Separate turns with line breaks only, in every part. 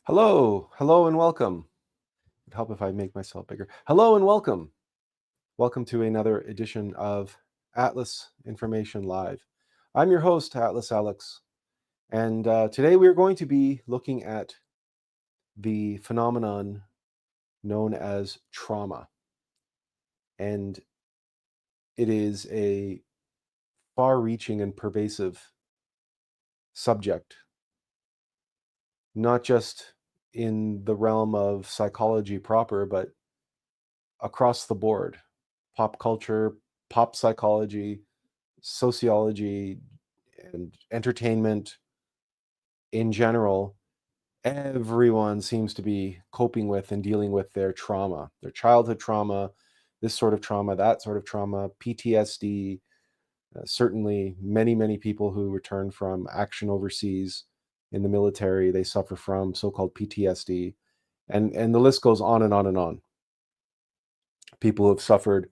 Hello and welcome. It'd help if I make myself bigger. Hello and welcome. Welcome to another edition of Atlas Information Live. I'm your host, Atlas Alex, and today we are going to be looking at the phenomenon known as trauma. And it is a far-reaching and pervasive subject, not just in the realm of psychology proper, but across the board. Pop culture, pop psychology, sociology, and entertainment in general, everyone seems to be coping with and dealing with their trauma, their childhood trauma, this sort of trauma, that sort of trauma, PTSD. Certainly, many people who return from action overseas in the military, they suffer from so-called PTSD, and the list goes on and on and on. People who have suffered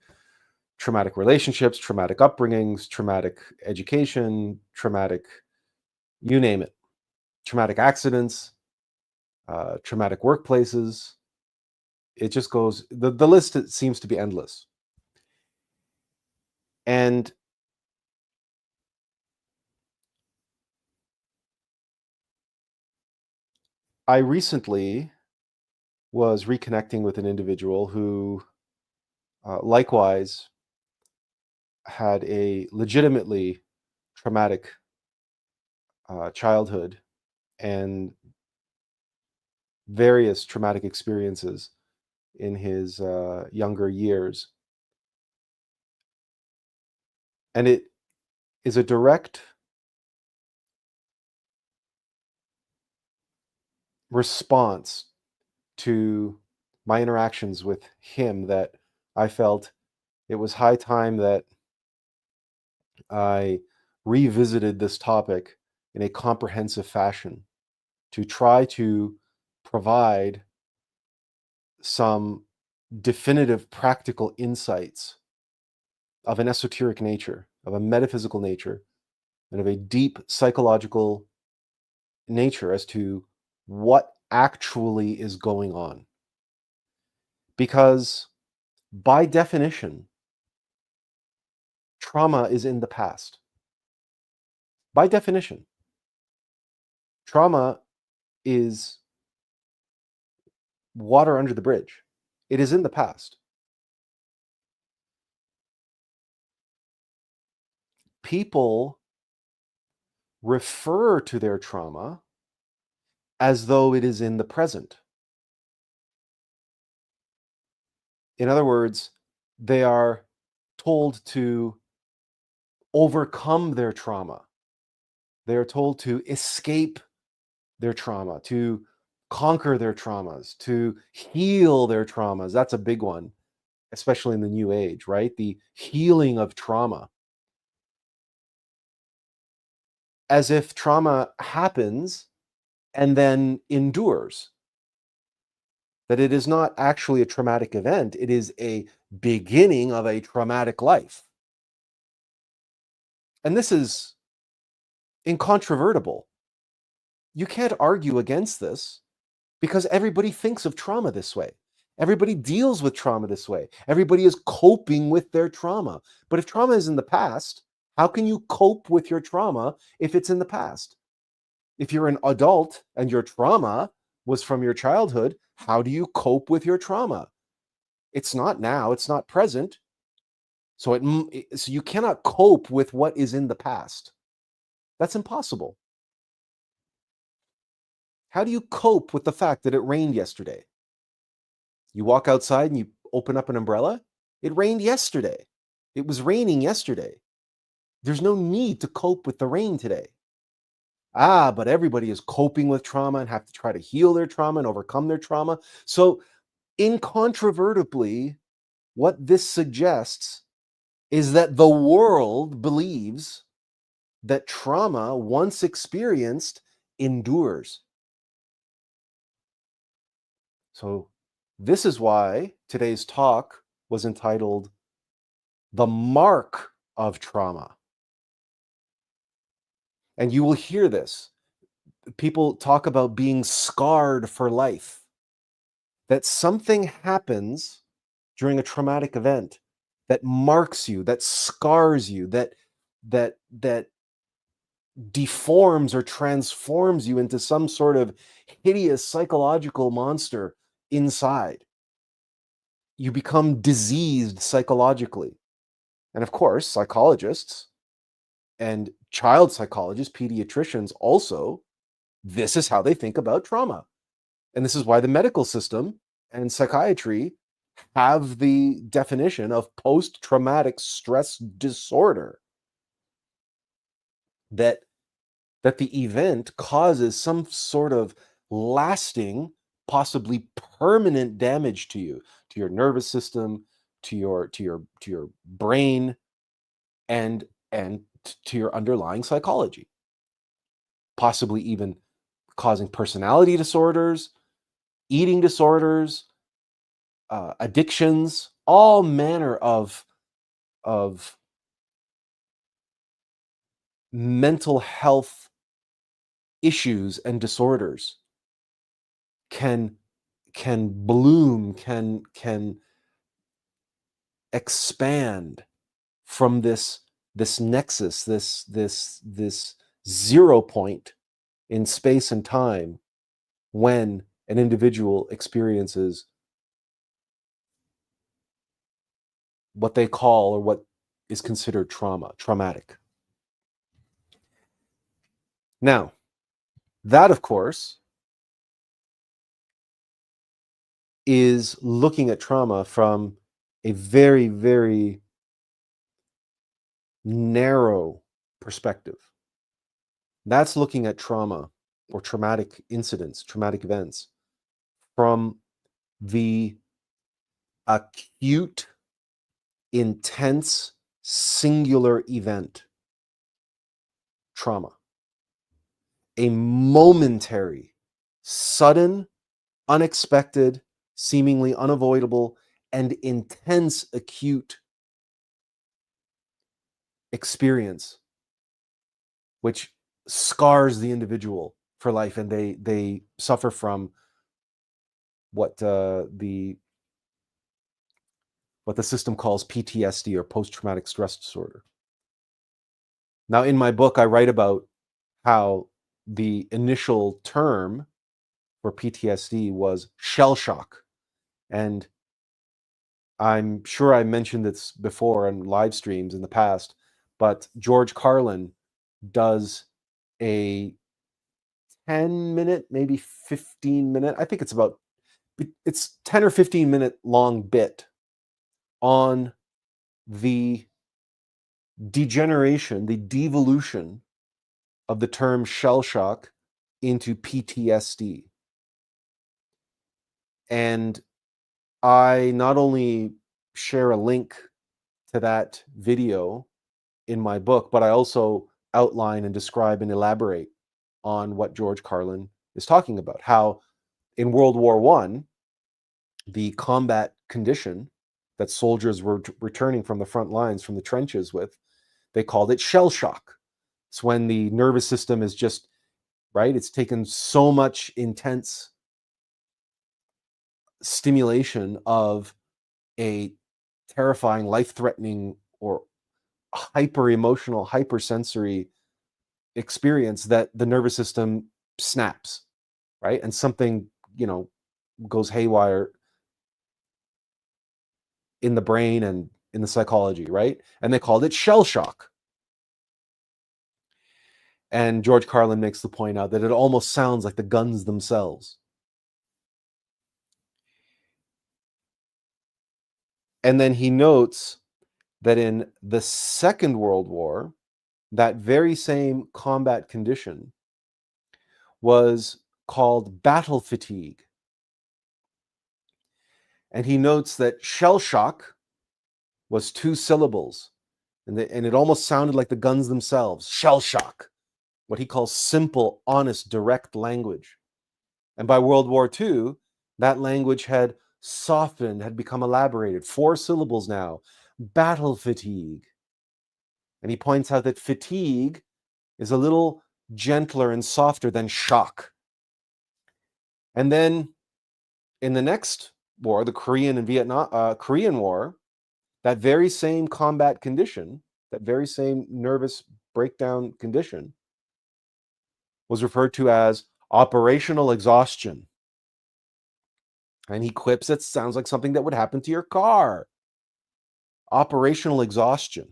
traumatic relationships, traumatic upbringings, traumatic education, traumatic, you name it, traumatic accidents, traumatic workplaces. It just goes, the list seems to be endless. And I recently was reconnecting with an individual who likewise had a legitimately traumatic childhood and various traumatic experiences in his younger years. And it is a direct response to my interactions with him that I felt it was high time that I revisited this topic in a comprehensive fashion to try to provide some definitive practical insights of an esoteric nature, of a metaphysical nature, and of a deep psychological nature as to what actually is going on. Because by definition, trauma is in the past. By definition, trauma is water under the bridge. It is in the past. People refer to their trauma as though it is in the present. In other words, they are told to overcome their trauma. They are told to escape their trauma, to conquer their traumas, to heal their traumas. That's a big one, especially in the new age, right? The healing of trauma. As if trauma happens and then endures. That it is not actually a traumatic event, it is a beginning of a traumatic life. And this is incontrovertible. You can't argue against this because everybody thinks of trauma this way. Everybody deals with trauma this way. Everybody is coping with their trauma. But if trauma is in the past, how can you cope with your trauma if it's in the past? If you're an adult and your trauma was from your childhood, how do you cope with your trauma? It's not now, it's not present. So you cannot cope with what is in the past. That's impossible. How do you cope with the fact that it rained yesterday? You walk outside and you open up an umbrella. It rained yesterday. It was raining yesterday. There's no need to cope with the rain today. But everybody is coping with trauma and have to try to heal their trauma and overcome their trauma. So incontrovertibly, what this suggests is that the world believes that trauma, once experienced, endures. So this is why today's talk was entitled The Mark of Trauma. And you will hear this. people talk about being scarred for life, that something happens during a traumatic event that marks you, that scars you, that deforms or transforms you into some sort of hideous psychological monster inside. You become diseased psychologically. And of course, psychologists and child psychologists, pediatricians also, this is how they think about trauma. And this is why the medical system and psychiatry have the definition of post-traumatic stress disorder, that the event causes some sort of lasting, possibly permanent damage to you, to your nervous system, to your brain, and to your underlying psychology, possibly even causing personality disorders, eating disorders, addictions, all manner of mental health issues and disorders can bloom, can expand from this nexus, this 0 point in space and time when an individual experiences what they call, or what is considered traumatic. Now, that, of course, is looking at trauma from a very, very narrow perspective. That's looking at trauma or traumatic incidents, traumatic events, from the acute, intense, singular event, trauma. A momentary, sudden, unexpected, seemingly unavoidable, and intense acute experience, which scars the individual for life, and they suffer from what the system calls PTSD, or post-traumatic stress disorder. Now, in my book, I write about how the initial term for PTSD was shell shock. And I'm sure I mentioned this before on live streams in the past, but George Carlin does a 10-minute, maybe 15-minute, I think it's 10 or 15-minute long bit on the degeneration, the devolution of the term shell shock into PTSD. And I not only share a link to that video in my book, but I also outline and describe and elaborate on what George Carlin is talking about. How in World War I, the combat condition that soldiers were returning from the front lines, from the trenches with, they called it shell shock. It's when the nervous system is just, right, it's taken so much intense stimulation of a terrifying, life-threatening, or hyper-emotional, hypersensory experience that the nervous system snaps, right? And something, goes haywire in the brain and in the psychology, right? And they called it shell shock. And George Carlin makes the point out that it almost sounds like the guns themselves. And then he notes that in the Second World War, that very same combat condition was called battle fatigue. And he notes that shell shock was 2 syllables, and it almost sounded like the guns themselves. Shell shock, what he calls simple, honest, direct language. And by World War II, that language had softened, had become elaborated. 4 syllables now. Battle fatigue. And he points out that fatigue is a little gentler and softer than shock. And then in the next war, the Korean and Korean War, that very same combat condition, that very same nervous breakdown condition was referred to as operational exhaustion. And he quips, it sounds like something that would happen to your car. Operational exhaustion.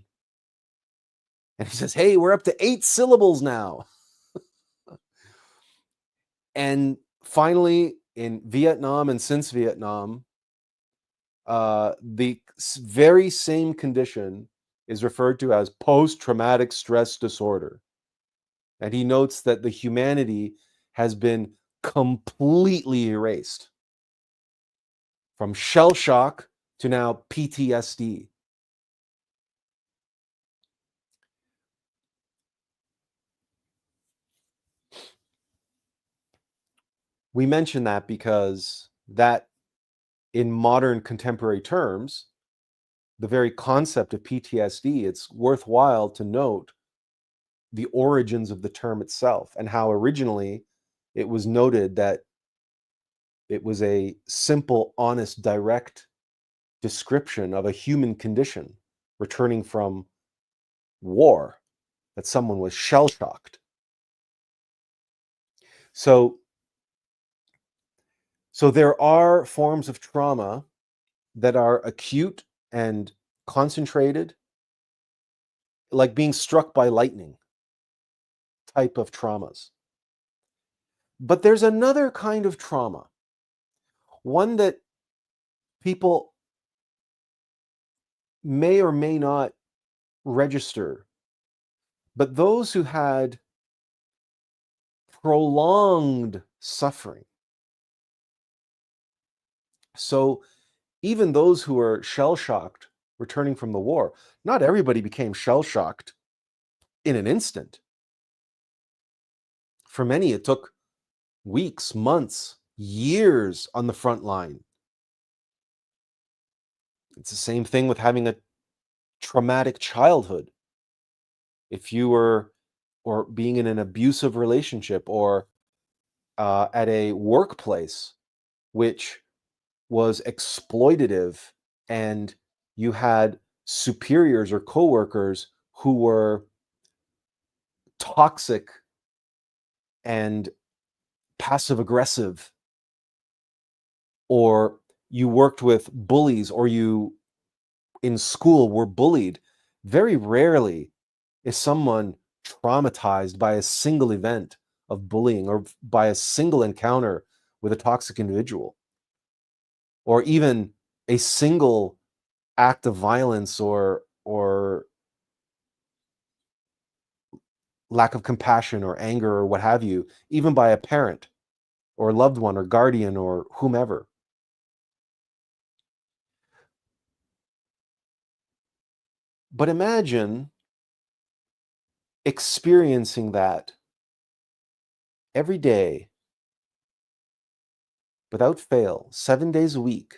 And he says, hey, we're up to 8 syllables now. And finally, in Vietnam and since Vietnam, the very same condition is referred to as post-traumatic stress disorder. And he notes that the humanity has been completely erased from shell shock to now PTSD. We mention that because that, in modern contemporary terms, the very concept of PTSD, it's worthwhile to note the origins of the term itself and how originally it was noted that it was a simple, honest, direct description of a human condition returning from war, that someone was shell-shocked. So there are forms of trauma that are acute and concentrated, like being struck by lightning type of traumas. But there's another kind of trauma, one that people may or may not register, but those who had prolonged suffering. So even those who were shell-shocked returning from the war, not everybody became shell-shocked in an instant. For many, it took weeks, months, years on the front line. It's the same thing with having a traumatic childhood. If you were, or being in an abusive relationship, or at a workplace which was exploitative, and you had superiors or coworkers who were toxic and passive aggressive, or you worked with bullies, or you in school were bullied, very rarely is someone traumatized by a single event of bullying or by a single encounter with a toxic individual, or even a single act of violence or lack of compassion or anger or what have you, even by a parent or loved one or guardian or whomever. But imagine experiencing that every day, without fail, 7 days a week,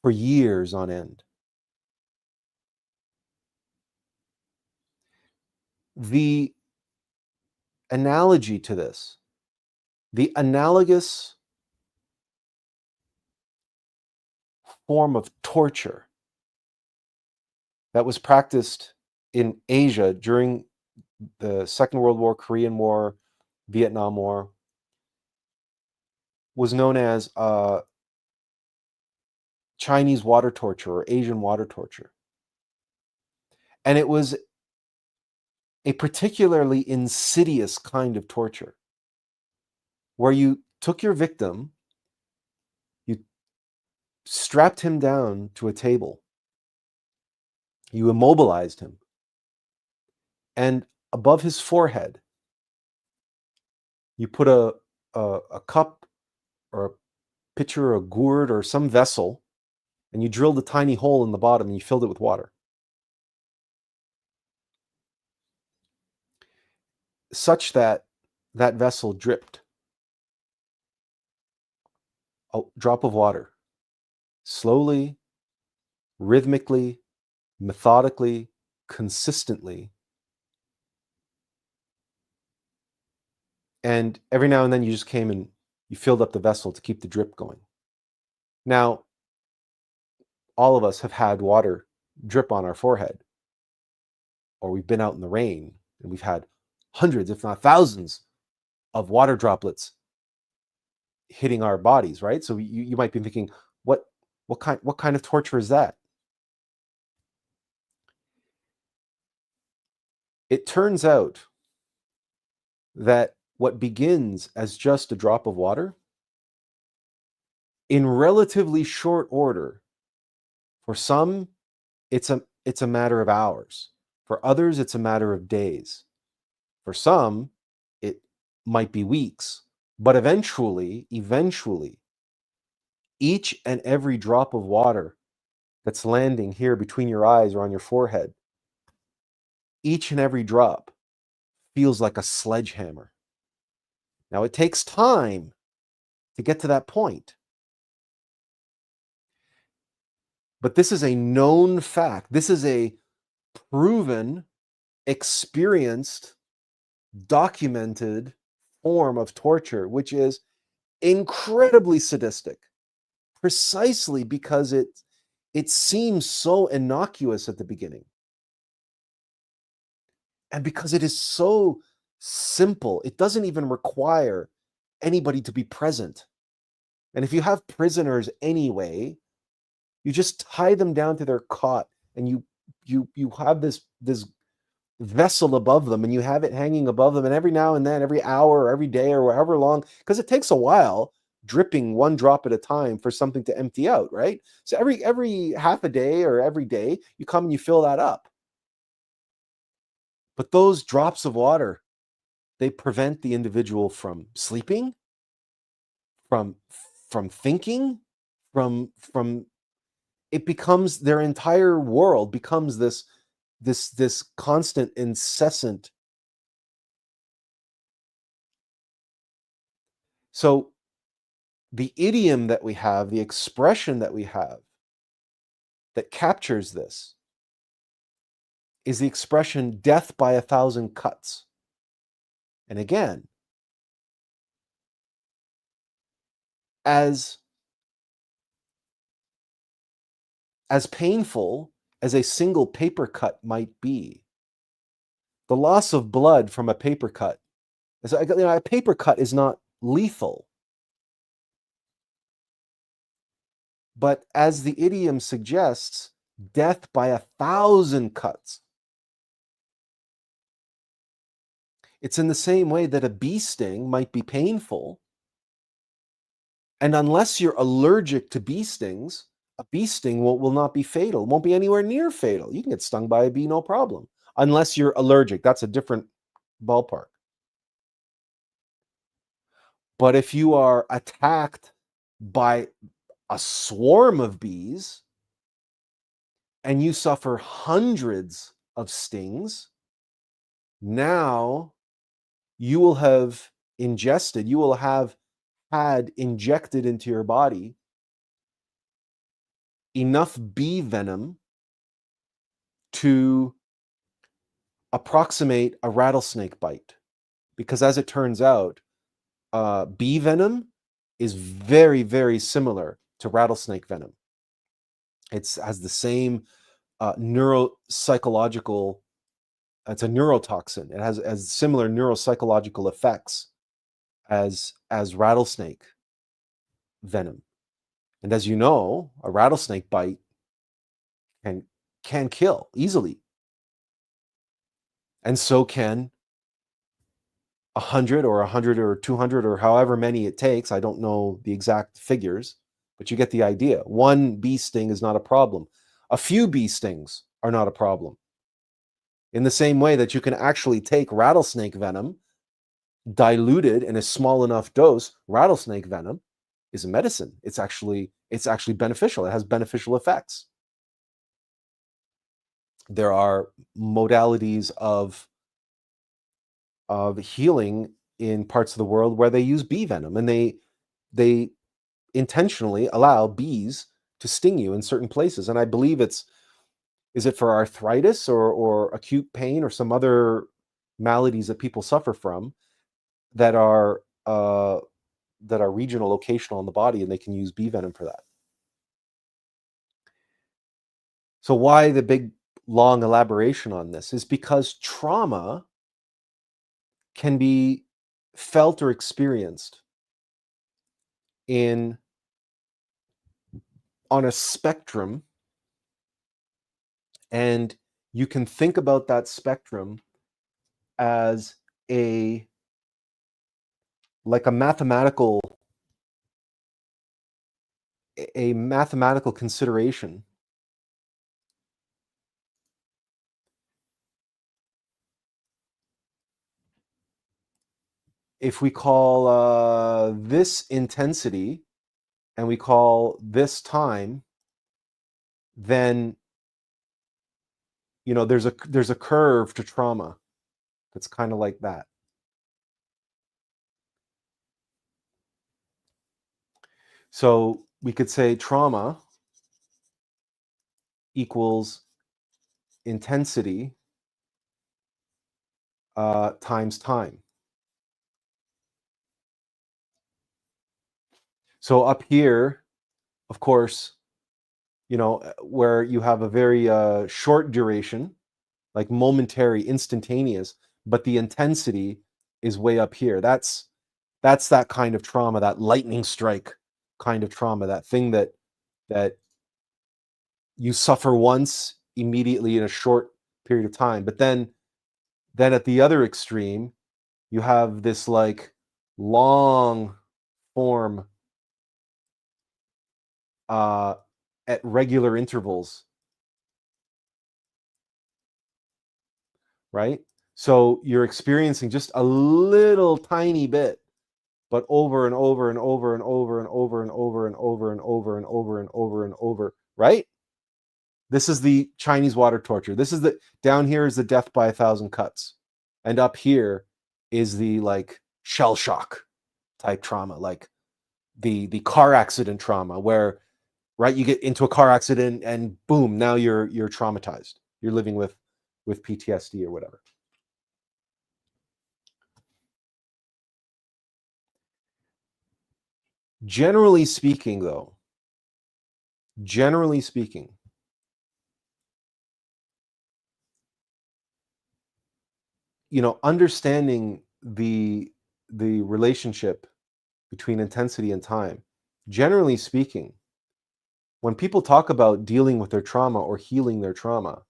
for years on end. The analogy to this, the analogous form of torture that was practiced in Asia during the Second World War, Korean War, Vietnam War, was known as Chinese water torture or Asian water torture. And it was a particularly insidious kind of torture where you took your victim, you strapped him down to a table, you immobilized him, and above his forehead, you put a cup or a pitcher or a gourd or some vessel, and you drilled a tiny hole in the bottom and you filled it with water, such that that vessel dripped a drop of water, slowly, rhythmically, methodically, consistently, And every now and then you just came and you filled up the vessel to keep the drip going. Now, all of us have had water drip on our forehead, or we've been out in the rain and we've had hundreds, if not thousands, of water droplets hitting our bodies, right? So you might be thinking, what kind of torture is that? It turns out that what begins as just a drop of water, in relatively short order, for some, it's a matter of hours. For others, it's a matter of days. For some, it might be weeks. But eventually, each and every drop of water that's landing here between your eyes or on your forehead, each and every drop feels like a sledgehammer. Now, it takes time to get to that point. But this is a known fact. This is a proven, experienced, documented form of torture, which is incredibly sadistic, precisely because it seems so innocuous at the beginning. And because it is so simple, it doesn't even require anybody to be present. And if you have prisoners anyway, you just tie them down to their cot and you have this vessel above them and you have it hanging above them, and every now and then, every hour or every day or however long, because it takes a while, dripping one drop at a time for something to empty out, right? So every half a day or every day, you come and you fill that up. But those drops of water, they prevent the individual from sleeping, from thinking, from it becomes their entire world becomes this constant, incessant. So the idiom that we have, the expression that we have that captures this is the expression death by 1,000 cuts. And again, as painful as a single paper cut might be, the loss of blood from a paper cut, a paper cut is not lethal. But as the idiom suggests, death by 1,000 cuts. It's in the same way that a bee sting might be painful. And unless you're allergic to bee stings, a bee sting will not be fatal. It won't be anywhere near fatal. You can get stung by a bee, no problem. Unless you're allergic. That's a different ballpark. But if you are attacked by a swarm of bees and you suffer hundreds of stings, now you will have had injected into your body enough bee venom to approximate a rattlesnake bite. Because as it turns out, bee venom is very, very similar to rattlesnake venom. It has the same neuropsychological, it's a neurotoxin. It has similar neuropsychological effects as rattlesnake venom. And as you know, a rattlesnake bite can kill easily. And so can 100 or 200 or however many it takes. I don't know the exact figures, but you get the idea. One bee sting is not a problem. A few bee stings are not a problem. In the same way that you can actually take rattlesnake venom, diluted in a small enough dose. Rattlesnake venom is a medicine. It's actually beneficial. It has beneficial effects. There are modalities of healing in parts of the world where they use bee venom, and they intentionally allow bees to sting you in certain places. And I believe is it for arthritis or acute pain or some other maladies that people suffer from, that are regional, locational in the body, and they can use bee venom for that. So why the big, long elaboration on this is because trauma can be felt or experienced on a spectrum, and you can think about that spectrum as like a mathematical consideration. If we call this intensity and we call this time, then there's a curve to trauma that's kind of like that. So we could say trauma equals intensity times time. So up here, of course, where you have a very short duration, like momentary, instantaneous, but the intensity is way up here. That's that kind of trauma, that lightning strike kind of trauma, that thing that you suffer once immediately in a short period of time. But then at the other extreme, you have this like long form at regular intervals, right? So you're experiencing just a little tiny bit, but over and over and over and over and over and over and over and over and over and over and over, right? This is the Chinese water torture. This is down here is the death by 1,000 cuts. And up here is the like shell shock type trauma, like the car accident trauma, where right you get into a car accident and boom, now you're traumatized. You're living with PTSD or whatever. Generally speaking, understanding the relationship between intensity and time, generally speaking, when people talk about dealing with their trauma or healing their trauma,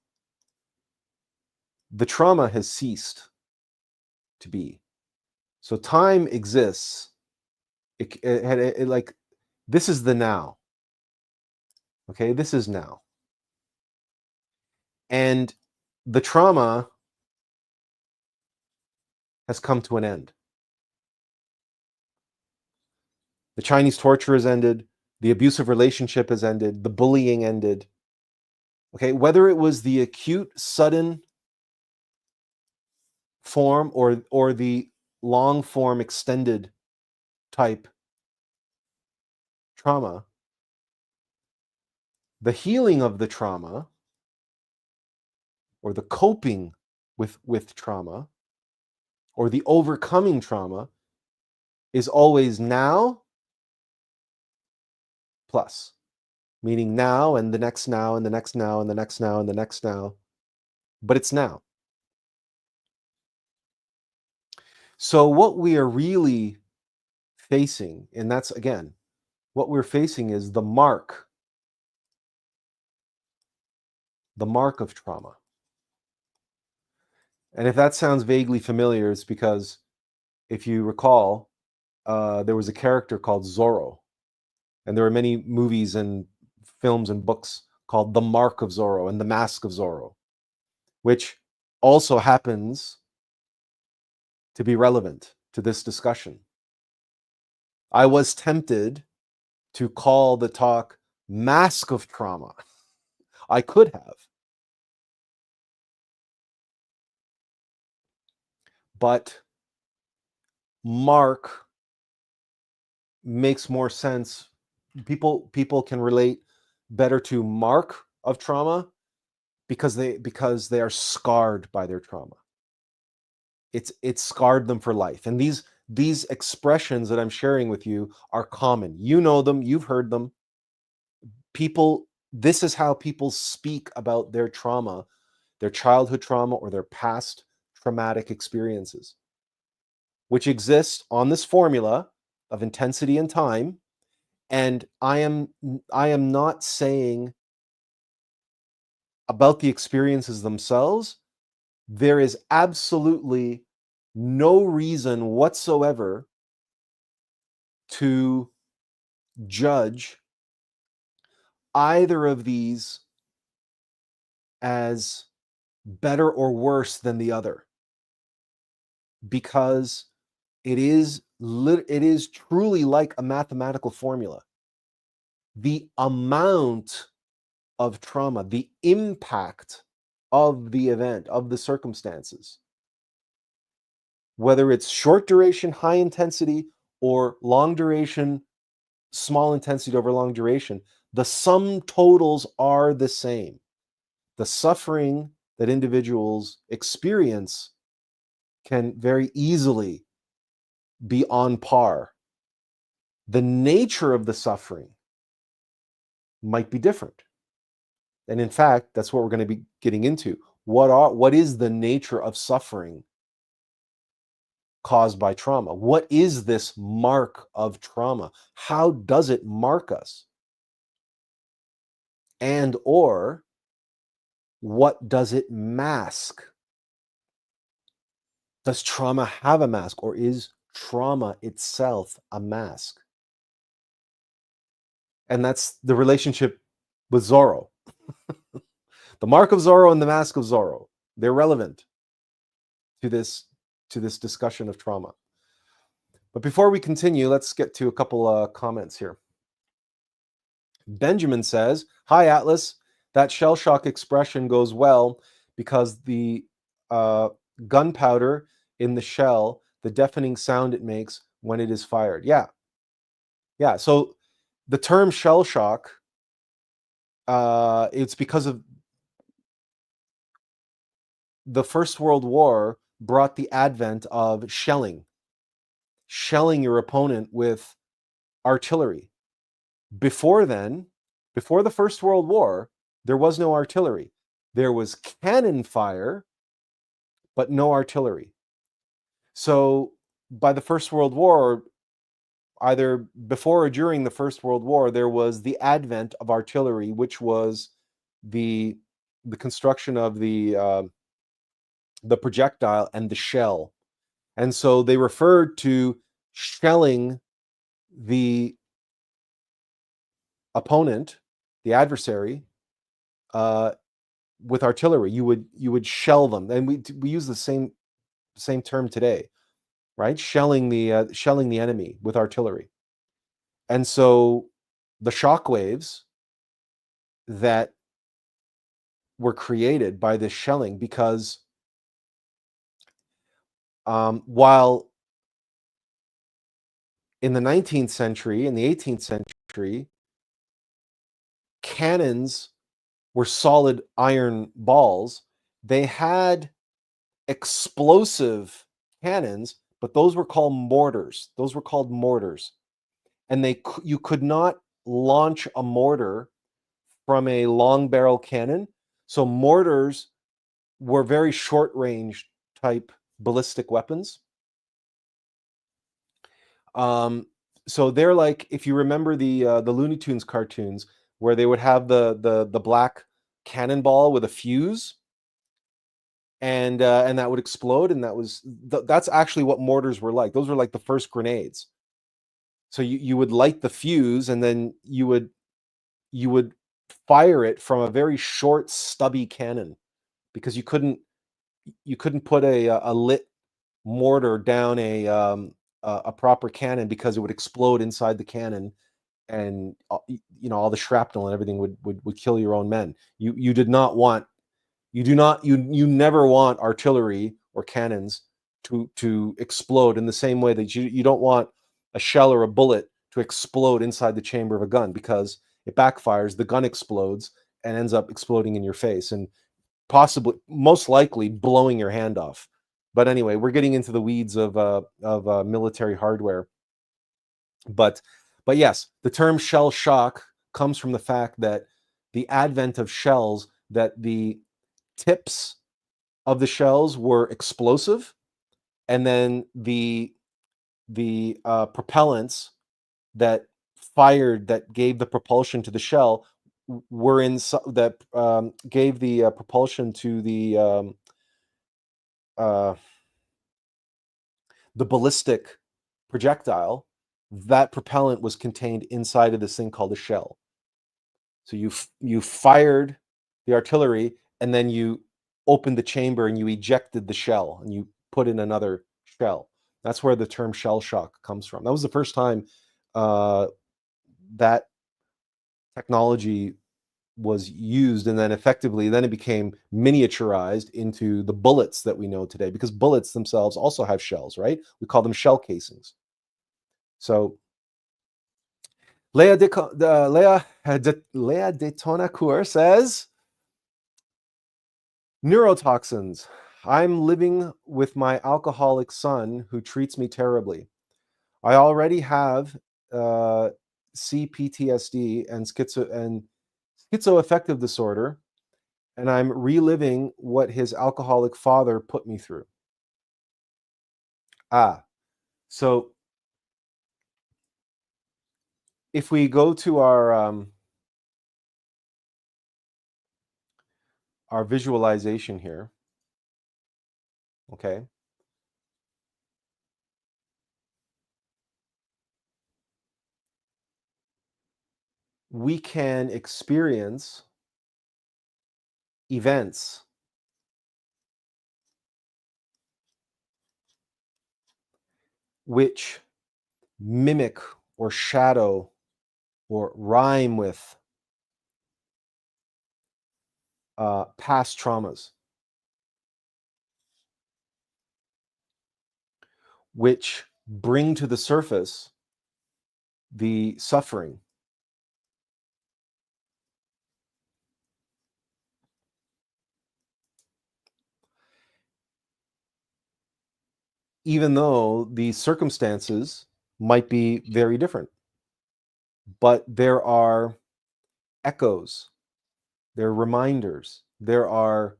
the trauma has ceased to be. So time exists. It like, this is the now. Okay, this is now. And the trauma has come to an end. The Chinese torture has ended. The abusive relationship has ended. The bullying ended. Okay, whether it was the acute, sudden form or the long form, extended type trauma, the healing of the trauma or the coping with trauma or the overcoming trauma is always now plus, meaning now and the next now and the next now and the next now and the next now, but it's now. So what we are really facing, and that's again, what we're facing is the mark of trauma. And if that sounds vaguely familiar, it's because if you recall, there was a character called Zorro, and there are many movies and films and books called The Mark of Zorro and The Mask of Zorro, which also happens to be relevant to this discussion. I was tempted to call the talk Mask of Trauma. I could have. But mark makes more sense. People can relate better to mark of trauma because they are scarred by their trauma. It's scarred them for life. And these expressions that I'm sharing with you are common. You know them, you've heard them. People, this is how people speak about their trauma, their childhood trauma, or their past traumatic experiences, which exists on this formula of intensity and time. And I am not saying about the experiences themselves. There is absolutely no reason whatsoever to judge either of these as better or worse than the other, because it is truly like a mathematical formula. The amount of trauma, the impact of the event, of the circumstances, whether it's short duration, high intensity, or long duration, small intensity over long duration, the sum totals are the same. The suffering that individuals experience can very easily be on par. The nature of the suffering might be different. And in fact, that's what we're going to be getting into. What is the nature of suffering caused by trauma? What is this mark of trauma? How does it mark us? And or what does it mask? Does trauma have a mask, or is trauma itself a mask? And that's the relationship with Zorro. The mark of Zorro and the mask of Zorro. They're relevant to this discussion of trauma. But before we continue, let's get to a couple comments here. Benjamin says, "Hi, Atlas. That shell shock expression goes well because the gunpowder in the shell, the deafening sound it makes when it is fired." Yeah. So the term shell shock, it's because of the First World War brought the advent of shelling your opponent with artillery. Before then, before the First World War, there was no artillery. There was cannon fire, but no artillery. So by the First World War, either before or during the First World War, there was the advent of artillery, which was the construction of the projectile and the shell. And so they referred to shelling the opponent, the adversary, with artillery. You would shell them, and we use the same term today, right? Shelling the enemy with artillery. And so the shock waves that were created by this shelling, because while in the 19th century, in the 18th century, cannons were solid iron balls, they had explosive cannons, but those were called mortars. And you could not launch a mortar from a long barrel cannon. So mortars were very short range type ballistic weapons. So they're like, if you remember the Looney Tunes cartoons, where they would have the black cannonball with a fuse, and that would explode, and that's actually what mortars were like. Those were like the first grenades. So you would light the fuse, and then you would fire it from a very short, stubby cannon, because you couldn't put a lit mortar down a proper cannon, because it would explode inside the cannon, and all the shrapnel and everything would kill your own men. You never want artillery or cannons to explode in the same way that you don't want a shell or a bullet to explode inside the chamber of a gun, because it backfires, the gun explodes and ends up exploding in your face, and possibly, most likely, blowing your hand off. But anyway, we're getting into the weeds of military hardware. But yes, the term shell shock comes from the fact that the advent of shells, that the tips of the shells were explosive, and then the propellants that that gave the propulsion to the shell were that gave the propulsion to uh, the ballistic projectile. That propellant was contained inside of this thing called a shell. So you fired the artillery, and then you opened the chamber and you ejected the shell and you put in another shell. That's where the term shell shock comes from. That was the first time that technology was used, and then effectively then it became miniaturized into the bullets that we know today, because bullets themselves also have shells, right? We call them shell casings. So Leah de Tonacour says, neurotoxins. I'm living with my alcoholic son who treats me terribly. I already have CPTSD and schizoaffective disorder, and I'm reliving what his alcoholic father put me through. So if we go to our visualization here, okay, we can experience events which mimic or shadow or rhyme with past traumas, which bring to the surface the suffering. Even though the circumstances might be very different, but there are echoes, there are reminders, there are,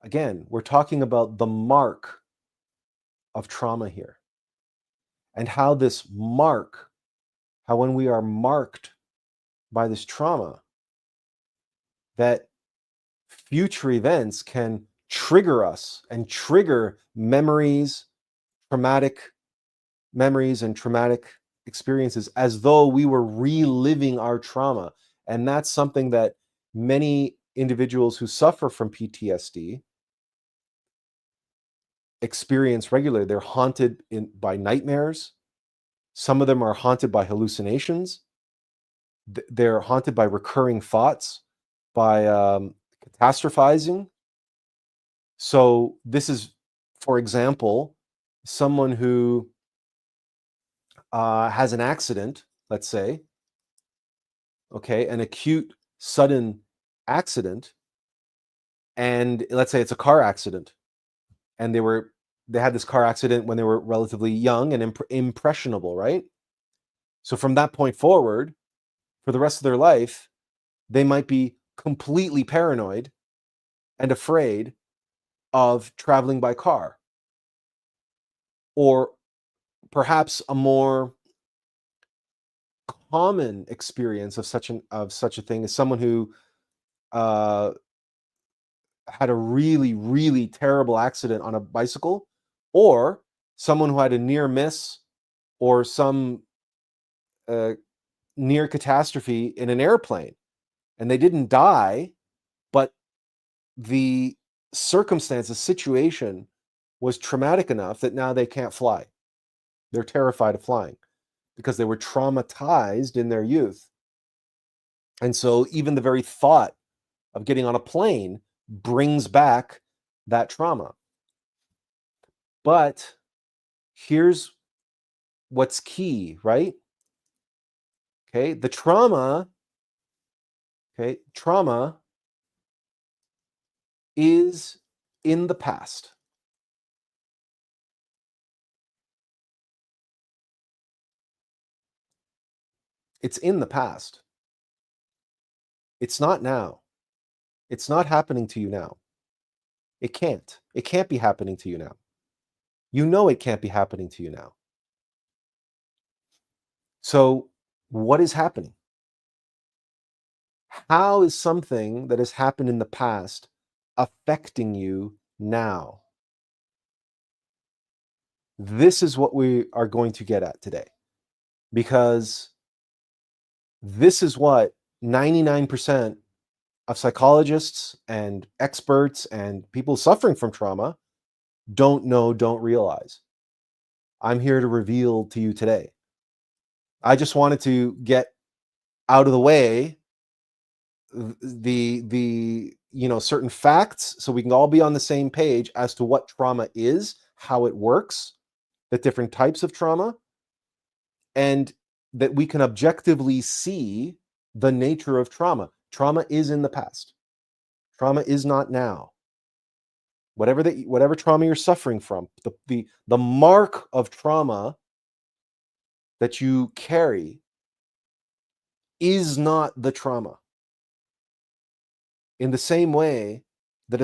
again, we're talking about the mark of trauma here, and how this mark, how when we are marked by this trauma, that future events can trigger us and trigger memories, traumatic memories and traumatic experiences, as though we were reliving our trauma. And that's something that many individuals who suffer from PTSD experience regularly. They're haunted by nightmares. Some of them are haunted by hallucinations. They're haunted by recurring thoughts, by catastrophizing. So this is, for example, someone who has an accident, let's say, okay, an acute, sudden accident, and let's say it's a car accident, and they had this car accident when they were relatively young and impressionable, right? So from that point forward, for the rest of their life, they might be completely paranoid and afraid of traveling by car. Or perhaps a more common experience of such a thing is someone who uh, had a really, really terrible accident on a bicycle, or someone who had a near miss or some near catastrophe in an airplane, and they didn't die, but the situation was traumatic enough that now they can't fly. They're terrified of flying because they were traumatized in their youth. And so even the very thought of getting on a plane brings back that trauma. But here's what's key, right? Okay, the trauma, trauma is in the past. It's in the past. It's not now. It's not happening to you now. It can't. It can't be happening to you now. You know it can't be happening to you now. So what is happening? How is something that has happened in the past affecting you now? This is what we are going to get at today, because this is what 99% of psychologists and experts and people suffering from trauma don't know, don't realize. I'm here to reveal to you today. I just wanted to get out of the way the certain facts, so we can all be on the same page as to what trauma is, how it works, the different types of trauma, and that we can objectively see the nature of trauma. Trauma is in the past. Trauma is not now. Whatever trauma you're suffering from, the mark of trauma that you carry is not the trauma. In the same way that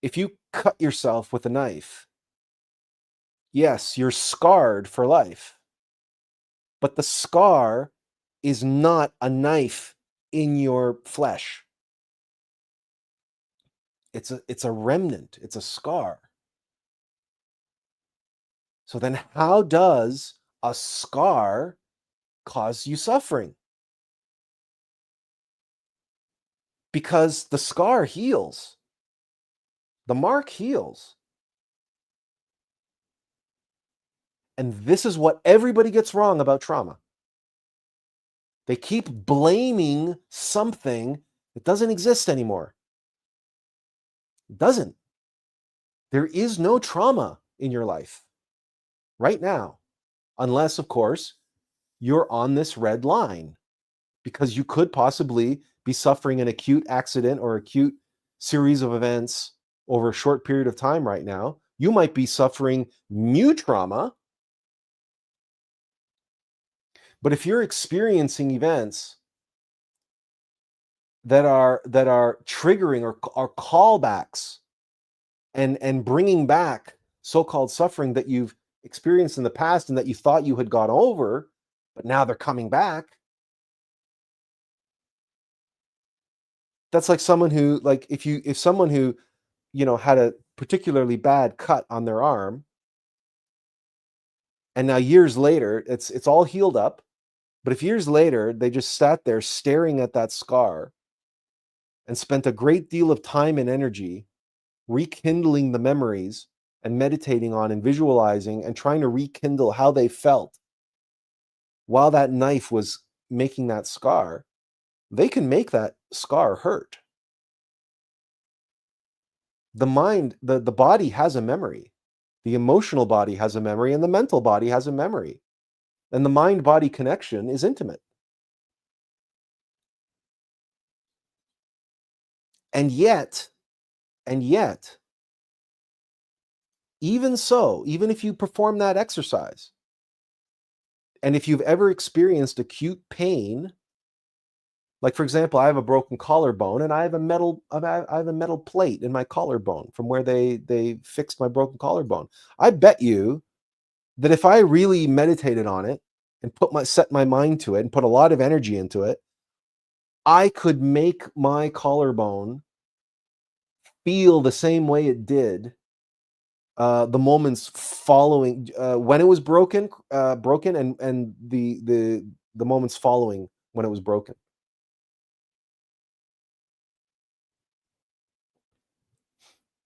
if you cut yourself with a knife, yes, you're scarred for life, but the scar is not a knife in your flesh. It's a remnant, it's a scar. So then how does a scar cause you suffering? Because the scar heals. The mark heals. And this is what everybody gets wrong about trauma. They keep blaming something that doesn't exist anymore. It doesn't. There is no trauma in your life right now, unless, of course, you're on this red line, because you could possibly be suffering an acute accident or acute series of events over a short period of time right now. You might be suffering new trauma. But if you're experiencing events that are triggering or are callbacks and bringing back so-called suffering that you've experienced in the past and that you thought you had got over, but now they're coming back, that's like someone who, like, if someone who had a particularly bad cut on their arm, and now years later it's all healed up, but if years later they just sat there staring at that scar and spent a great deal of time and energy rekindling the memories and meditating on and visualizing and trying to rekindle how they felt while that knife was making that scar, they can make that scar hurt. The mind, the body has a memory. The emotional body has a memory, and the mental body has a memory. And the mind-body connection is intimate. And yet, even so, even if you perform that exercise, and if you've ever experienced acute pain, like, for example, I have a broken collarbone, and I have a metal plate in my collarbone from where they fixed my broken collarbone. I bet you that if I really meditated on it and set my mind to it and put a lot of energy into it, I could make my collarbone feel the same way it did the moments following when it was broken, and the moments following when it was broken.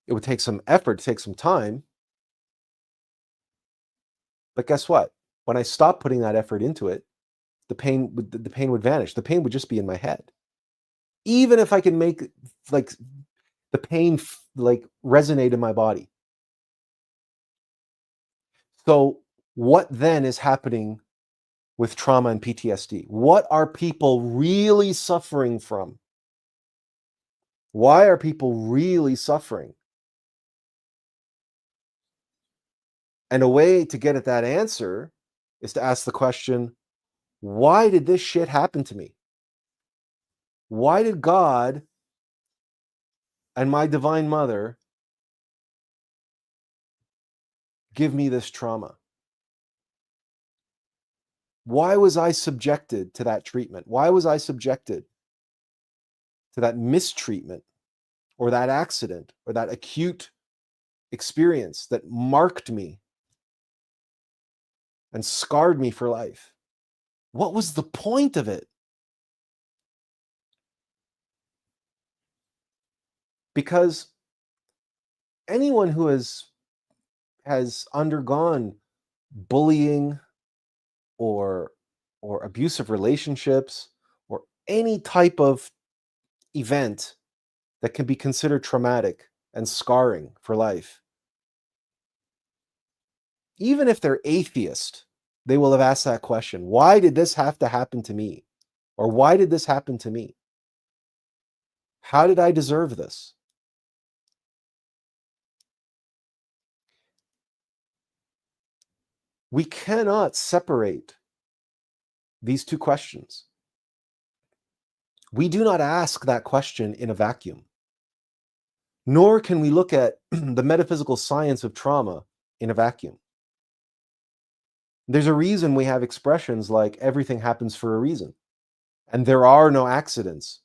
It would take some effort, take some time, but guess what? When I stopped putting that effort into it, the pain would vanish. The pain would just be in my head. Even if I can make, like, the pain like resonate in my body. So what then is happening with trauma and PTSD? What are people really suffering from? Why are people really suffering? And a way to get at that answer is to ask the question, Why did this shit happen to me? Why did God and my divine mother give me this trauma? Why was I subjected to that treatment? Why was I subjected to that mistreatment or that accident or that acute experience that marked me and scarred me for life? What was the point of it? Because anyone who has undergone bullying or abusive relationships or any type of event that can be considered traumatic and scarring for life, even if they're atheist, they will have asked that question. Why did this have to happen to me? Or why did this happen to me? How did I deserve this? We cannot separate these two questions. We do not ask that question in a vacuum, nor can we look at the metaphysical science of trauma in a vacuum. There's a reason we have expressions like everything happens for a reason, and there are no accidents.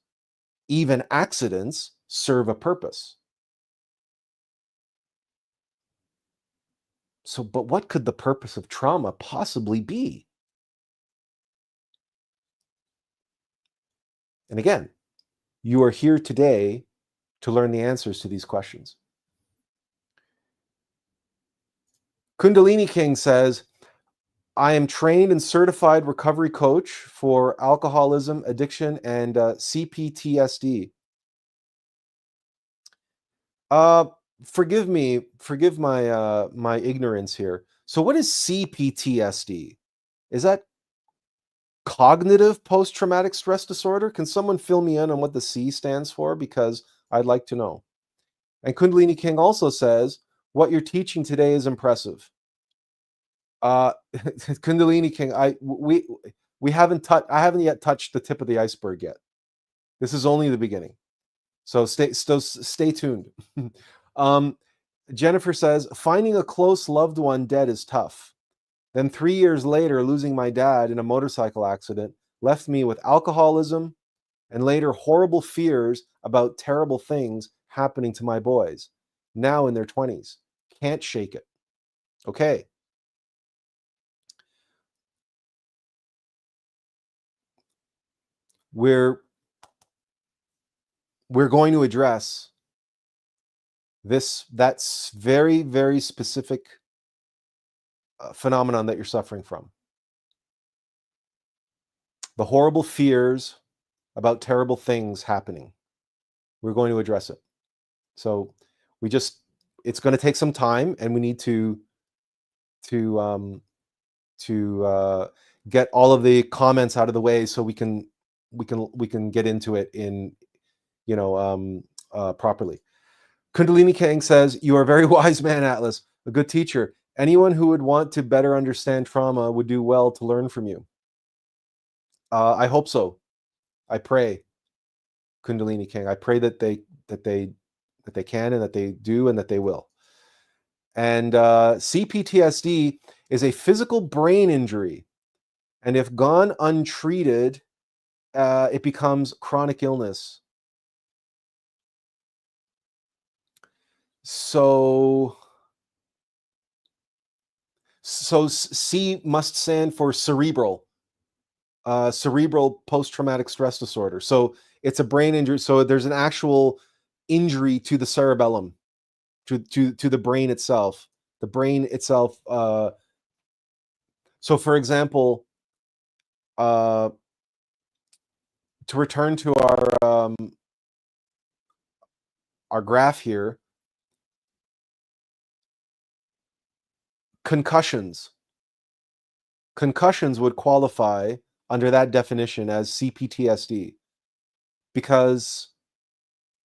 Even accidents serve a purpose. So, but what could the purpose of trauma possibly be? And again, you are here today to learn the answers to these questions. Kundalini King says, I am trained and certified recovery coach for alcoholism, addiction, and CPTSD. Forgive my my ignorance here. So what is CPTSD? Is that cognitive post-traumatic stress disorder? Can someone fill me in on what the C stands for? Because I'd like to know. And Kundalini King also says, what you're teaching today is impressive. Kundalini King, we haven't I haven't yet touched the tip of the iceberg yet. This is only the beginning. So stay tuned. Jennifer says, finding a close loved one dead is tough. Then 3 years later, losing my dad in a motorcycle accident left me with alcoholism and later horrible fears about terrible things happening to my boys, now in their 20s. Can't shake it. Okay. We're going to address that's very, very specific phenomenon that you're suffering from. The horrible fears about terrible things happening. We're going to address it. So it's going to take some time, and we need to get all of the comments out of the way so we can get into it in properly. Kundalini King says, you are a very wise man, Attlas, a good teacher. Anyone who would want to better understand trauma would do well to learn from you. I hope so. I pray, Kundalini King. I pray that they can, and that they do, and that they will. And CPTSD is a physical brain injury, and if gone untreated, it becomes chronic illness. So C must stand for cerebral. Cerebral post-traumatic stress disorder. So it's a brain injury. So there's an actual injury to the cerebellum, to the brain itself. The brain itself. So, for example, to return to our graph here, concussions would qualify under that definition as CPTSD, because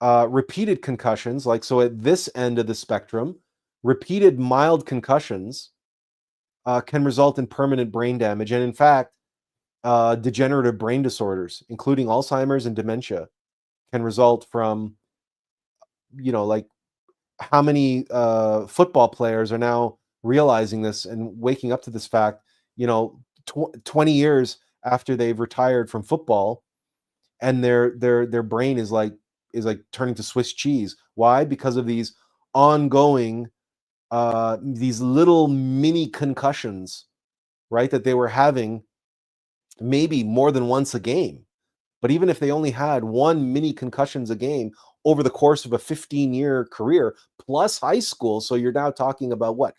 repeated concussions, like, so at this end of the spectrum, repeated mild concussions can result in permanent brain damage. And in fact, degenerative brain disorders, including Alzheimer's and dementia, can result from, like how many football players are now realizing this and waking up to this fact, 20 years after they've retired from football, and their brain is like turning to Swiss cheese. Why? Because of these ongoing these little mini concussions, right, that they were having maybe more than once a game. But even if they only had one mini concussions a game over the course of a 15-year career plus high school, so you're now talking about what,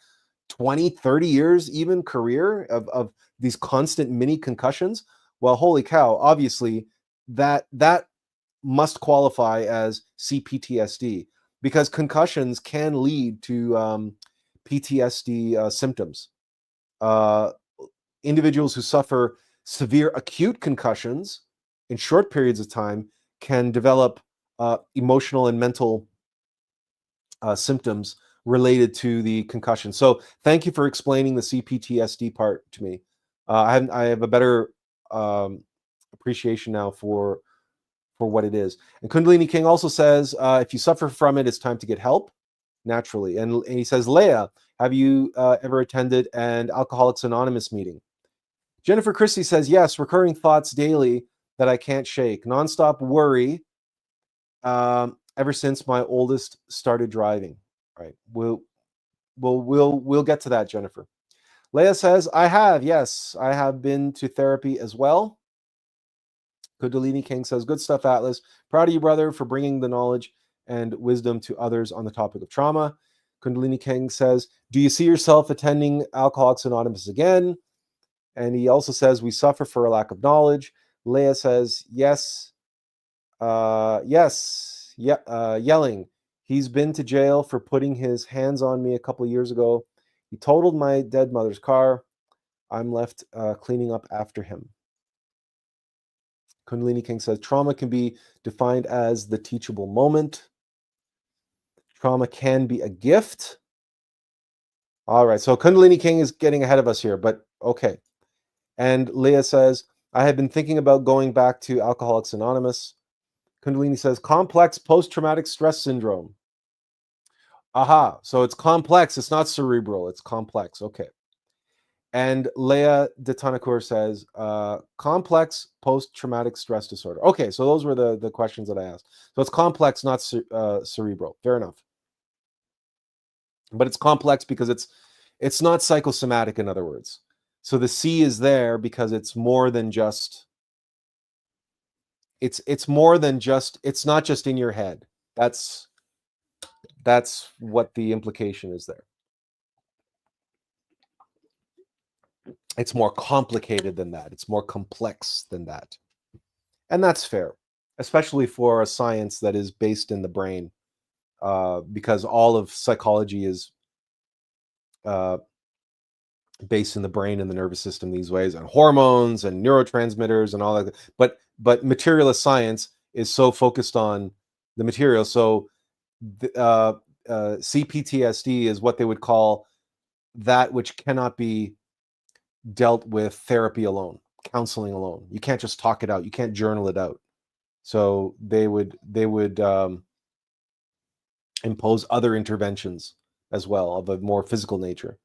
20, 30 years even career of these constant mini concussions. Well, holy cow, obviously that must qualify as CPTSD, because concussions can lead to PTSD symptoms. Individuals who suffer severe acute concussions in short periods of time can develop emotional and mental symptoms related to the concussion. So thank you for explaining the CPTSD part to me. I have a better appreciation now for what it is. And Kundalini King also says, if you suffer from it, it's time to get help naturally. And he says, Leah, have you ever attended an Alcoholics Anonymous meeting? Jennifer Christie says, yes, recurring thoughts daily that I can't shake. Nonstop worry ever since my oldest started driving. All right. We'll get to that, Jennifer. Leah says, I have been to therapy as well. Kundalini King says, good stuff, Atlas. Proud of you, brother, for bringing the knowledge and wisdom to others on the topic of trauma. Kundalini King says, do you see yourself attending Alcoholics Anonymous again? And he also says, we suffer for a lack of knowledge. Leah says, yes. Yelling. He's been to jail for putting his hands on me a couple of years ago. He totaled my dead mother's car. I'm left cleaning up after him. Kundalini King says, trauma can be defined as the teachable moment. Trauma can be a gift. All right, so Kundalini King is getting ahead of us here, but okay. And Leah says, I have been thinking about going back to Alcoholics Anonymous. Kundalini says, complex post-traumatic stress syndrome. Aha, so it's complex. It's not cerebral. It's complex. Okay. And Leah de Tanacour says, complex post-traumatic stress disorder. Okay, so those were the questions that I asked. So it's complex, not cerebral. Fair enough. But it's complex because it's not psychosomatic, in other words. So the C is there because it's more than just, it's more than just, it's not just in your head. That's what the implication is there. It's more complicated than that. It's more complex than that. And that's fair, especially for a science that is based in the brain, because all of psychology is based in the brain and the nervous system these ways, and hormones and neurotransmitters and all that. But materialist science is so focused on the material. So CPTSD is what they would call that which cannot be dealt with therapy alone, counseling alone. You can't just talk it out. You can't journal it out. So they would impose other interventions as well of a more physical nature.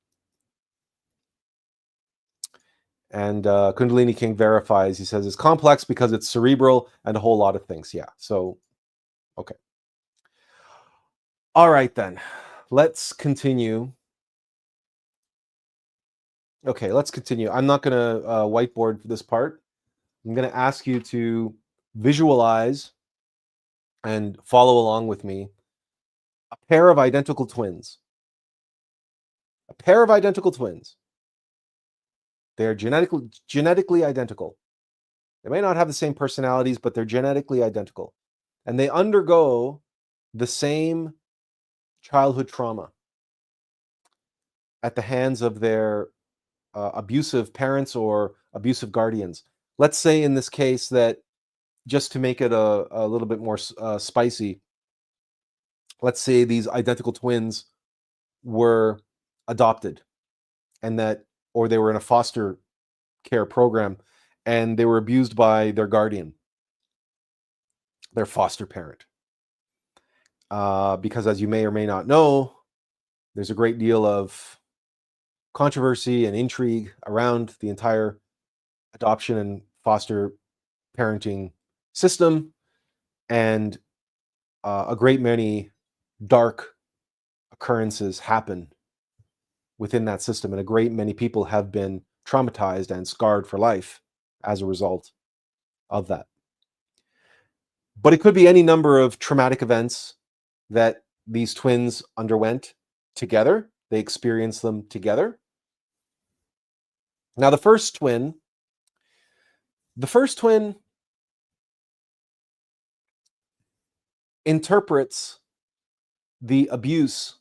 And Kundalini King verifies. He says it's complex because it's cerebral and a whole lot of things. Yeah. So, okay. All right, then. Let's continue. Okay, let's continue. I'm not going to whiteboard for this part. I'm going to ask you to visualize and follow along with me a pair of identical twins. A pair of identical twins. They're genetically identical. They may not have the same personalities, but they're genetically identical. And they undergo the same childhood trauma at the hands of their abusive parents or abusive guardians. Let's say in this case that, just to make it a little bit more spicy, let's say these identical twins were adopted, and that, or they were in a foster care program, and they were abused by their guardian, their foster parent. Because as you may or may not know, there's a great deal of controversy and intrigue around the entire adoption and foster parenting system, and a great many dark occurrences happen within that system, and a great many people have been traumatized and scarred for life as a result of that. But it could be any number of traumatic events that these twins underwent together. They experienced them together. Now, the first twin interprets the abuse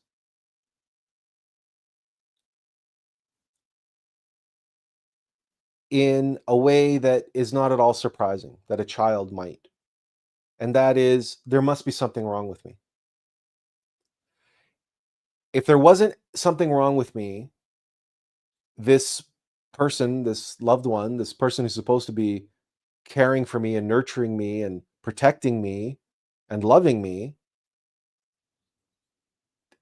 in a way that is not at all surprising that a child might. And that is, there must be something wrong with me. If there wasn't something wrong with me, this person, this loved one, this person who's supposed to be caring for me and nurturing me and protecting me and loving me,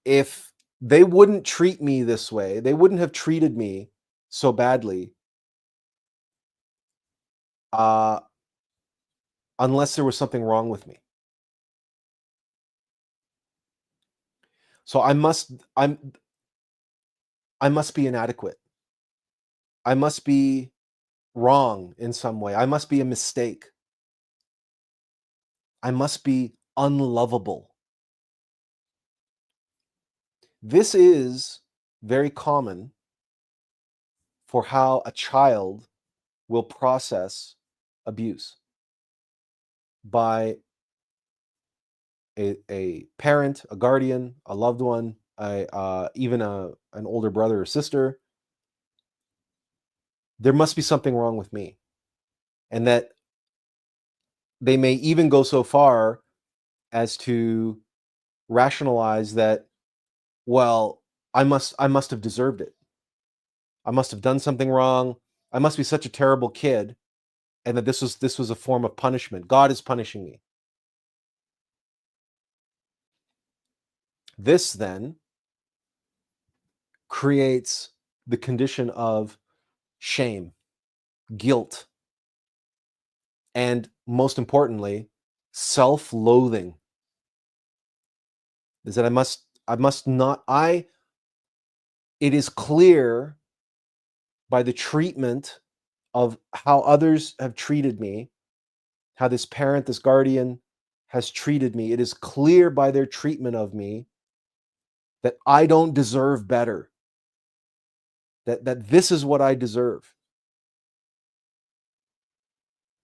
if they wouldn't treat me this way, they wouldn't have treated me so badly, unless there was something wrong with me. So I must be inadequate. I must be wrong in some way. I must be a mistake. I must be unlovable. This is very common for how a child will process abuse by a parent, a guardian, a loved one, even an older brother or sister. There must be something wrong with me. And that they may even go so far as to rationalize that, well, I must have deserved it. I must have done something wrong. I must be such a terrible kid, and that this was a form of punishment. God is punishing me. This then creates the condition of shame, guilt, and most importantly, self-loathing. Is that it is clear by the treatment of how others have treated me, how this parent, this guardian has treated me. It is clear by their treatment of me that I don't deserve better, that this is what I deserve.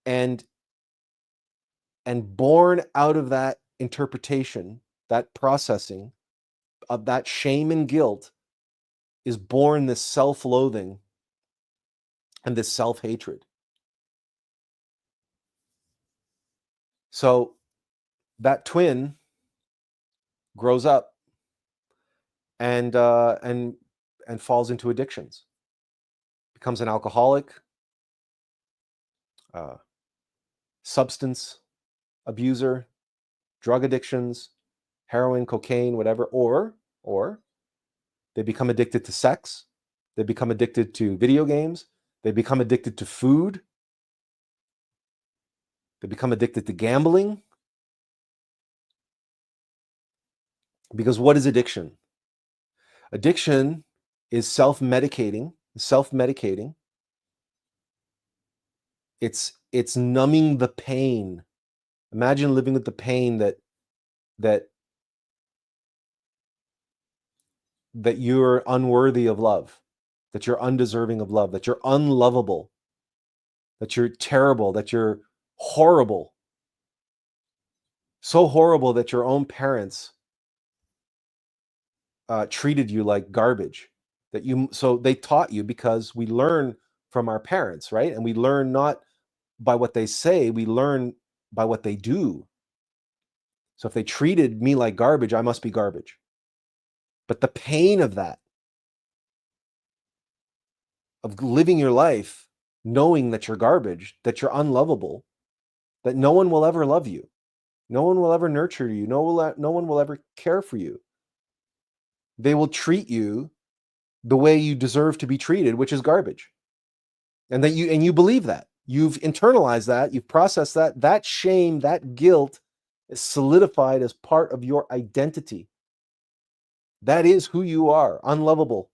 And born out of that interpretation, that processing of that shame and guilt, is born this self-loathing and this self-hatred. So that twin grows up and falls into addictions, becomes an alcoholic, substance abuser, drug addictions, heroin, cocaine, whatever, or they become addicted to sex, they become addicted to video games, they become addicted to food, they become addicted to gambling. Because what is addiction? Addiction is self-medicating. It's numbing the pain. Imagine living with the pain that you're unworthy of love, that you're undeserving of love, that you're unlovable, that you're terrible, that you're horrible. So horrible that your own parents treated you like garbage. So they taught you, because we learn from our parents, right? And we learn not by what they say, we learn by what they do. So if they treated me like garbage, I must be garbage. But the pain of that, of living your life knowing that you're garbage, that you're unlovable, that no one will ever love you. No one will ever nurture you. No one will ever care for you. They will treat you the way you deserve to be treated, which is garbage. And you believe that. You've internalized that, you've processed that. That shame, that guilt is solidified as part of your identity. That is who you are, unlovable.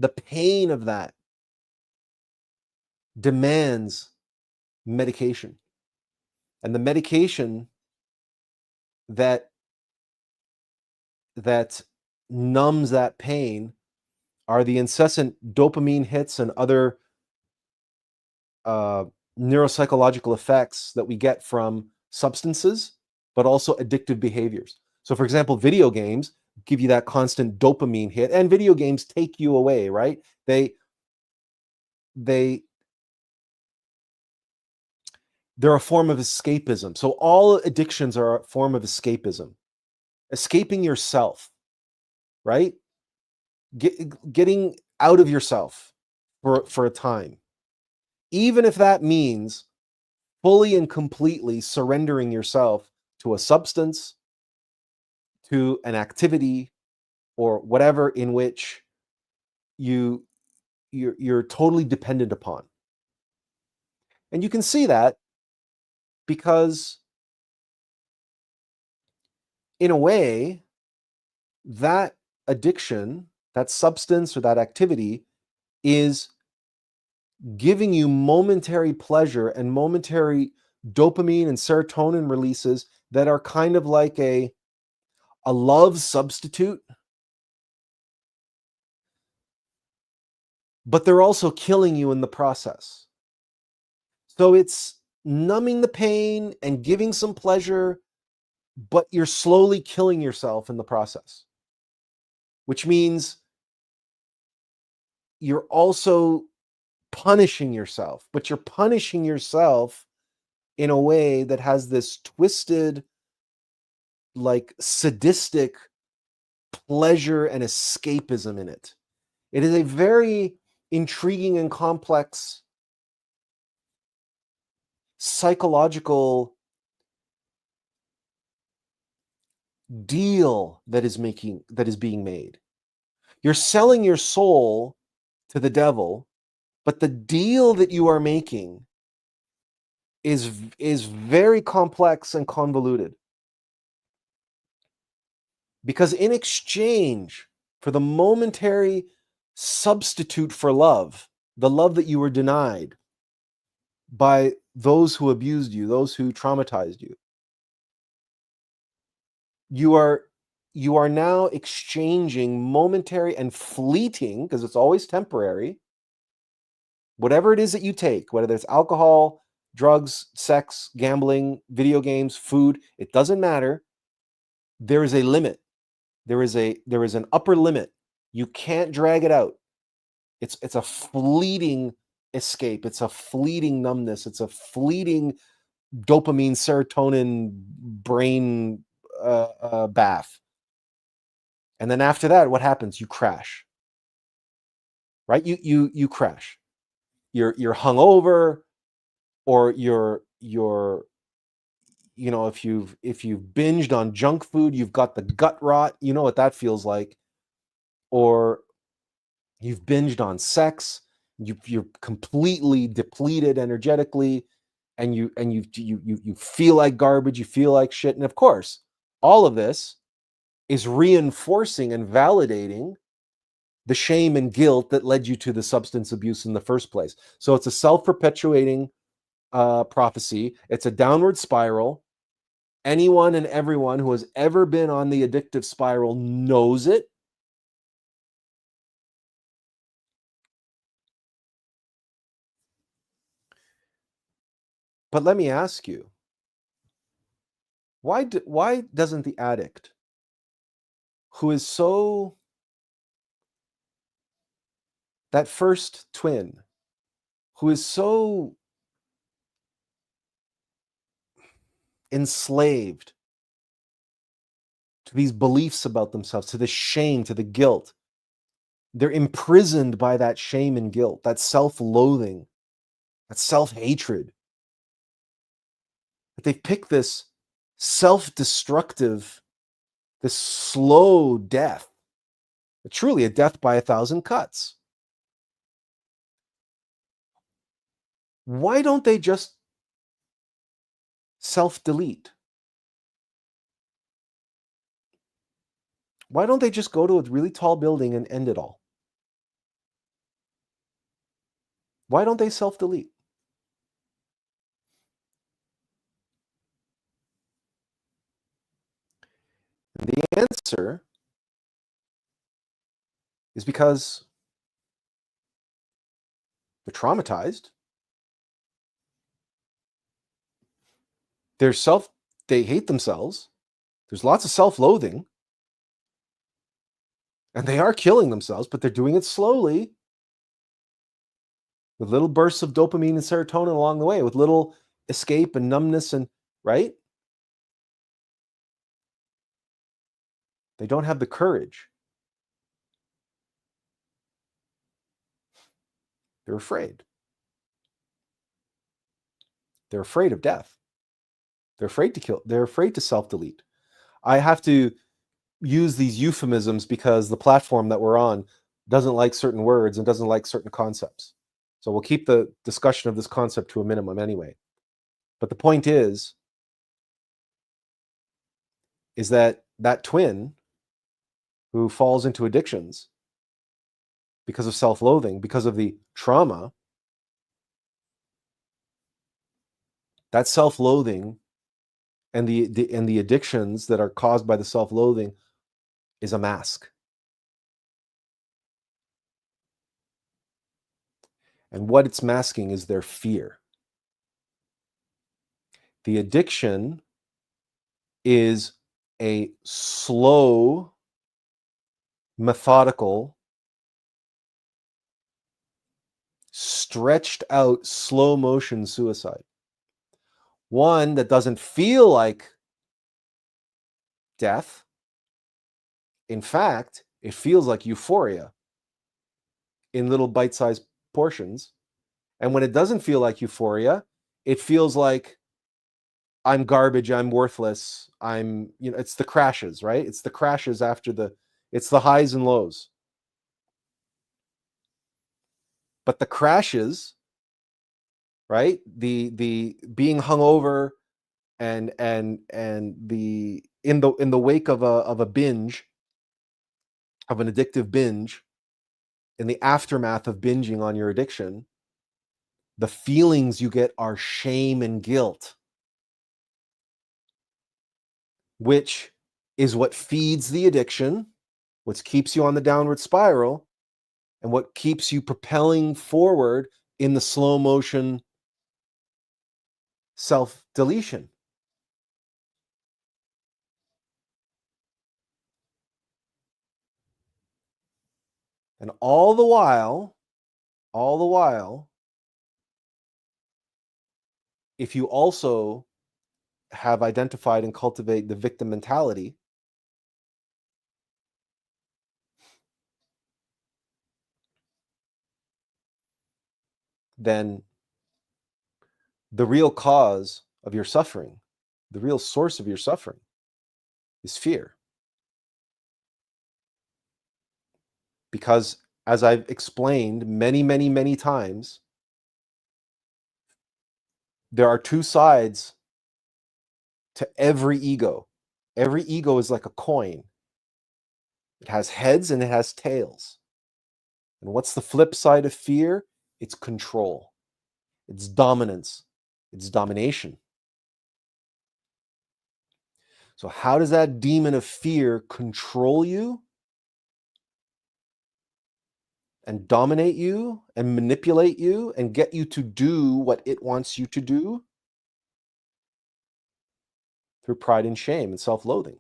The pain of that demands medication. And the medication that numbs that pain are the incessant dopamine hits and other neuropsychological effects that we get from substances, but also addictive behaviors. So, for example, video games give you that constant dopamine hit, and video games take you away, right? They're a form of escapism. So all addictions are a form of escapism. Escaping yourself, right? Getting out of yourself for a time. Even if that means fully and completely surrendering yourself to a substance, to an activity, or whatever in which you're totally dependent upon. And you can see that because in a way, that addiction, that substance or that activity is giving you momentary pleasure and momentary dopamine and serotonin releases that are kind of like a love substitute, but they're also killing you in the process. So it's numbing the pain and giving some pleasure, but you're slowly killing yourself in the process, which means you're also punishing yourself, but you're punishing yourself in a way that has this twisted, like sadistic pleasure and escapism in it. It is a very intriguing and complex psychological deal that is being made. You're selling your soul to the devil, but the deal that you are making is very complex and convoluted. Because in exchange for the momentary substitute for love, the love that you were denied by those who abused you, those who traumatized you, you are now exchanging momentary and fleeting, because it's always temporary, whatever it is that you take, whether it's alcohol, drugs, sex, gambling, video games, food, it doesn't matter. There is a limit. There is an upper limit. You can't drag it out. It's a fleeting escape. It's a fleeting numbness. It's a fleeting dopamine, serotonin, brain bath. And then after that, what happens? You crash. Right? You crash. You're hungover, or you're if you've binged on junk food, you've got the gut rot. You know what that feels like. Or you've binged on sex. You're completely depleted energetically, and you feel like garbage. You feel like shit. And of course, all of this is reinforcing and validating the shame and guilt that led you to the substance abuse in the first place. So it's a self-perpetuating prophecy. It's a downward spiral. Anyone and everyone who has ever been on the addictive spiral knows it. But let me ask you, why doesn't the addict, who is so, that first twin, who is so enslaved to these beliefs about themselves, to the shame, to the guilt, They're imprisoned by that shame and guilt, that self-loathing, that self-hatred. That they've picked this self-destructive, this slow death, truly a death by 1,000 cuts. Why don't they just self-delete? Why don't they just go to a really tall building and end it all? Why don't they self-delete? And the answer is because they're traumatized. They hate themselves. There's lots of self-loathing. And they are killing themselves, but they're doing it slowly, with little bursts of dopamine and serotonin along the way, with little escape and numbness, and right? They don't have the courage. They're afraid. They're afraid of death. They're afraid to kill. They're afraid to self-delete. I have to use these euphemisms because the platform that we're on doesn't like certain words and doesn't like certain concepts. So we'll keep the discussion of this concept to a minimum anyway. But the point is that twin who falls into addictions because of self-loathing, because of the trauma, that self-loathing and the addictions that are caused by the self-loathing is a mask. And what it's masking is their fear. The addiction is a slow, methodical, stretched out, slow motion suicide. One that doesn't feel like death. In fact, it feels like euphoria in little bite-sized portions. And when it doesn't feel like euphoria, it feels like I'm garbage, I'm worthless, it's the crashes, right? It's the crashes it's the highs and lows. But the crashes, right? The being hungover and the in the wake of a binge, of an addictive binge, in the aftermath of binging on your addiction, the feelings you get are shame and guilt, which is what feeds the addiction, what keeps you on the downward spiral, and what keeps you propelling forward in the slow motion self-deletion. And all the while, if you also have identified and cultivate the victim mentality, then the real cause of your suffering, the real source of your suffering, is fear. Because, as I've explained many, many, many times, there are two sides to every ego. Every ego is like a coin. It has heads and it has tails. And what's the flip side of fear? It's control. It's dominance. It's domination. So how does that demon of fear control you and dominate you and manipulate you and get you to do what it wants you to do? Through pride and shame and self-loathing.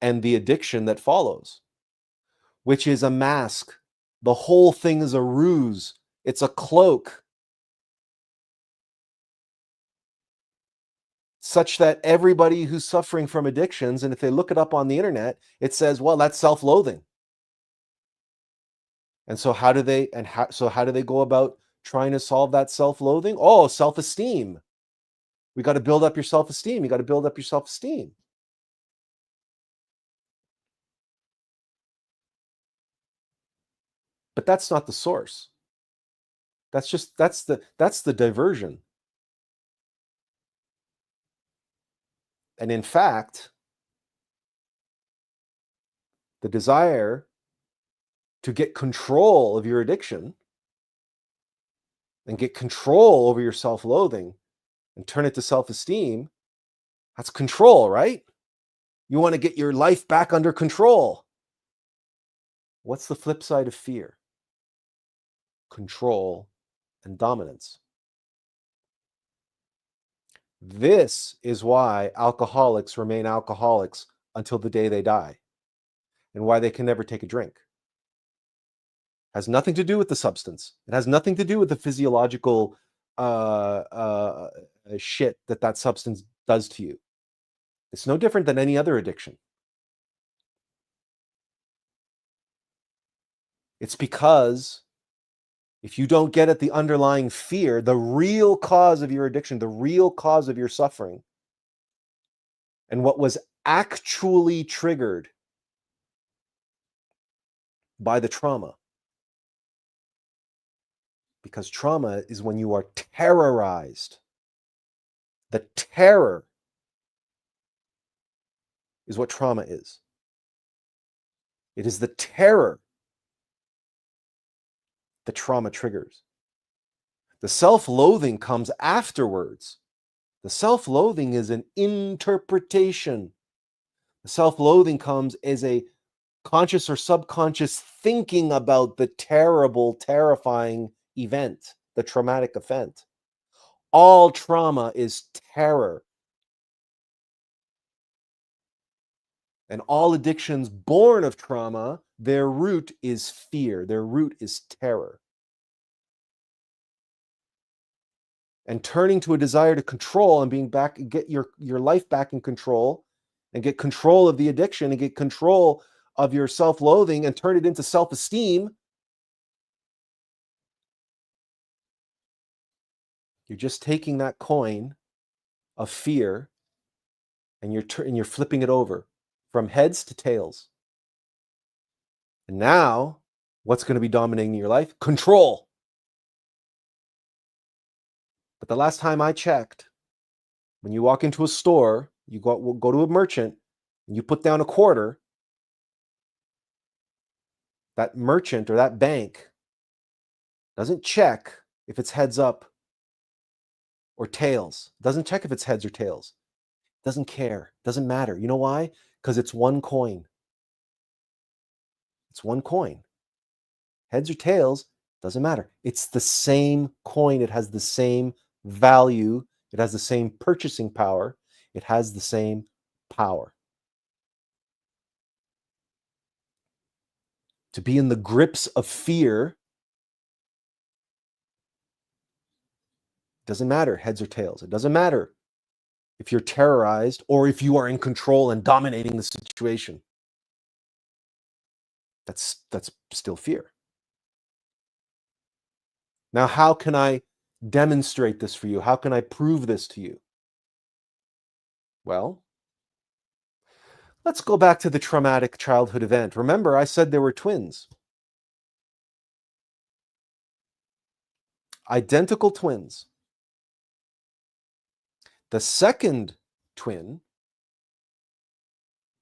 And the addiction that follows, which is a mask. The whole thing is a ruse. It's a cloak. such that everybody who's suffering from addictions, and if they look it up on the internet, it says, well, that's self-loathing. And so how do they go about trying to solve that self-loathing? Oh, self-esteem. We got to build up your self-esteem. You got to build up your self-esteem. But that's not the source. That's the diversion. And in fact, the desire to get control of your addiction and get control over your self-loathing and turn it to self-esteem, that's control, right? You want to get your life back under control. What's the flip side of fear? Control and dominance. This is why alcoholics remain alcoholics until the day they die, and why they can never take a drink. It has nothing to do with the substance. It has nothing to do with the physiological shit that substance does to you. It's no different than any other addiction. It's because if you don't get at the underlying fear, the real cause of your addiction, the real cause of your suffering, and what was actually triggered by the trauma, because trauma is when you are terrorized. The terror is what trauma is. It is the terror the trauma triggers. The self-loathing comes afterwards. The self-loathing is an interpretation. The self-loathing comes as a conscious or subconscious thinking about the terrible, terrifying event, the traumatic event. All trauma is terror. And all addictions born of trauma, their root is fear. Their root is terror. And turning to a desire to control and being back, get your life back in control, and get control of the addiction and get control of your self-loathing and turn it into self-esteem, you're just taking that coin of fear and you're flipping it over from heads to tails. And now, what's going to be dominating your life? Control. But the last time I checked, when you walk into a store, you go to a merchant, and you put down a quarter, that merchant or that bank doesn't check if it's heads up or tails. Doesn't check if it's heads or tails. Doesn't care. Doesn't matter. You know why? Because it's one coin. It's one coin. Heads or tails, doesn't matter. It's the same coin. It has the same value. It has the same purchasing power. It has the same power. To be in the grips of fear doesn't matter, heads or tails. It doesn't matter if you're terrorized or if you are in control and dominating the situation. That's still fear. Now, how can I demonstrate this for you? How can I prove this to you? Well, let's go back to the traumatic childhood event. Remember, I said there were twins. Identical twins. The second twin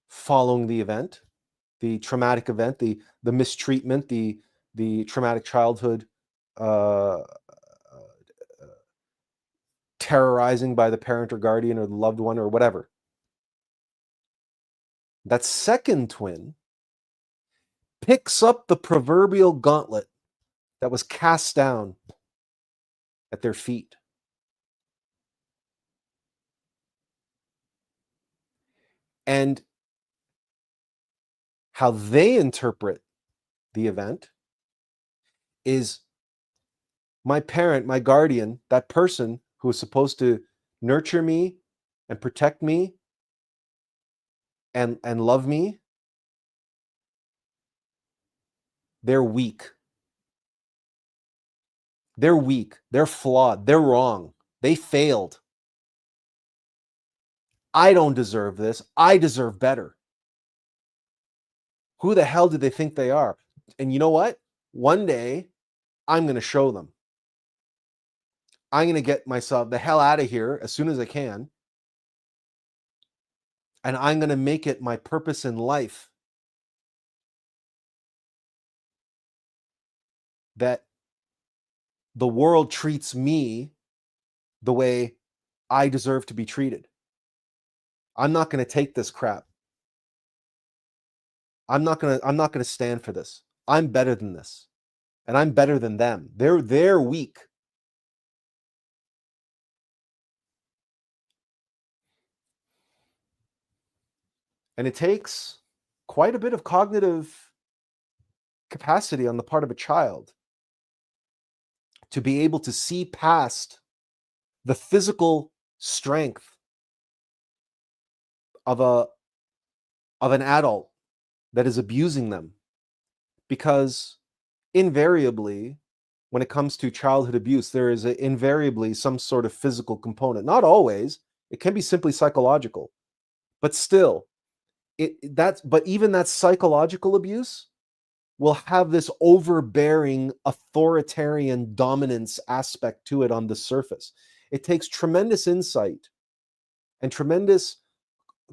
following the event, the traumatic event, the mistreatment, the traumatic childhood terrorizing by the parent or guardian or the loved one or whatever. That second twin picks up the proverbial gauntlet that was cast down at their feet. And how they interpret the event is my parent, my guardian, that person who was supposed to nurture me and protect me and love me, they're weak. They're weak. They're flawed. They're wrong. They failed. I don't deserve this. I deserve better. Who the hell do they think they are? And you know what? One day, I'm going to show them. I'm going to get myself the hell out of here as soon as I can. And I'm going to make it my purpose in life that the world treats me the way I deserve to be treated. I'm not going to take this crap. I'm not going to stand for this. I'm better than this. And I'm better than them. They're weak. And it takes quite a bit of cognitive capacity on the part of a child to be able to see past the physical strength of an adult that is abusing them. Because invariably, when it comes to childhood abuse, there is invariably some sort of physical component. Not always. It can be simply psychological. But still, but even that psychological abuse will have this overbearing authoritarian dominance aspect to it on the surface. It takes tremendous insight and tremendous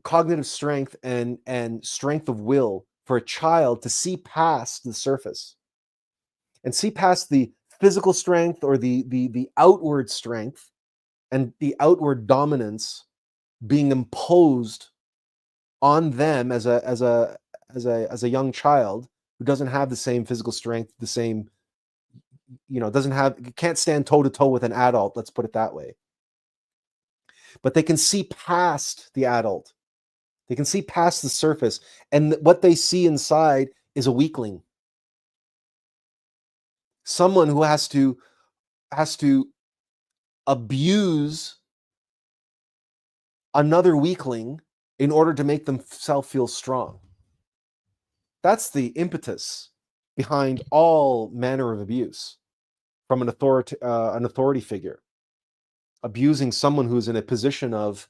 cognitive strength and strength of will for a child to see past the surface and see past the physical strength or the outward strength and the outward dominance being imposed on them as a young child who doesn't have the same physical strength, the same, can't stand toe to toe with an adult, let's put it that way. But they can see past the adult. They can see past the surface, and what they see inside is a weakling. Someone who has to abuse another weakling in order to make themselves feel strong. That's the impetus behind all manner of abuse from an authority figure, abusing someone who's in a position of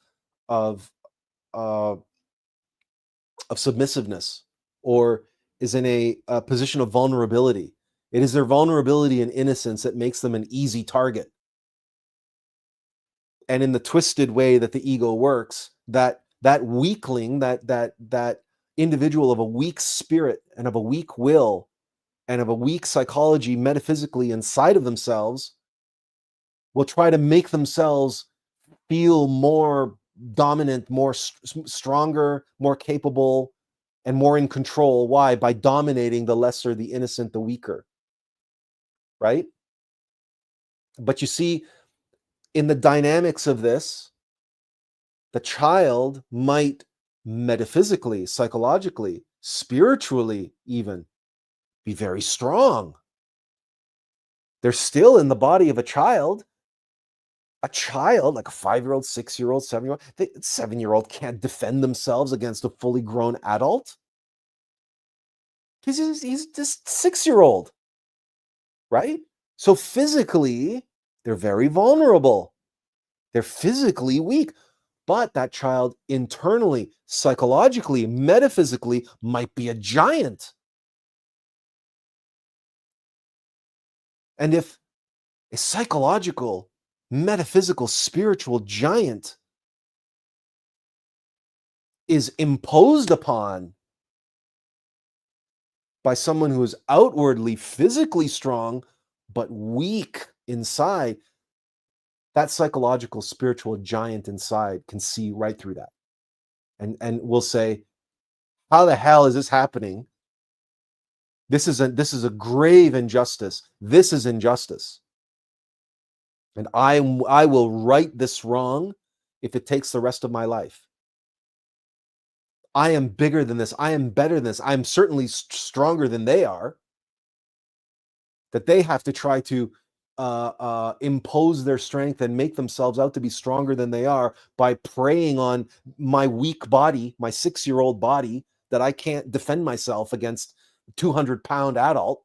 submissiveness or is in a position of vulnerability. It is their vulnerability and innocence that makes them an easy target. And in the twisted way that the ego works, that weakling, that individual of a weak spirit and of a weak will and of a weak psychology metaphysically inside of themselves will try to make themselves feel more dominant, more stronger, more capable, and more in control. Why? By dominating the lesser, the innocent, the weaker. Right? But you see, in the dynamics of this, the child might metaphysically, psychologically, spiritually even be very strong. They're still in the body of a child. A child, like a 5-year-old, 6-year-old, 7-year-old, the 7-year-old can't defend themselves against a fully grown adult. He's just 6-year-old, right? So physically, they're very vulnerable. They're physically weak. But that child internally, psychologically, metaphysically might be a giant. And if a psychological, metaphysical, spiritual giant is imposed upon by someone who is outwardly physically strong but weak inside, that psychological spiritual giant inside can see right through that and will say, how the hell is this happening? This is a grave injustice. This is injustice. And I will right this wrong if it takes the rest of my life. I am bigger than this. I am better than this. I'm certainly stronger than they are. That they have to try to impose their strength and make themselves out to be stronger than they are by preying on my weak body, my 6-year-old body, that I can't defend myself against a 200-pound adult.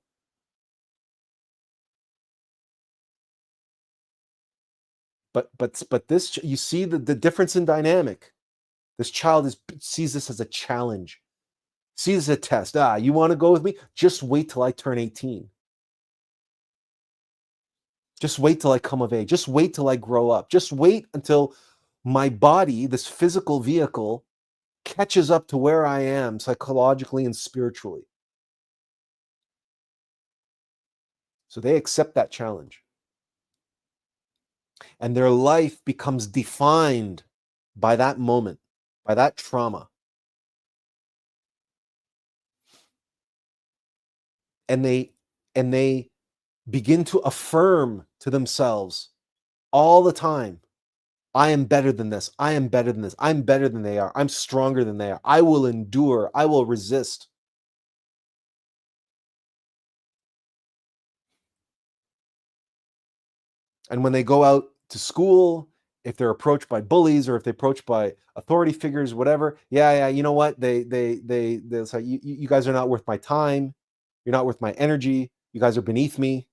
But this, you see the difference in dynamic. This child sees this as a challenge, sees a test. You want to go with me? Just wait till I turn 18. Just wait till I come of age. Just wait till I grow up. Just wait until my body, this physical vehicle, catches up to where I am psychologically and spiritually. So they accept that challenge. And their life becomes defined by that moment, by that trauma. And they begin to affirm to themselves all the time, I am better than this. I am better than this. I'm better than they are. I'm stronger than they are. I will endure. I will resist. And when they go out to school, if they're approached by bullies or if they're approached by authority figures, whatever, you know what? They'll say, you guys are not worth my time. You're not worth my energy. You guys are beneath me.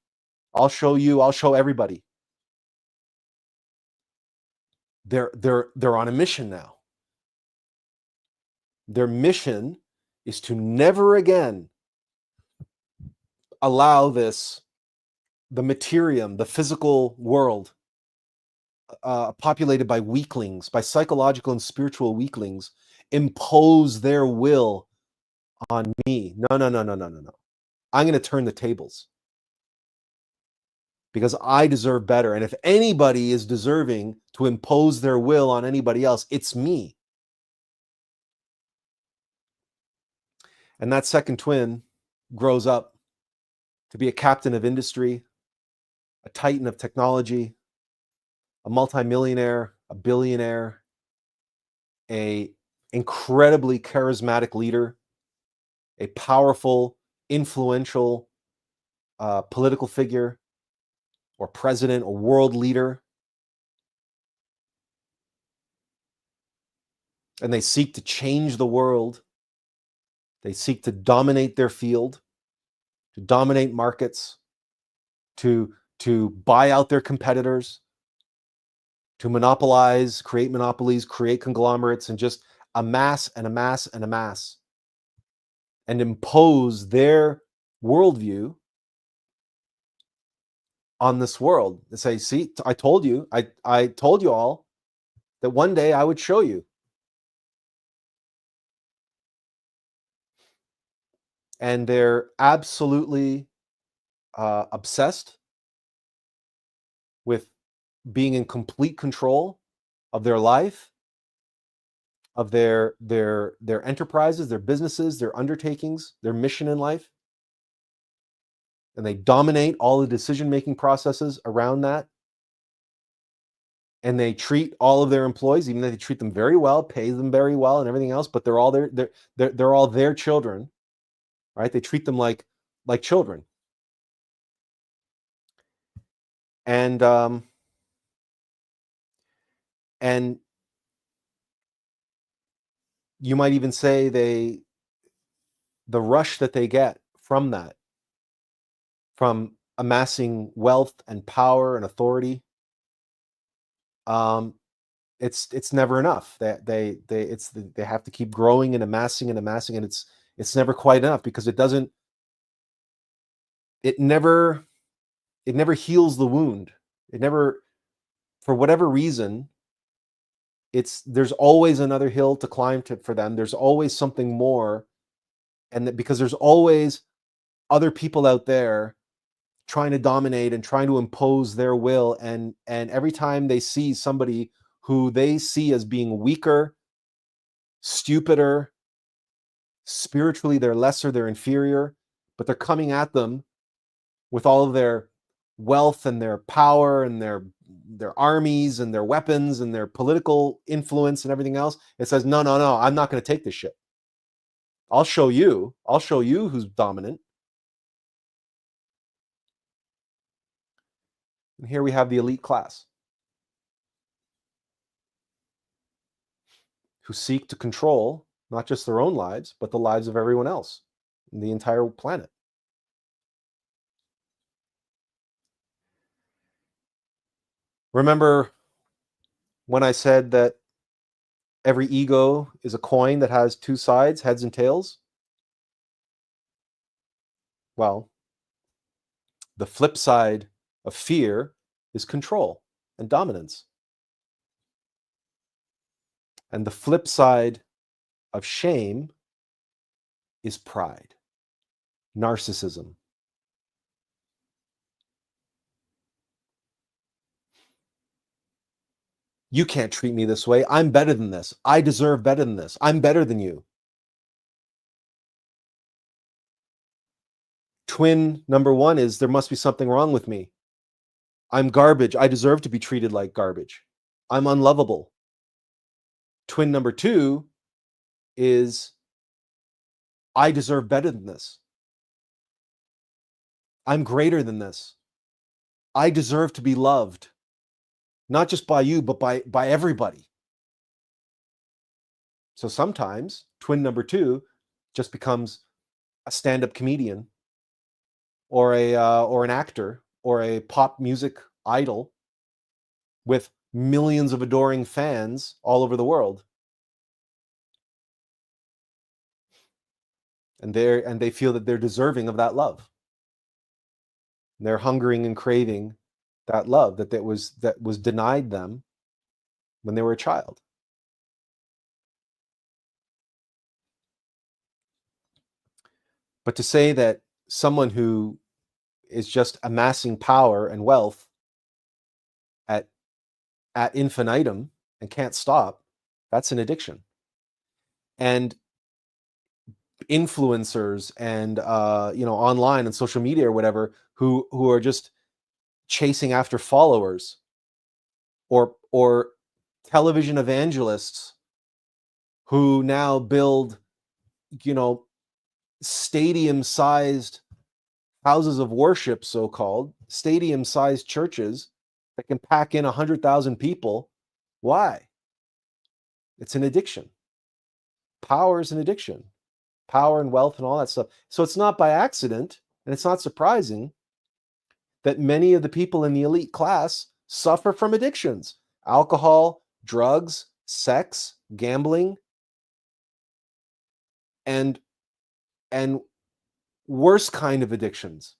I'll show you. I'll show everybody. They're on a mission now. Their mission is to never again allow the materium, the physical world, populated by weaklings, by psychological and spiritual weaklings, impose their will on me. No. I'm going to turn the tables because I deserve better. And if anybody is deserving to impose their will on anybody else, it's me. And that second twin grows up to be a captain of industry, a titan of technology, a multimillionaire, a billionaire, a incredibly charismatic leader, a powerful, influential political figure or president or world leader. And they seek to change the world. They seek to dominate their field, to dominate markets, to buy out their competitors, to monopolize, create monopolies, create conglomerates, and just amass and amass and amass, and impose their worldview on this world. And say, see, I told you, I told you all that one day I would show you. And they're absolutely obsessed with being in complete control of their life, of their enterprises, their businesses, their undertakings, their mission in life. And they dominate all the decision-making processes around that. And they treat all of their employees, even though they treat them very well, pay them very well and everything else, but they're all their children, right? They treat them like children. And you might even say the rush that they get from that, from amassing wealth and power and authority, it's never enough. They have to keep growing and amassing, and it's never quite enough because it never heals the wound. It never, for whatever reason, there's always another hill to climb for them. There's always something more, and because there's always other people out there trying to dominate and trying to impose their will, and every time they see somebody who they see as being weaker, stupider, spiritually they're lesser, they're inferior, but they're coming at them with all of their wealth and their power and their armies and their weapons and their political influence and everything else. It says, no, I'm not going to take this shit. I'll show you who's dominant. And here we have the elite class who seek to control not just their own lives, but the lives of everyone else in the entire planet. Remember when I said that every ego is a coin that has two sides, heads and tails? Well, the flip side of fear is control and dominance. And the flip side of shame is pride, narcissism. You can't treat me this way. I'm better than this. I deserve better than this. I'm better than you. Twin number one is there must be something wrong with me. I'm garbage. I deserve to be treated like garbage. I'm unlovable. Twin number two is I deserve better than this. I'm greater than this. I deserve to be loved, not just by you, but by everybody. So sometimes twin number two just becomes a stand-up comedian or an actor or a pop music idol with millions of adoring fans all over the world. And they feel that they're deserving of that love. And they're hungering and craving that love that was denied them when they were a child. But to say that someone who is just amassing power and wealth at infinitum and can't stop, that's an addiction. And influencers and online and social media or whatever who are just chasing after followers, or television evangelists who now build stadium-sized houses of worship, so-called stadium-sized churches that can pack in 100,000 people. Why? It's an addiction. Power is an addiction. Power and wealth and all that stuff. So it's not by accident, and it's not surprising that many of the people in the elite class suffer from addictions: alcohol, drugs, sex, gambling, and worse kind of addictions.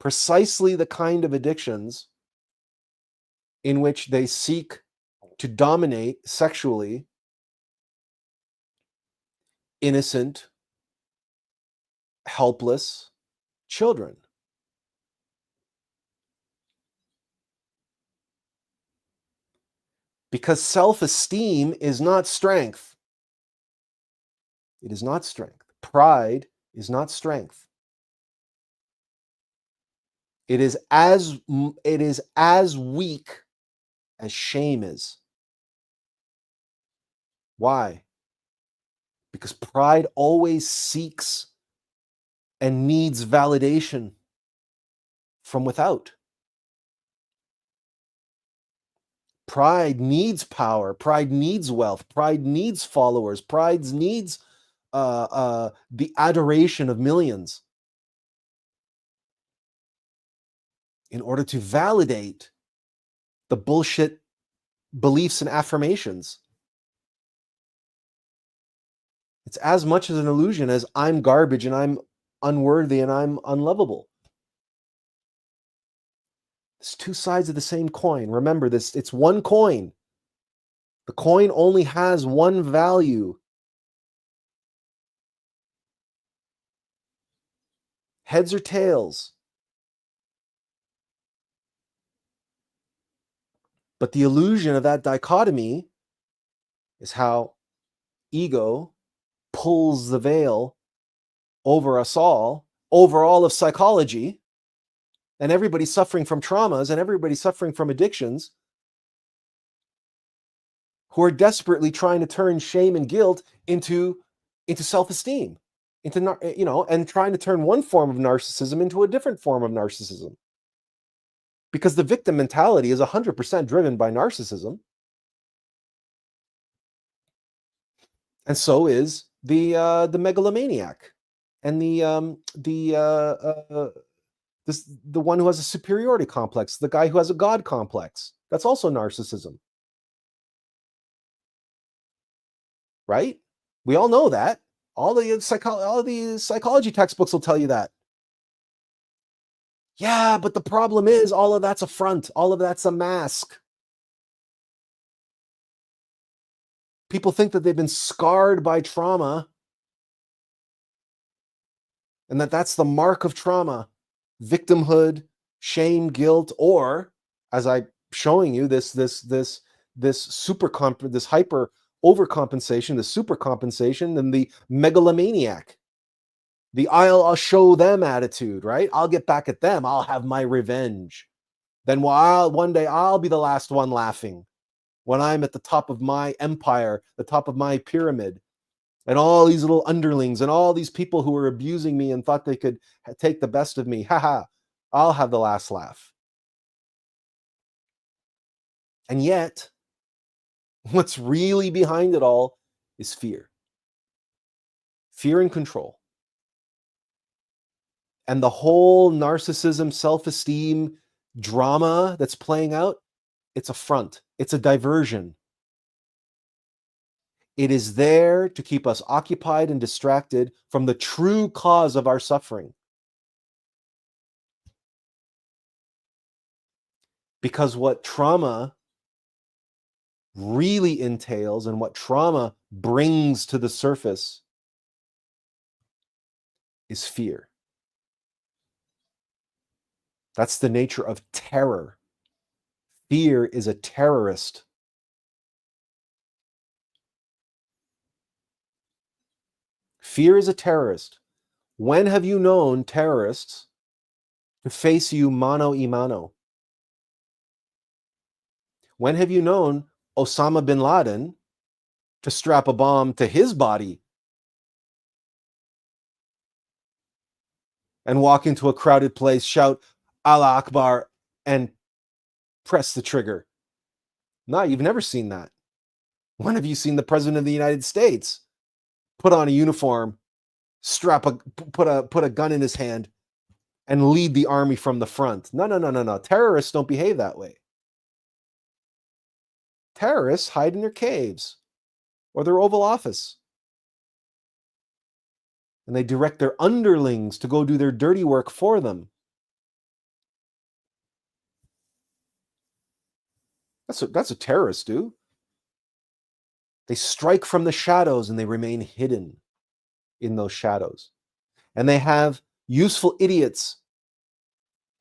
Precisely the kind of addictions in which they seek to dominate sexually innocent, helpless children. Because self-esteem is not strength. It is not strength. Pride is not strength. It is as weak as shame is. Why? Because pride always seeks and needs validation from without. Pride needs power. Pride needs wealth. Pride needs followers. Pride needs the adoration of millions in order to validate the bullshit beliefs and affirmations. It's as much as an illusion as I'm garbage and I'm unworthy and I'm unlovable. It's two sides of the same coin. Remember this, it's one coin. The coin only has one value. Heads or tails. But the illusion of that dichotomy is how ego pulls the veil over us all, over all of psychology, and everybody's suffering from traumas and everybody's suffering from addictions, who are desperately trying to turn shame and guilt into self-esteem, and trying to turn one form of narcissism into a different form of narcissism. because the victim mentality is 100% driven by narcissism. And so is the megalomaniac and the one who has a superiority complex, the guy who has a God complex. That's also narcissism. Right? We all know that. All the psychology textbooks will tell you that. Yeah, but the problem is all of that's a front. All of that's a mask. People think that they've been scarred by trauma and that that's the mark of trauma. Victimhood, shame, guilt, or as I'm showing you, this hyper overcompensation, the supercompensation, and the megalomaniac. The I'll show them attitude, right? I'll get back at them. I'll have my revenge. Then one day I'll be the last one laughing when I'm at the top of my empire, the top of my pyramid, and all these little underlings and all these people who were abusing me and thought they could take the best of me. Haha, I'll have the last laugh. And yet, what's really behind it all is fear. Fear and control. And the whole narcissism, self-esteem drama that's playing out, it's a front. It's a diversion. It is there to keep us occupied and distracted from the true cause of our suffering. Because what trauma really entails and what trauma brings to the surface is fear. That's the nature of terror. Fear is a terrorist. Fear is a terrorist. When have you known terrorists to face you mano a mano? When have you known Osama bin Laden to strap a bomb to his body and walk into a crowded place, shout Allah Akbar, and press the trigger? No, you've never seen that. When have you seen the President of the United States put on a uniform, put a gun in his hand, and lead the army from the front? No. Terrorists don't behave that way. Terrorists hide in their caves or their Oval Office. And they direct their underlings to go do their dirty work for them. That's what terrorists do. They strike from the shadows and they remain hidden in those shadows. And they have useful idiots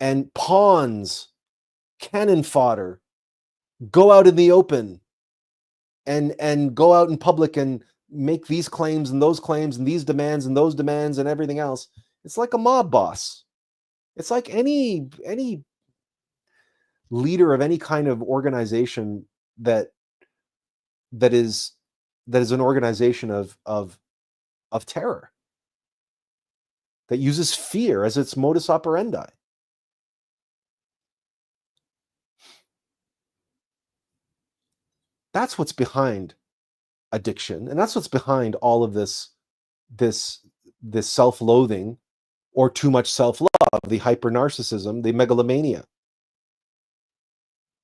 and pawns, cannon fodder, go out in the open and go out in public and make these claims and those claims and these demands and those demands and everything else. It's like a mob boss. It's like any leader of any kind of organization that is an organization of terror, that uses fear as its modus operandi. That's what's behind addiction, and that's what's behind all of this self-loathing or too much self-love, the hyper-narcissism, the megalomania.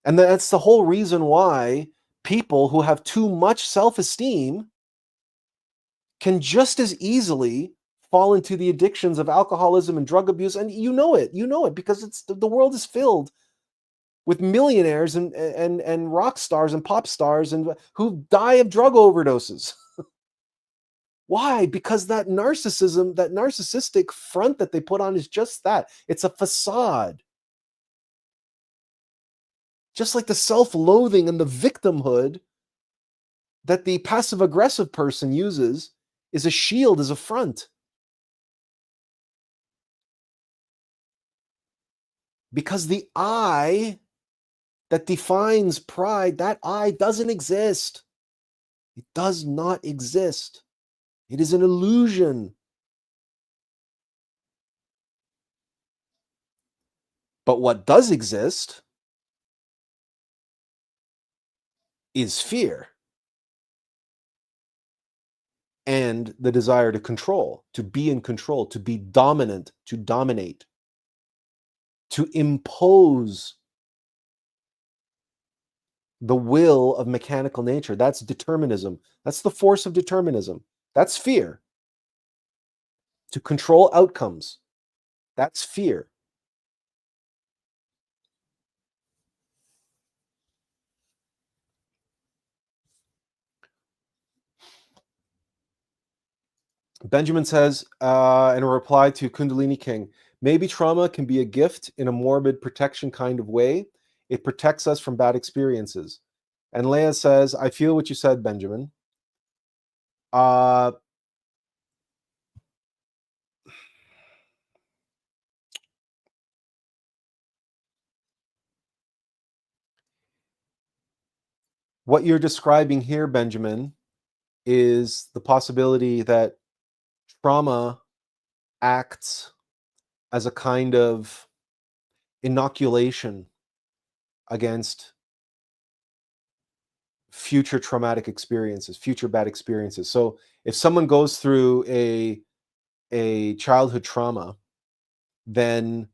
And that's the whole reason why people who have too much self-esteem can just as easily fall into the addictions of alcoholism and drug abuse. And you know it because the world is filled with millionaires and rock stars and pop stars and who die of drug overdoses. Why? Because that narcissism, that narcissistic front that they put on is just that. It's a facade. Just like the self-loathing and the victimhood that the passive-aggressive person uses is a shield, is a front. Because the I that defines pride, that I doesn't exist. It does not exist. It is an illusion. But what does exist is fear and the desire to control, to be in control, to be dominant, to dominate, to impose the will of mechanical nature. That's determinism. That's the force of determinism. That's fear. To control outcomes. That's fear. Benjamin says, in a reply to Kundalini King, maybe trauma can be a gift in a morbid protection kind of way. It protects us from bad experiences. And Leah says, I feel what you said, Benjamin. What you're describing here, Benjamin, is the possibility that trauma acts as a kind of inoculation against future traumatic experiences, future bad experiences. So if someone goes through a childhood trauma, then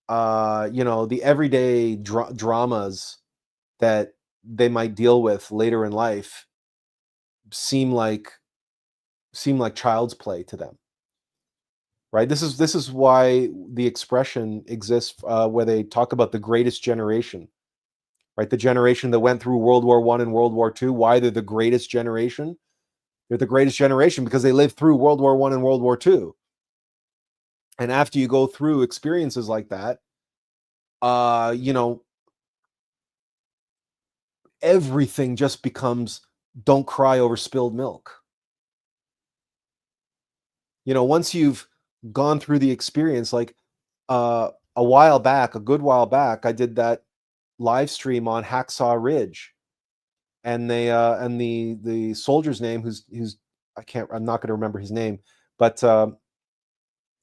the everyday dramas that they might deal with later in life seem like child's play to them, right? This is why the expression exists, where they talk about the greatest generation, right? The generation that went through World War I and World War II. Why they're the greatest generation? They're the greatest generation because they lived through World War I and World War II. And after you go through experiences like that, everything just becomes don't cry over spilled milk. Once you've gone through the experience, like a good while back, I did that live stream on Hacksaw Ridge, and the soldier's name, who's I'm not going to remember his name, but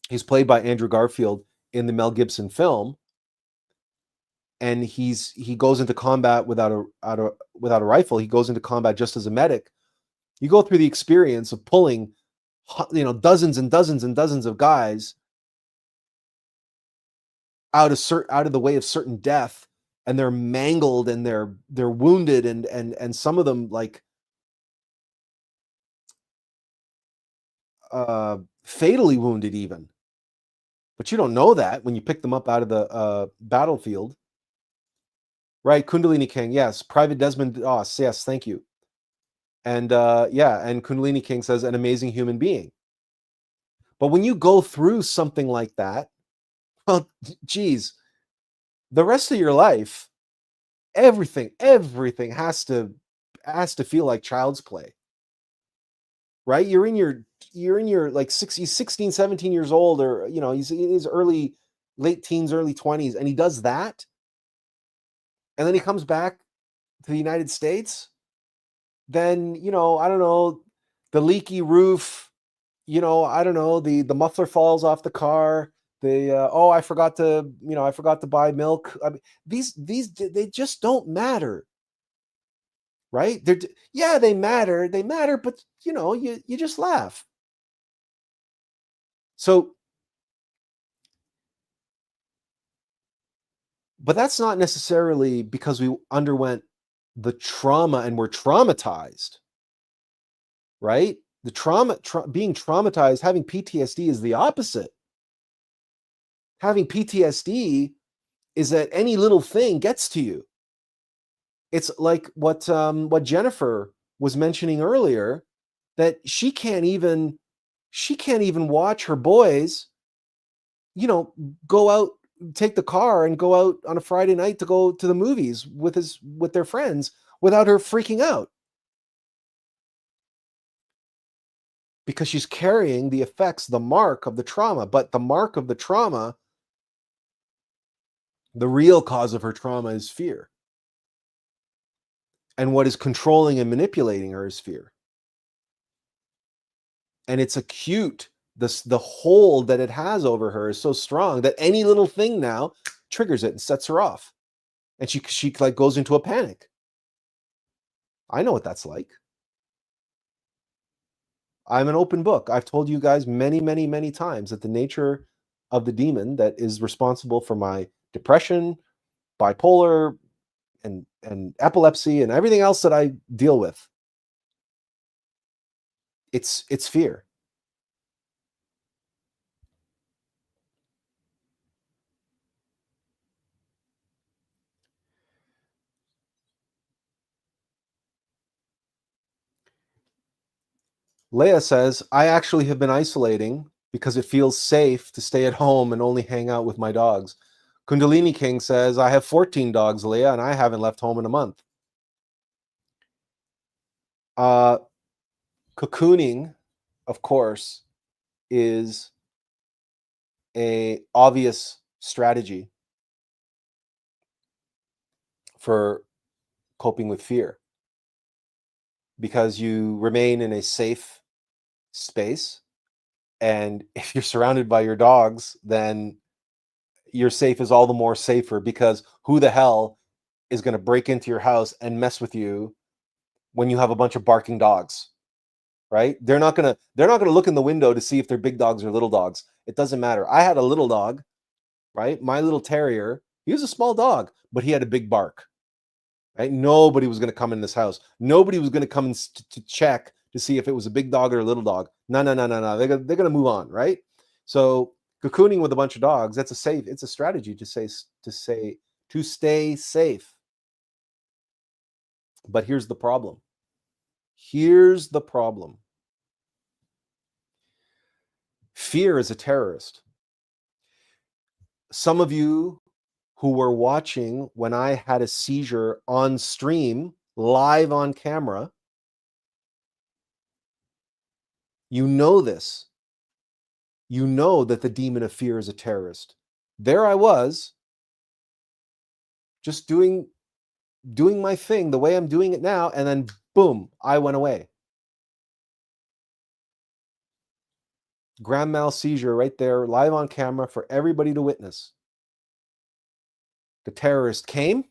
he's played by Andrew Garfield in the Mel Gibson film, and he goes into combat without a rifle. He goes into combat just as a medic. You go through the experience of pulling, dozens and dozens and dozens of guys out of the way of certain death, and they're mangled and they're wounded, and some of them like fatally wounded even. But you don't know that when you pick them up out of the battlefield. Right, Kundalini King, yes. Private Desmond Doss, yes, thank you. And and Kundalini King says, an amazing human being. But when you go through something like that, well, geez, the rest of your life, everything has to feel like child's play. Right? You're in your like 16, 17 years old, or he's in his late teens, early 20s, and he does that. And then he comes back to the United States, then, I don't know, the leaky roof, I don't know, the muffler falls off the car, I forgot to buy milk. I mean, these they just don't matter, right? They matter, but you just laugh. So, but that's not necessarily because we underwent the trauma and we're traumatized, right? The being traumatized, having PTSD is the opposite. Having PTSD is that any little thing gets to you. It's like what Jennifer was mentioning earlier, that she can't even watch her boys, go out, take the car and go out on a Friday night to go to the movies with their friends without her freaking out. Because she's carrying the effects, the mark of the trauma. But the mark of the trauma, the real cause of her trauma, is fear. And what is controlling and manipulating her is fear. And it's acute the hold that it has over her is so strong that any little thing now triggers it and sets her off. And she like goes into a panic. I know what that's like. I'm an open book. I've told you guys many, many, many times that the nature of the demon that is responsible for my depression, bipolar, and epilepsy, and everything else that I deal with, it's fear. Leah says, I actually have been isolating because it feels safe to stay at home and only hang out with my dogs. Kundalini King says, I have 14 dogs, Leah, and I haven't left home in a month. Cocooning, of course, is a obvious strategy for coping with fear, because you remain in a safe space, and if you're surrounded by your dogs, then your safe is all the more safer, because who the hell is going to break into your house and mess with you when you have a bunch of barking dogs, right? They're not going to look in the window to see if they're big dogs or little dogs. It doesn't matter. I had a little dog, right? My little terrier, he was a small dog, but he had a big bark, right? Nobody was going to come in this house. Nobody was going to come to check to see if it was a big dog or a little dog. No. They're going to move on, right? So cocooning with a bunch of dogs, it's a strategy to stay safe. But here's the problem. Fear is a terrorist. Some of you who were watching when I had a seizure on stream, live on camera, you know this. You know that the demon of fear is a terrorist. There I was, just doing my thing the way I'm doing it now, and then boom, I went away. Grand mal seizure right there, live on camera for everybody to witness. The terrorist came,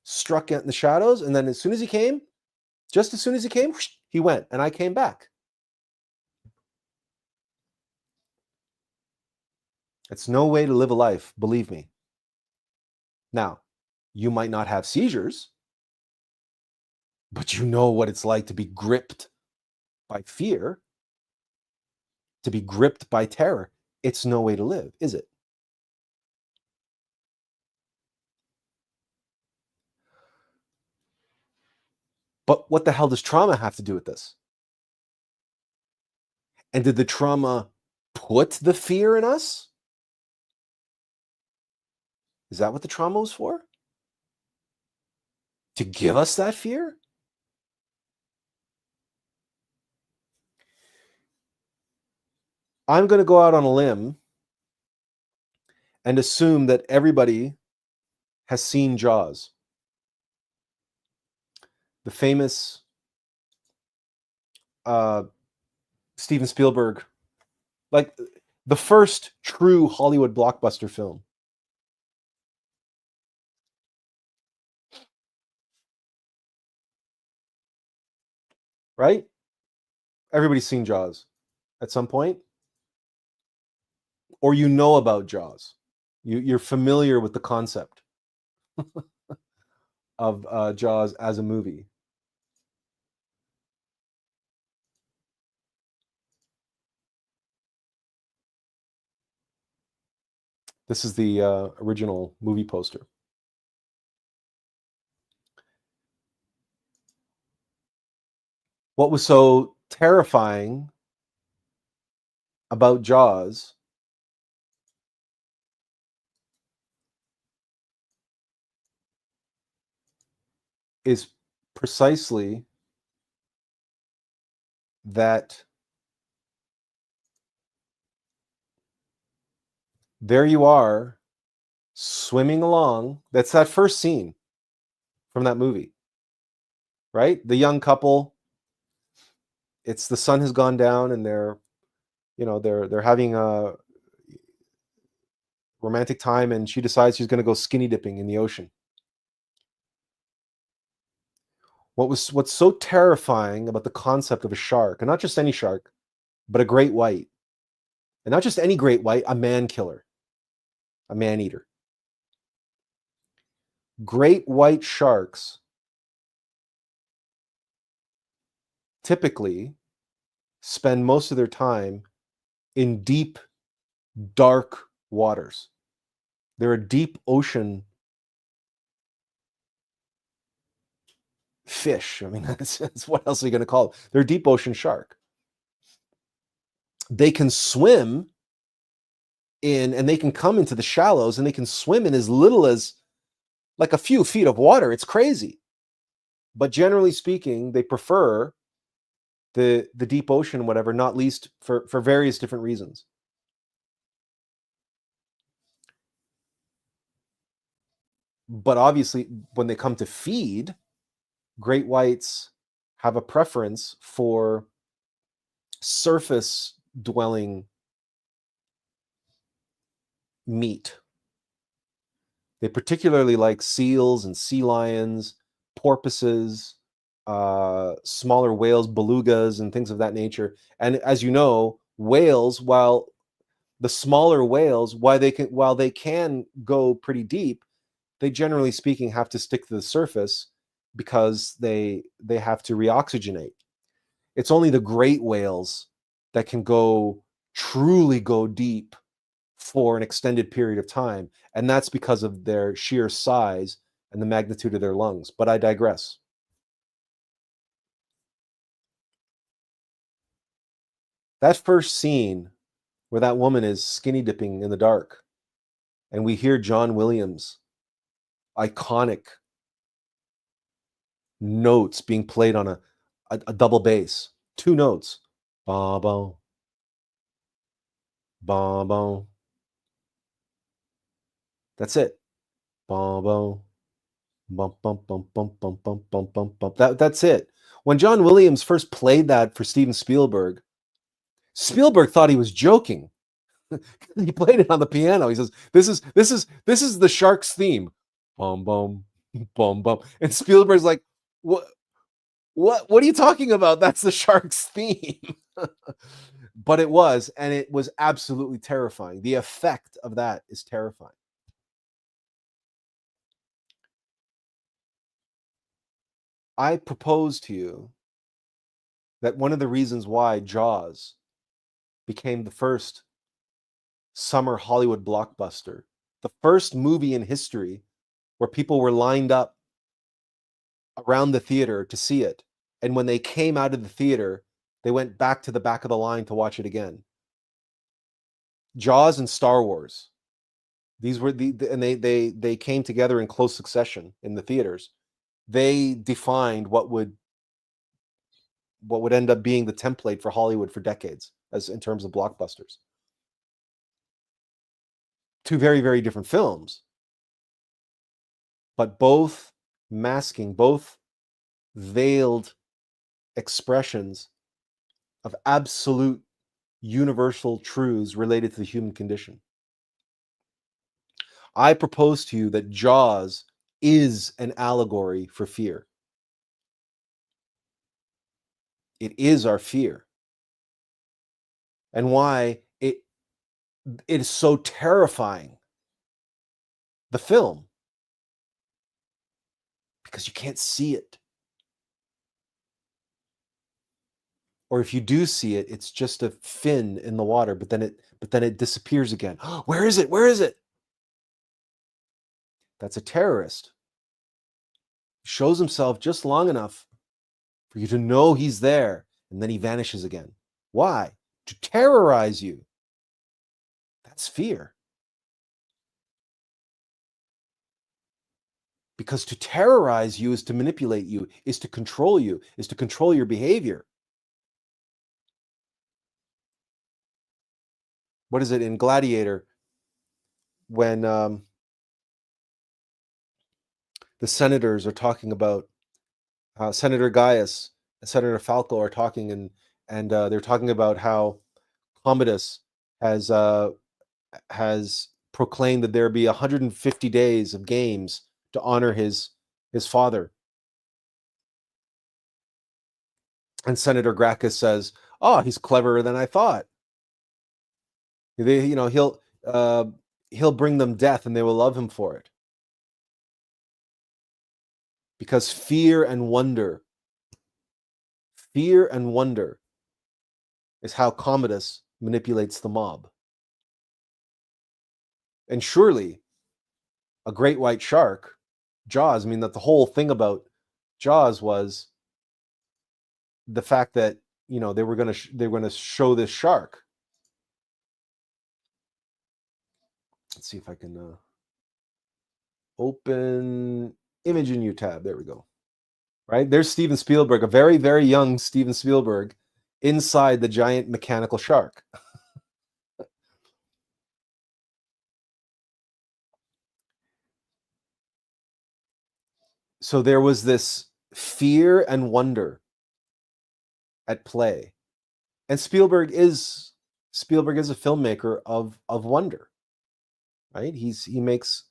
struck in the shadows, and then just as soon as he came, he went, and I came back. It's no way to live a life, believe me. Now, you might not have seizures, but you know what it's like to be gripped by fear, to be gripped by terror. It's no way to live, is it? But what the hell does trauma have to do with this? And did the trauma put the fear in us? Is that what the trauma was for? To give us that fear? I'm going to go out on a limb and assume that everybody has seen Jaws. The famous Steven Spielberg, like the first true Hollywood blockbuster film. Right? Everybody's seen Jaws at some point, or you know about Jaws. You're familiar with the concept of Jaws as a movie. This is the original movie poster. What was so terrifying about Jaws is precisely that there you are swimming along. That's that first scene from that movie, right? The young couple, it's the sun has gone down and they're they're having a romantic time, and she decides she's going to go skinny dipping in the ocean. What's so terrifying about the concept of a shark, and not just any shark, but a great white, and not just any great white, a man killer, a man eater. Great white sharks typically spend most of their time in deep, dark waters. They're a deep ocean fish. I mean, that's what else are you going to call it? They're a deep ocean shark. They can swim in, and they can come into the shallows, and they can swim in as little as like a few feet of water. It's crazy. But generally speaking, they prefer the deep ocean, whatever, not least for various different reasons. But obviously, when they come to feed, great whites have a preference for surface dwelling meat. They particularly like seals and sea lions, porpoises, smaller whales, belugas, and things of that nature. And as you know, whales, while the smaller whales, while they can go pretty deep, they generally speaking have to stick to the surface because they have to reoxygenate. It's only the great whales that can truly go deep for an extended period of time, and that's because of their sheer size and the magnitude of their lungs. But I digress. That first scene where that woman is skinny dipping in the dark, and we hear John Williams' iconic notes being played on a double bass, two notes, ba ba ba ba. That's it, ba ba. Bump, bump, bump, bump, bump, bump, bump, bump, bump. That's it. When John Williams first played that for Steven Spielberg, Spielberg thought he was joking. He played it on the piano. He says, "This is the Sharks theme." Bum bum bum bum. And Spielberg's like, What are you talking about? That's the Sharks theme." But it was, and it was absolutely terrifying. The effect of that is terrifying. I propose to you that one of the reasons why Jaws became the first summer Hollywood blockbuster, the first movie in history where people were lined up around the theater to see it, and when they came out of the theater, they went back to the back of the line to watch it again. Jaws and Star Wars. These were and they came together in close succession in the theaters. They defined what would end up being the template for Hollywood for decades, as in terms of blockbusters. Two very, very different films, but both veiled expressions of absolute universal truths related to the human condition. I propose to you that Jaws is an allegory for fear. It is our fear. And why it is so terrifying, the film, because you can't see it. Or if you do see it, it's just a fin in the water, but then it disappears again. Where is it? Where is it? That's a terrorist. He shows himself just long enough for you to know he's there, and then he vanishes again. Why? To terrorize you. That's fear. Because to terrorize you is to manipulate you, is to control you, is to control your behavior. What is it in Gladiator when the senators are talking about Senator Gaius and Senator Falco are talking, and they're talking about how Commodus has proclaimed that there be 150 days of games to honor his father. And Senator Gracchus says, "Oh, he's cleverer than I thought. He'll bring them death, and they will love him for it." Because fear and wonder is how Commodus manipulates the mob. And surely a great white shark, Jaws, I mean, that the whole thing about Jaws was the fact that, they were going to show this shark. Let's see if I can open image in new tab. There we go. Right? There's Steven Spielberg, a very, very young Steven Spielberg, inside the giant mechanical shark. So there was this fear and wonder at play. And Spielberg is a filmmaker of wonder. Right? He makes,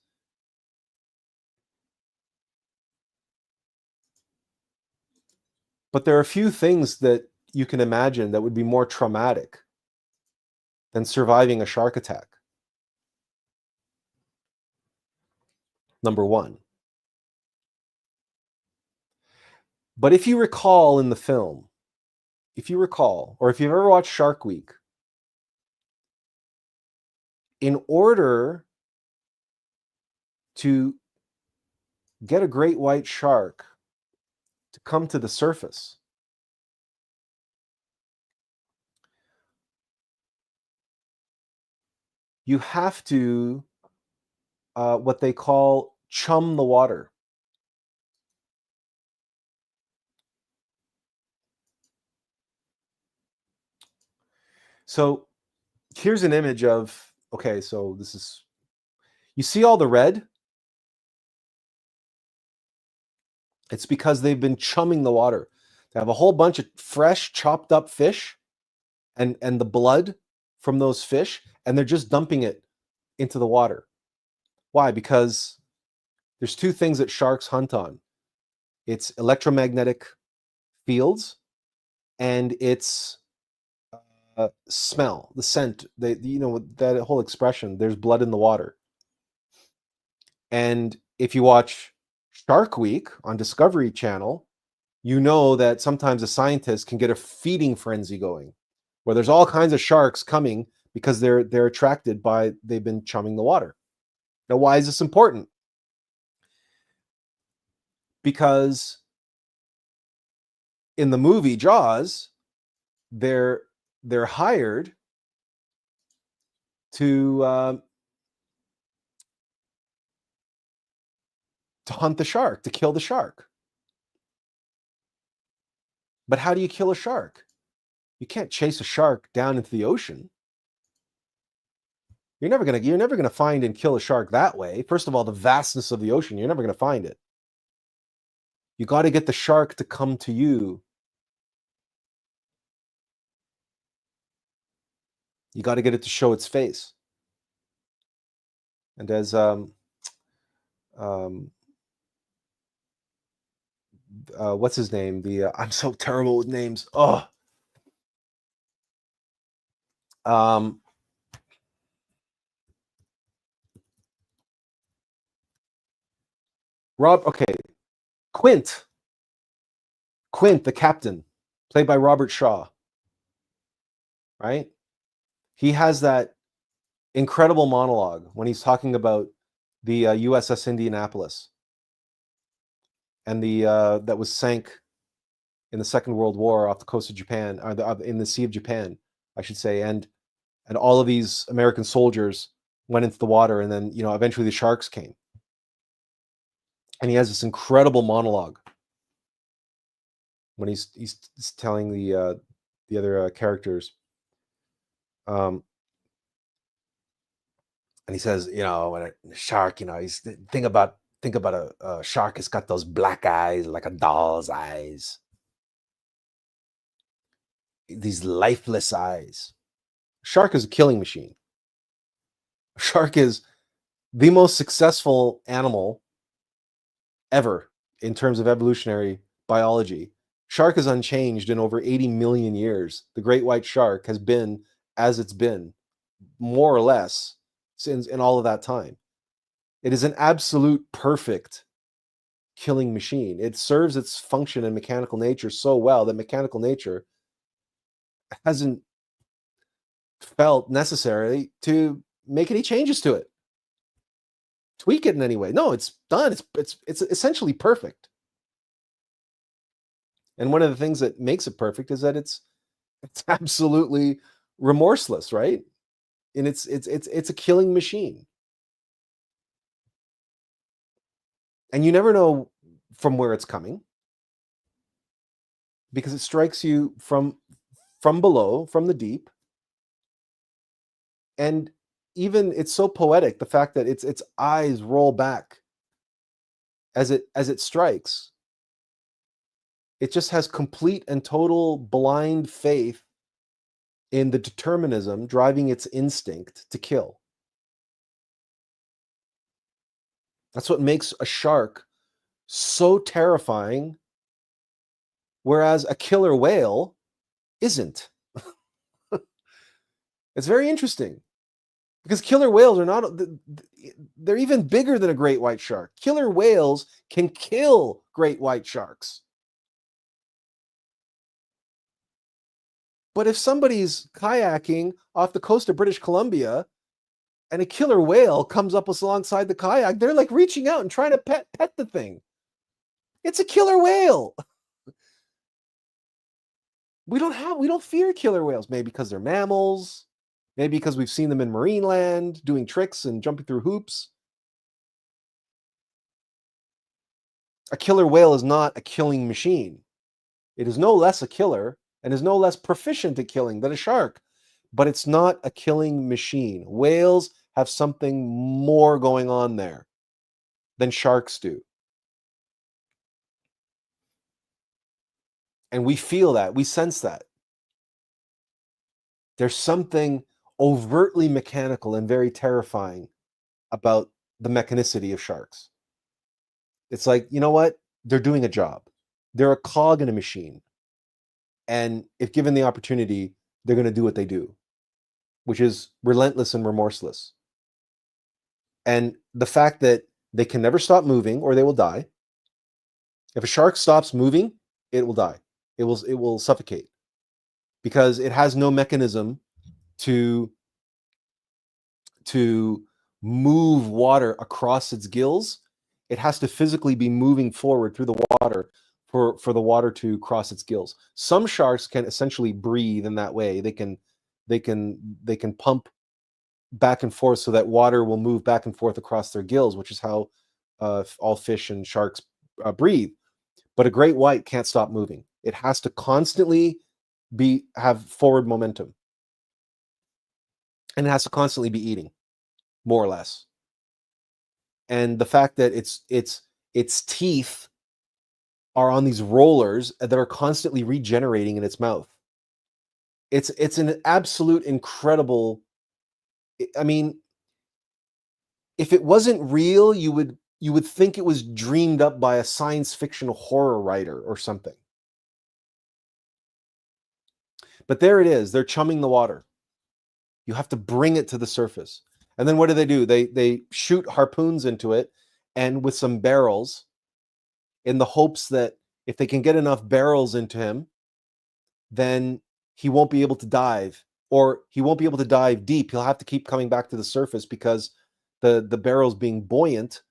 but there are a few things that you can imagine that would be more traumatic than surviving a shark attack. Number one. But if you recall in the film, or if you've ever watched Shark Week, in order to get a great white shark to come to the surface, you have to what they call chum the water. So here's an image of, okay, so this is, you see all the red? It's because they've been chumming the water. They have a whole bunch of fresh chopped up fish and the blood from those fish, and they're just dumping it into the water. Why? Because there's two things that sharks hunt on. It's electromagnetic fields, and it's smell, the scent. That whole expression, there's blood in the water. And if you watch Shark Week on Discovery Channel, you know that sometimes a scientist can get a feeding frenzy going, where there's all kinds of sharks coming because they're attracted by, they've been chumming the water. Now, why is this important? Because in the movie Jaws, they're hired to hunt the shark, to kill the shark. But how do you kill a shark? You can't chase a shark down into the ocean. You're never gonna find and kill a shark that way. First of all, the vastness of the ocean, you're never gonna find it. You got to get the shark to come to you. You got to get it to show its face. And as what's his name? I'm so terrible with names. Oh, Quint, the captain, played by Robert Shaw. Right? He has that incredible monologue when he's talking about the USS Indianapolis and that was sank in the Second World War off the coast of Japan, or in the Sea of Japan, I should say, and all of these American soldiers went into the water, and then eventually the sharks came, and he has this incredible monologue when he's telling the other characters, and he says, when a shark, he's think about a shark. It's got those black eyes like a doll's eyes, these lifeless eyes. Shark is a killing machine. Shark is the most successful animal ever in terms of evolutionary biology. Shark is unchanged in over 80 million years. The great white shark has been as it's been, more or less, since in all of that time. It is an absolute perfect killing machine. It serves its function in mechanical nature so well that mechanical nature hasn't felt necessary to make any changes to it, tweak it in any way. No, it's done. It's essentially perfect. And one of the things that makes it perfect is that it's absolutely remorseless, right? And it's a killing machine. And you never know from where it's coming because it strikes you from below, from the deep. And even it's so poetic, the fact that its eyes roll back as it strikes. It just has complete and total blind faith in the determinism driving its instinct to kill. That's what makes a shark so terrifying, whereas a killer whale isn't. It's very interesting because killer whales are not, they're even bigger than a great white shark. Killer whales can kill great white sharks. But if somebody's kayaking off the coast of British Columbia and a killer whale comes up alongside the kayak, they're like reaching out and trying to pet the thing. It's a killer whale. We don't fear killer whales, maybe because they're mammals, maybe because we've seen them in marine land doing tricks and jumping through hoops. A killer whale is not a killing machine. It is no less a killer and is no less proficient at killing than a shark, but it's not a killing machine. Whales have something more going on there than sharks do. And we feel that, we sense that. There's something overtly mechanical and very terrifying about the mechanicity of sharks. It's like, you know what? They're doing a job. They're a cog in a machine. And if given the opportunity, they're going to do what they do, which is relentless and remorseless. And the fact that they can never stop moving or they will die. If a shark stops moving, it will die. It will suffocate because it has no mechanism to move water across its gills. It has to physically be moving forward through the water for the water to cross its gills. Some sharks can essentially breathe in that way. They can pump back and forth so that water will move back and forth across their gills, which is how all fish and sharks breathe. But a great white can't stop moving. It has to constantly have forward momentum. And it has to constantly be eating, more or less. And the fact that its teeth are on these rollers that are constantly regenerating in its mouth. It's an absolute incredible. I mean, if it wasn't real, you would think it was dreamed up by a science fiction horror writer or something. But there it is. They're chumming the water. You have to bring it to the surface. And then what do? They shoot harpoons into it and with some barrels in the hopes that if they can get enough barrels into him, then he won't be able to dive, or he won't be able to dive deep. He'll have to keep coming back to the surface because the barrels being buoyant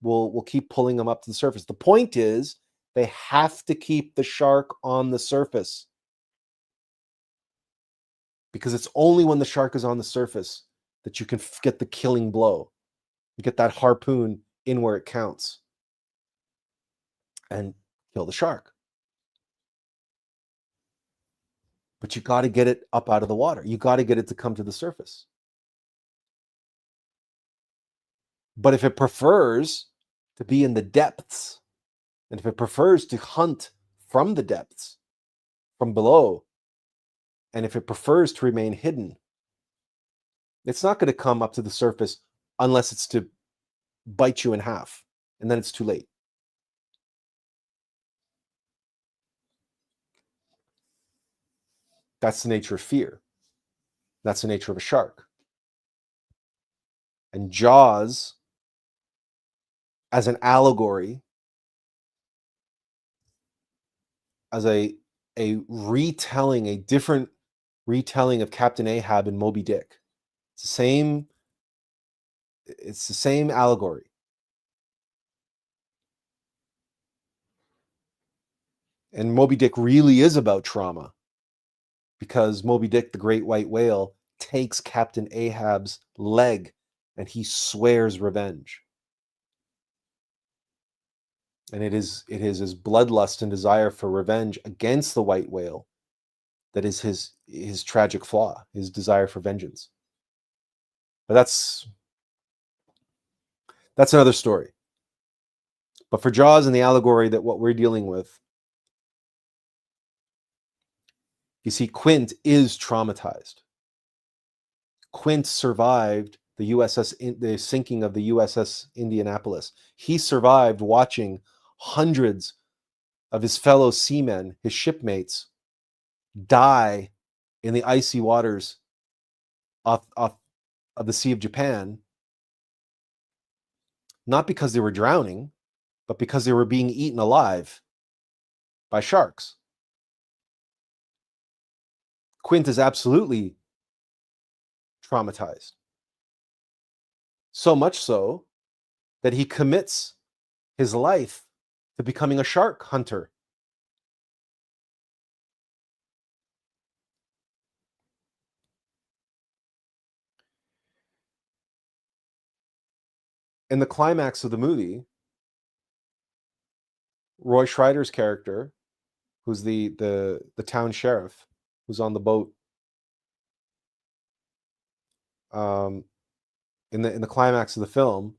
will keep pulling them up to the surface. The point is they have to keep the shark on the surface because it's only when the shark is on the surface that you can get the killing blow. You get that harpoon in where it counts and kill the shark. But you got to get it up out of the water. You got to get it to come to the surface. But if it prefers to be in the depths, and if it prefers to hunt from the depths, from below, and if it prefers to remain hidden, It's not going to come up to the surface unless it's to bite you in half, and then it's too late. That's the nature of fear. That's the nature of a shark. And Jaws, as an allegory, as a retelling, a different retelling of Captain Ahab and Moby Dick. It's the same allegory. And Moby Dick really is about trauma, because Moby Dick, the great white whale, takes Captain Ahab's leg and he swears revenge. And it is his bloodlust and desire for revenge against the white whale that is his tragic flaw, his desire for vengeance. But that's another story. But for Jaws and the allegory that what we're dealing with, you see, Quint is traumatized. Quint survived the sinking of the USS Indianapolis. He survived watching hundreds of his fellow seamen, his shipmates, die in the icy waters of the Sea of Japan, not because they were drowning, but because they were being eaten alive by sharks. Quint is absolutely traumatized. So much so that he commits his life to becoming a shark hunter. In the climax of the movie, Roy Schreider's character, who's the town sheriff, who's on the boat, in the climax of the film,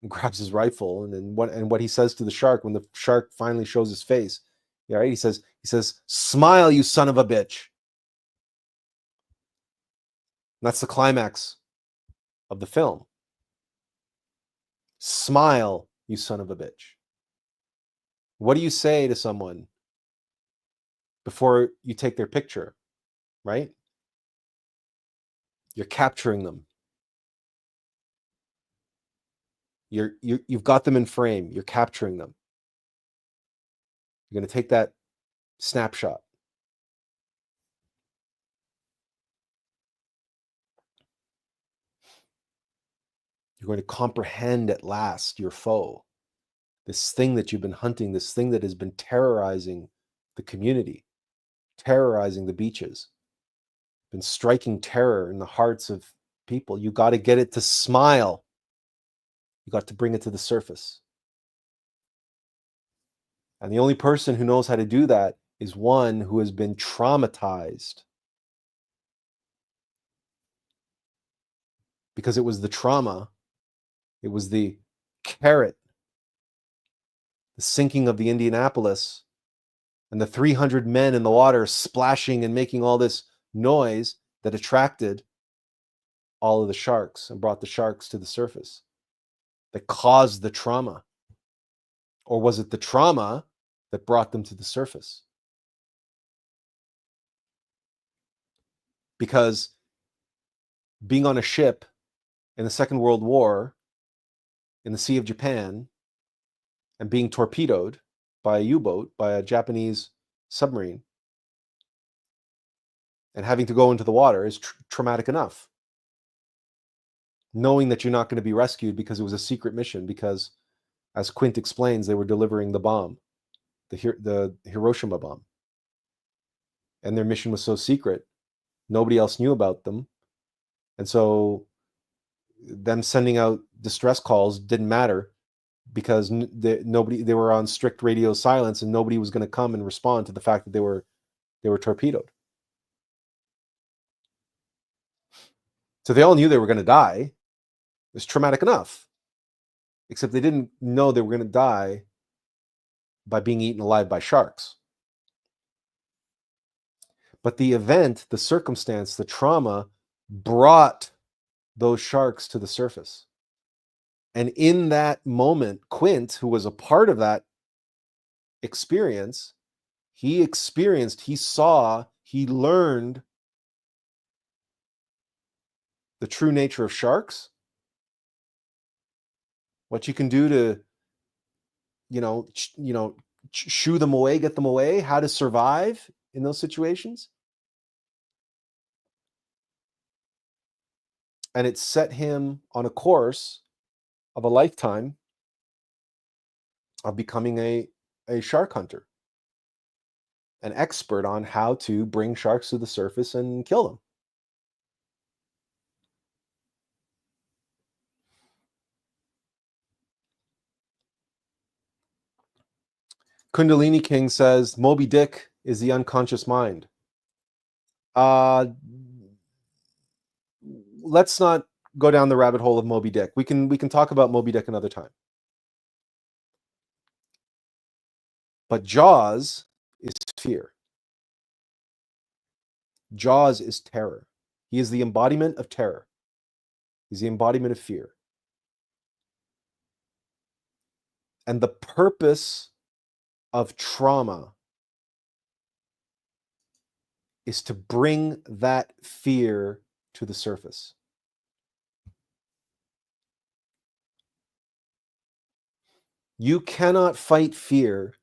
grabs his rifle, and then what he says to the shark when the shark finally shows his face, yeah, right? He says, "Smile, you son of a bitch." And that's the climax of the film. Smile, you son of a bitch. What do you say to someone before you take their picture, right? You're capturing them. You've got them in frame. You're capturing them. You're going to take that snapshot. You're going to comprehend at last your foe, this thing that you've been hunting, this thing that has been terrorizing the community, terrorizing the beaches, been striking terror in the hearts of people. You got to get it to smile. You got to bring it to the surface. And the only person who knows how to do that is one who has been traumatized. Because it was the trauma, it was the carrot, the sinking of the Indianapolis, and the 300 men in the water splashing and making all this noise that attracted all of the sharks and brought the sharks to the surface, that caused the trauma. Or was it the trauma that brought them to the surface? Because being on a ship in the Second World War in the Sea of Japan and being torpedoed by a U-boat, by a Japanese submarine, and having to go into the water is traumatic enough. Knowing that you're not going to be rescued because it was a secret mission, because, as Quint explains, they were delivering the bomb, the Hiroshima bomb. And their mission was so secret, nobody else knew about them. And so them sending out distress calls didn't matter, because they were on strict radio silence, and nobody was going to come and respond to the fact that they were torpedoed. So they all knew they were going to die. It was traumatic enough, except they didn't know they were going to die by being eaten alive by sharks. But the event, the circumstance, the trauma brought those sharks to the surface. And in that moment, Quint, who was a part of that experience, he experienced, he saw, he learned the true nature of sharks, what you can do to, shoo them away, get them away, how to survive in those situations. And it set him on a course of a lifetime of becoming a shark hunter, an expert on how to bring sharks to the surface and kill them. Kundalini King says Moby Dick is the unconscious mind. Let's not go down the rabbit hole of Moby Dick. We can talk about Moby Dick another time. But Jaws is fear. Jaws is terror. He is the embodiment of terror. He's the embodiment of fear. And the purpose of trauma is to bring that fear to the surface. You cannot fight fear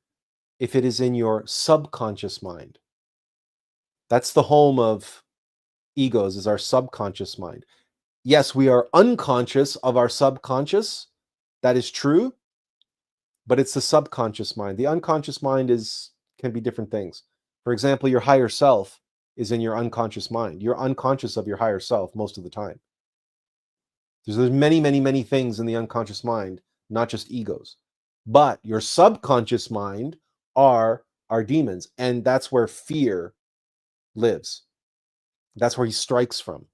if it is in your subconscious mind. That's the home of egos, is our subconscious mind. Yes, we are unconscious of our subconscious. That is true. But it's the subconscious mind. The unconscious mind can be different things. For example, your higher self is in your unconscious mind. You're unconscious of your higher self most of the time. There's many, many, many things in the unconscious mind, not just egos. But your subconscious mind are our demons. And that's where fear lives. That's where he strikes from.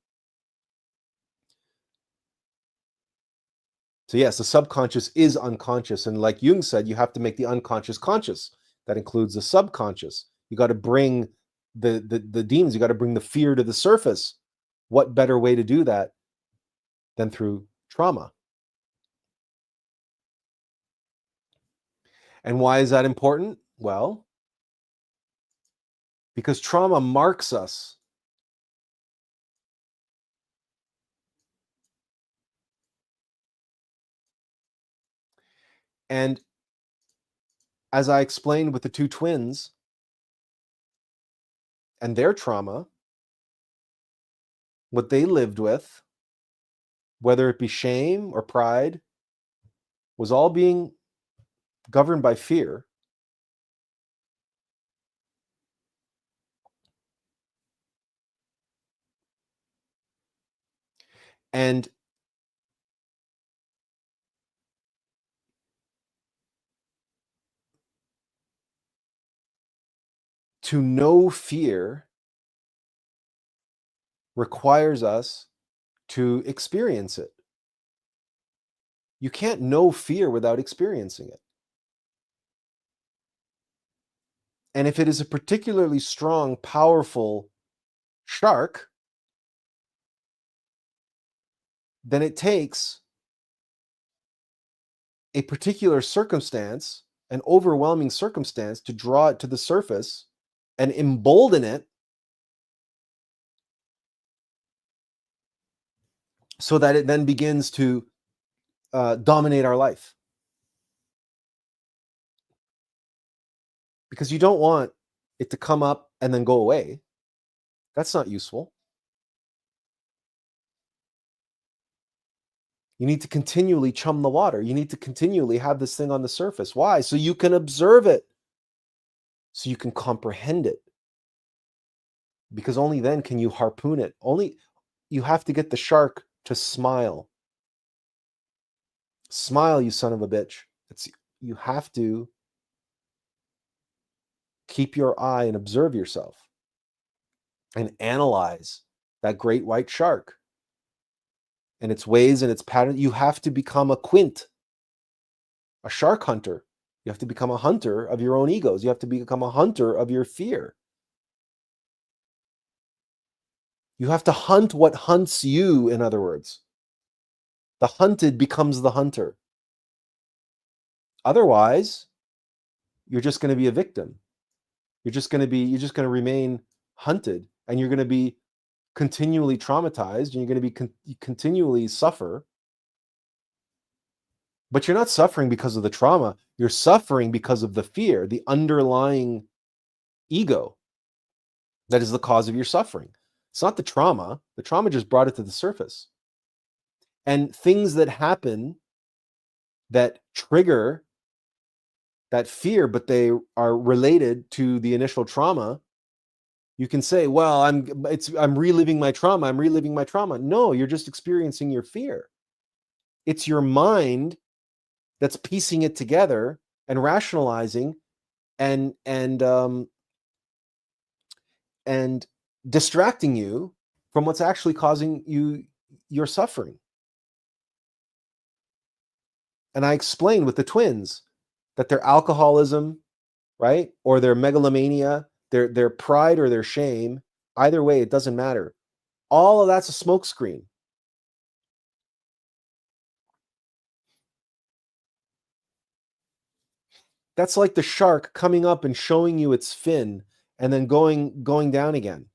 So yes, the subconscious is unconscious. And like Jung said, you have to make the unconscious conscious. That includes the subconscious. You got to bring the demons, you got to bring the fear to the surface. What better way to do that than through trauma? And why is that important? Well, because trauma marks us. And as I explained with the two twins and their trauma, what they lived with, whether it be shame or pride, was all being governed by fear. And to know fear requires us to experience it. You can't know fear without experiencing it. And if it is a particularly strong, powerful shark, then it takes a particular circumstance, an overwhelming circumstance, to draw it to the surface and embolden it so that it then begins to dominate our life. Because you don't want it to come up and then go away. That's not useful. You need to continually chum the water. You need to continually have this thing on the surface. Why? So you can observe it. So you can comprehend it. Because only then can you harpoon it. You have to get the shark to smile. Smile, you son of a bitch. You have to keep your eye and observe yourself and analyze that great white shark and its ways and its pattern. You have to become a Quint, a shark hunter. You have to become a hunter of your own egos. You have to become a hunter of your fear. You have to hunt what hunts you, in other words. The hunted becomes the hunter. Otherwise, you're just going to be a victim. You're just going to remain hunted, and you're going to be continually traumatized, and you're going to be continually suffer. But you're not suffering because of the trauma. You're suffering because of the fear, the underlying ego that is the cause of your suffering. It's not the trauma. The trauma just brought it to the surface. And things that happen that trigger that fear, but they are related to the initial trauma, you can say, well, I'm reliving my trauma. I'm reliving my trauma. No, you're just experiencing your fear. It's your mind that's piecing it together and rationalizing and distracting you from what's actually causing you your suffering. And I explained with the twins that their alcoholism, right, or their megalomania, their pride or their shame, either way, it doesn't matter. All of that's a smokescreen. That's like the shark coming up and showing you its fin and then going down again.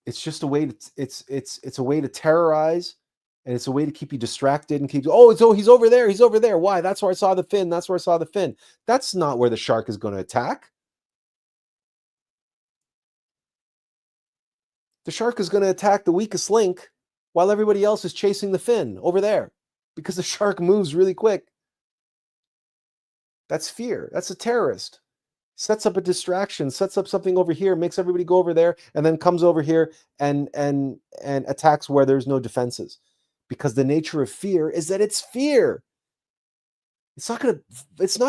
It's just a way to it's a way to terrorize, and it's a way to keep you distracted and keep he's over there, he's over there. Why? That's where I saw the fin. That's where I saw the fin. That's not where the shark is going to attack. The shark is going to attack the weakest link while everybody else is chasing the fin over there because the shark moves really quick. That's fear. That's a terrorist. Sets up a distraction, sets up something over here, makes everybody go over there, and then comes over here and attacks where there's no defenses. Because the nature of fear is that it's fear. It's not going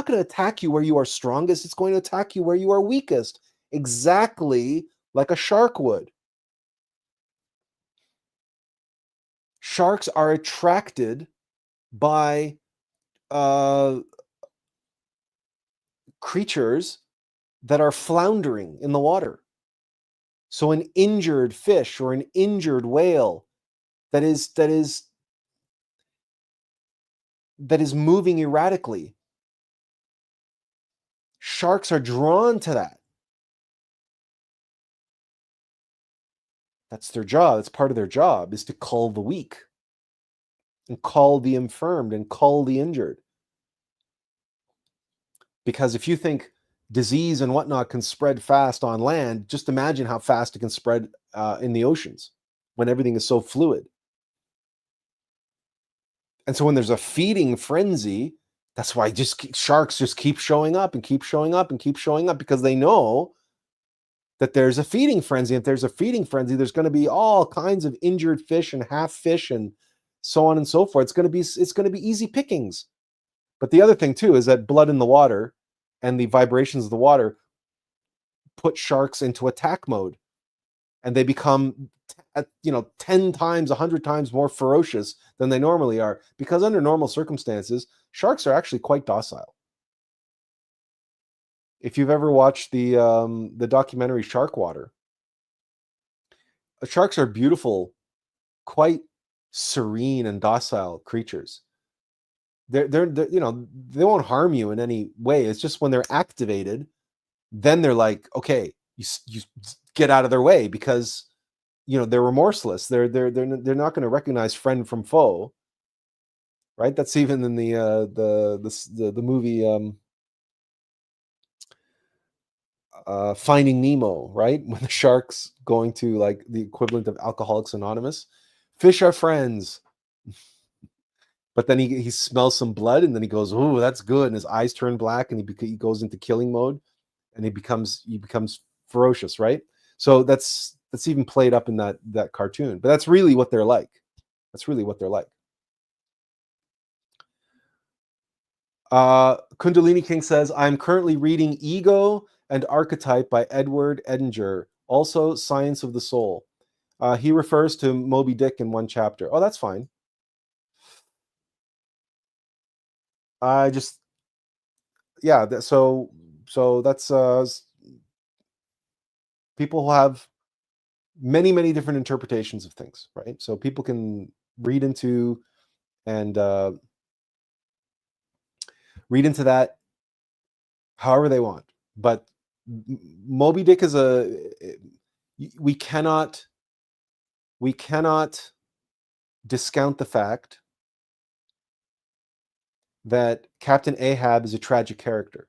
to attack you where you are strongest. It's going to attack you where you are weakest, exactly like a shark would. Sharks are attracted by creatures that are floundering in the water. So an injured fish or an injured whale that is moving erratically. Sharks are drawn to that. That's their job. That's part of their job, is to cull the weak and cull the infirmed and cull the injured. Because if you think disease and whatnot can spread fast on land, just imagine how fast it can spread in the oceans when everything is so fluid. And so when there's a feeding frenzy, that's why sharks just keep showing up and keep showing up and keep showing up, because they know that there's a feeding frenzy. If there's a feeding frenzy, there's going to be all kinds of injured fish and half fish and so on and so forth. It's going to be easy pickings. But the other thing too is that blood in the water and the vibrations of the water put sharks into attack mode, and they become 10 times, 100 times more ferocious than they normally are, because under normal circumstances, sharks are actually quite docile. If you've ever watched the documentary Shark Water, sharks are beautiful, quite serene and docile creatures. They're they won't harm you in any way. It's just when they're activated, then they're like, okay, you get out of their way, because they're remorseless. They're not going to recognize friend from foe, right? That's even in the movie Finding Nemo, right? When the shark's going to, like, the equivalent of Alcoholics Anonymous, fish are friends. But then he smells some blood, and then he goes, "Oh, that's good," and his eyes turn black, and he goes into killing mode, and he becomes ferocious, right? So that's even played up in that cartoon. But that's really what they're like. That's really what they're like. Kundalini King says, I'm currently reading Ego and Archetype by Edward Edinger, also Science of the Soul. He refers to Moby Dick in one chapter. Oh, that's fine. I just, yeah, so that's People have many, many different interpretations of things, right? So people can read into and read into that however they want. But Moby Dick is we cannot discount the fact that Captain Ahab is a tragic character.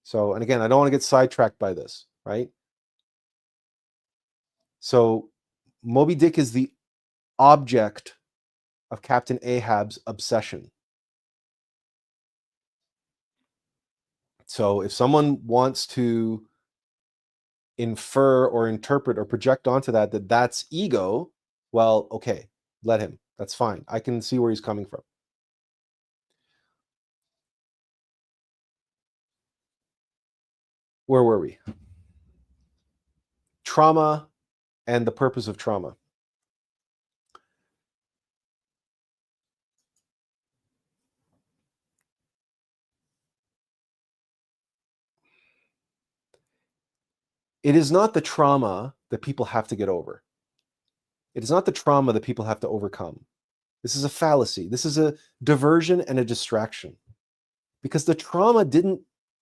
So, and again, I don't want to get sidetracked by this, right? So Moby Dick is the object of Captain Ahab's obsession. So if someone wants to infer or interpret or project onto that that's ego, well, okay, let him. That's fine. I can see where he's coming from. Where were we? Trauma and the purpose of trauma. It is not the trauma that people have to get over. It is not the trauma that people have to overcome. This is a fallacy. This is a diversion and a distraction. Because the trauma didn't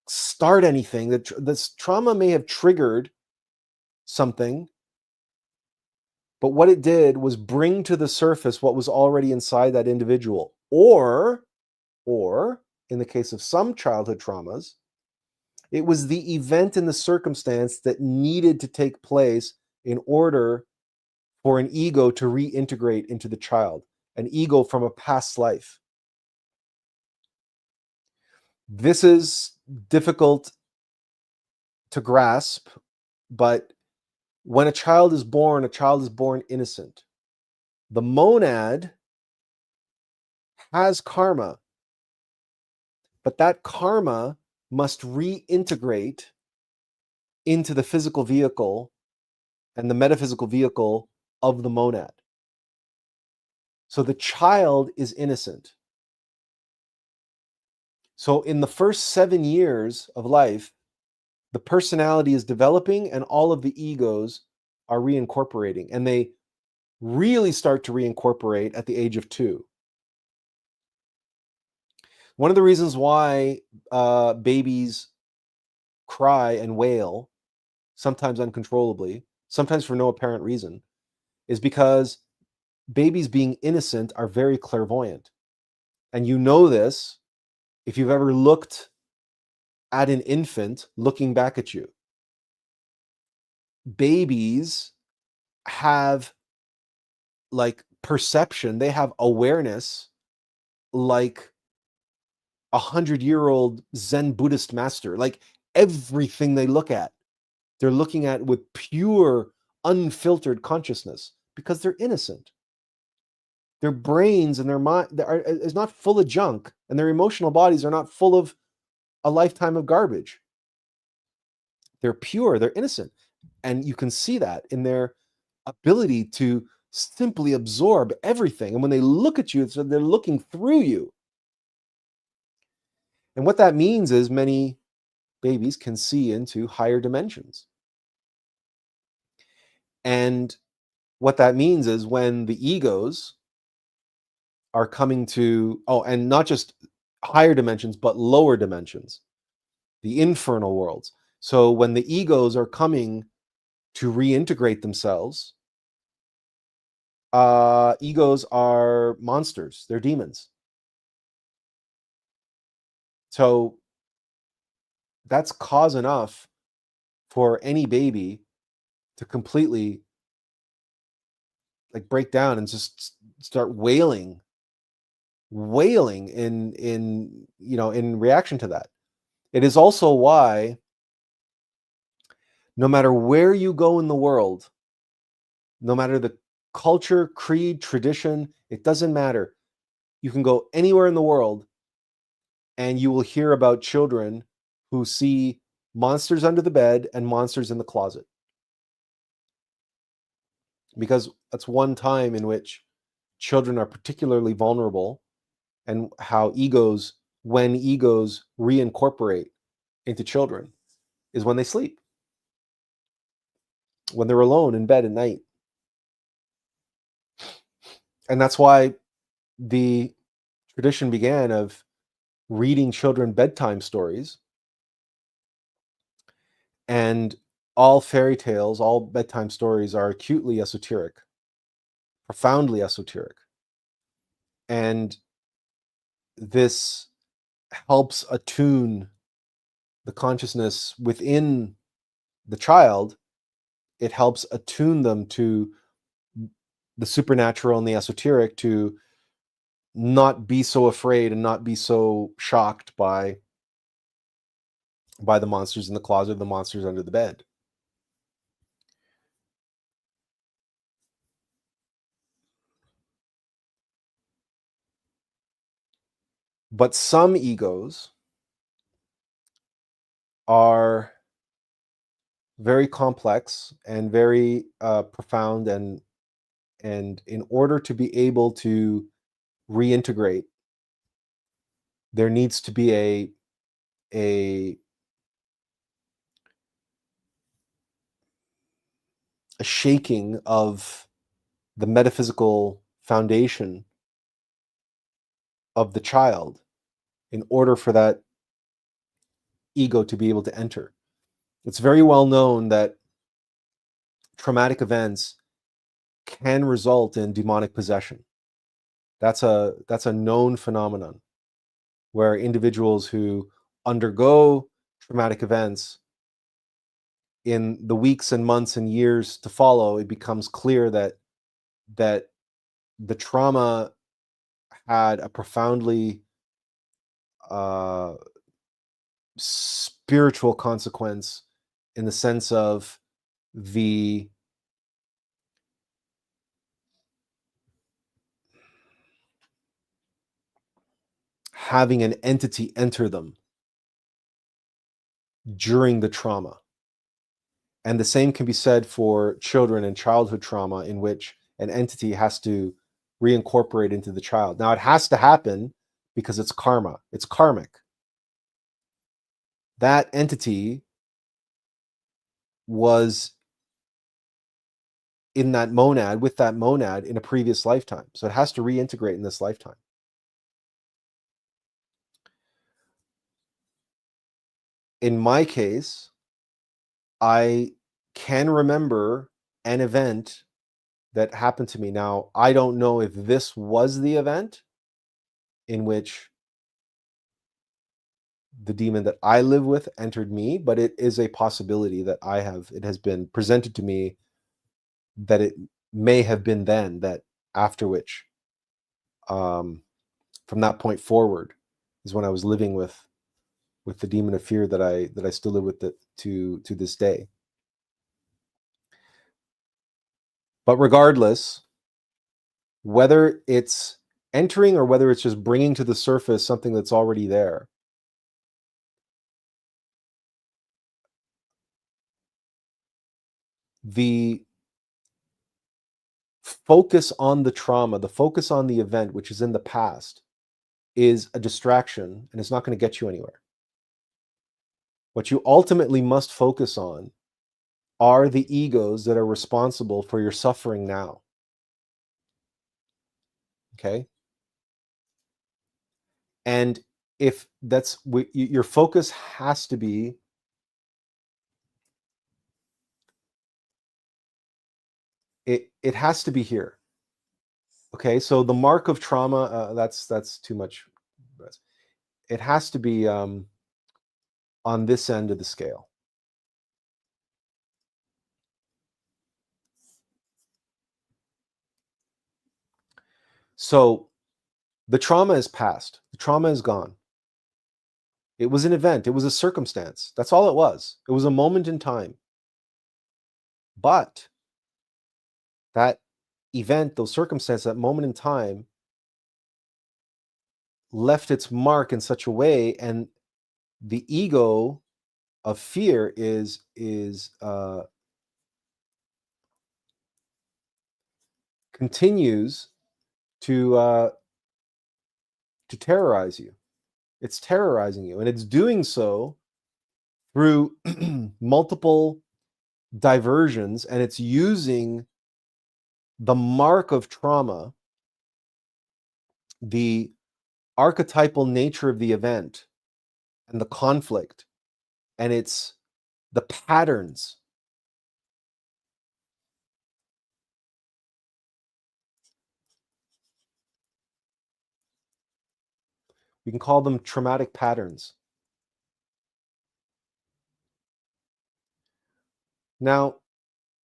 start anything. This trauma may have triggered something, but what it did was bring to the surface what was already inside that individual. Or in the case of some childhood traumas, it was the event and the circumstance that needed to take place in order for an ego to reintegrate into the child, an ego from a past life. This is difficult to grasp, but when a child is born innocent. The monad has karma, but that karma must reintegrate into the physical vehicle and the metaphysical vehicle of the monad. So the child is innocent. So in the first 7 years of life, the personality is developing and all of the egos are reincorporating, and they really start to reincorporate at the age of 2. One of the reasons why babies cry and wail, sometimes uncontrollably, sometimes for no apparent reason, is because babies being innocent are very clairvoyant. And you know this if you've ever looked at an infant looking back at you. Babies have like perception, they have awareness like 100-year-old Zen Buddhist master. Like everything they look at, they're looking at with pure, unfiltered consciousness because they're innocent. Their brains and their mind is not full of junk, and their emotional bodies are not full of a lifetime of garbage. They're pure, they're innocent. And you can see that in their ability to simply absorb everything. And when they look at you, they're looking through you. And what that means is many babies can see into higher dimensions. And what that means is when the egos are coming to, and not just higher dimensions, but lower dimensions, the infernal worlds. So when the egos are coming to reintegrate themselves, egos are monsters, they're demons. So that's cause enough for any baby to completely like break down and just start wailing in reaction to that. It is also why no matter where you go in the world, no matter the culture, creed, tradition, it doesn't matter. You can go anywhere in the world and you will hear about children who see monsters under the bed and monsters in the closet. Because that's one time in which children are particularly vulnerable, and how when egos reincorporate into children, is when they sleep. when they're alone in bed at night. And that's why the tradition began of reading children bedtime stories. And all fairy tales, all bedtime stories are acutely esoteric, profoundly esoteric. And this helps attune the consciousness within the child. It helps attune them to the supernatural and the esoteric, to not be so afraid and not be so shocked by the monsters in the closet, the monsters under the bed. But some egos are very complex and very profound, and in order to be able to reintegrate, there needs to be a shaking of the metaphysical foundation of the child in order for that ego to be able to enter. It's very well known that traumatic events can result in demonic possession. That's a known phenomenon, where individuals who undergo traumatic events, in the weeks and months and years to follow, it becomes clear that the trauma had a profoundly spiritual consequence, in the sense of the having an entity enter them during the trauma. And the same can be said for children and childhood trauma, in which an entity has to reincorporate into the child. Now, it has to happen because it's karma, it's karmic. That entity was in that monad, with that monad, in a previous lifetime. So it has to reintegrate in this lifetime. In my case, I can remember an event that happened to me. Now, I don't know if this was the event in which the demon that I live with entered me, but it is a possibility that it has been presented to me that it may have been then, that after which, from that point forward, is when I was living with the demon of fear that I still live with to this day. But regardless, whether it's entering or whether it's just bringing to the surface something that's already there, the focus on the trauma, the focus on the event, which is in the past, is a distraction, and it's not going to get you anywhere. What you ultimately must focus on are the egos that are responsible for your suffering now. Okay? And if that's your focus, has to be it has to be here. Okay, so the mark of trauma, that's too much. It has to be on this end of the scale. So the trauma is past. The trauma is gone. It was an event. It was a circumstance. That's all it was. It was a moment in time. But that event, those circumstances, that moment in time, left its mark in such a way, and the ego of fear continues to terrorize you. It's terrorizing you, and it's doing so through multiple diversions, and it's using the mark of trauma, the archetypal nature of the event and the conflict, and it's the patterns. We can call them traumatic patterns. Now,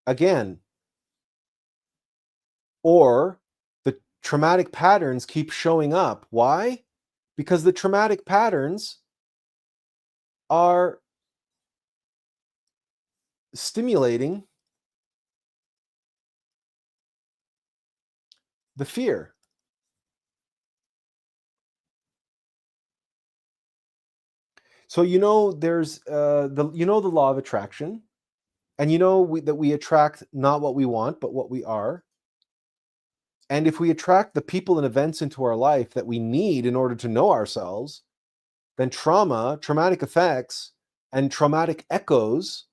again, or the traumatic patterns keep showing up. Why? Because the traumatic patterns are stimulating the fear. So there's the law of attraction, and that we attract not what we want, but what we are. And if we attract the people and events into our life that we need in order to know ourselves, then traumatic effects, and traumatic echoes,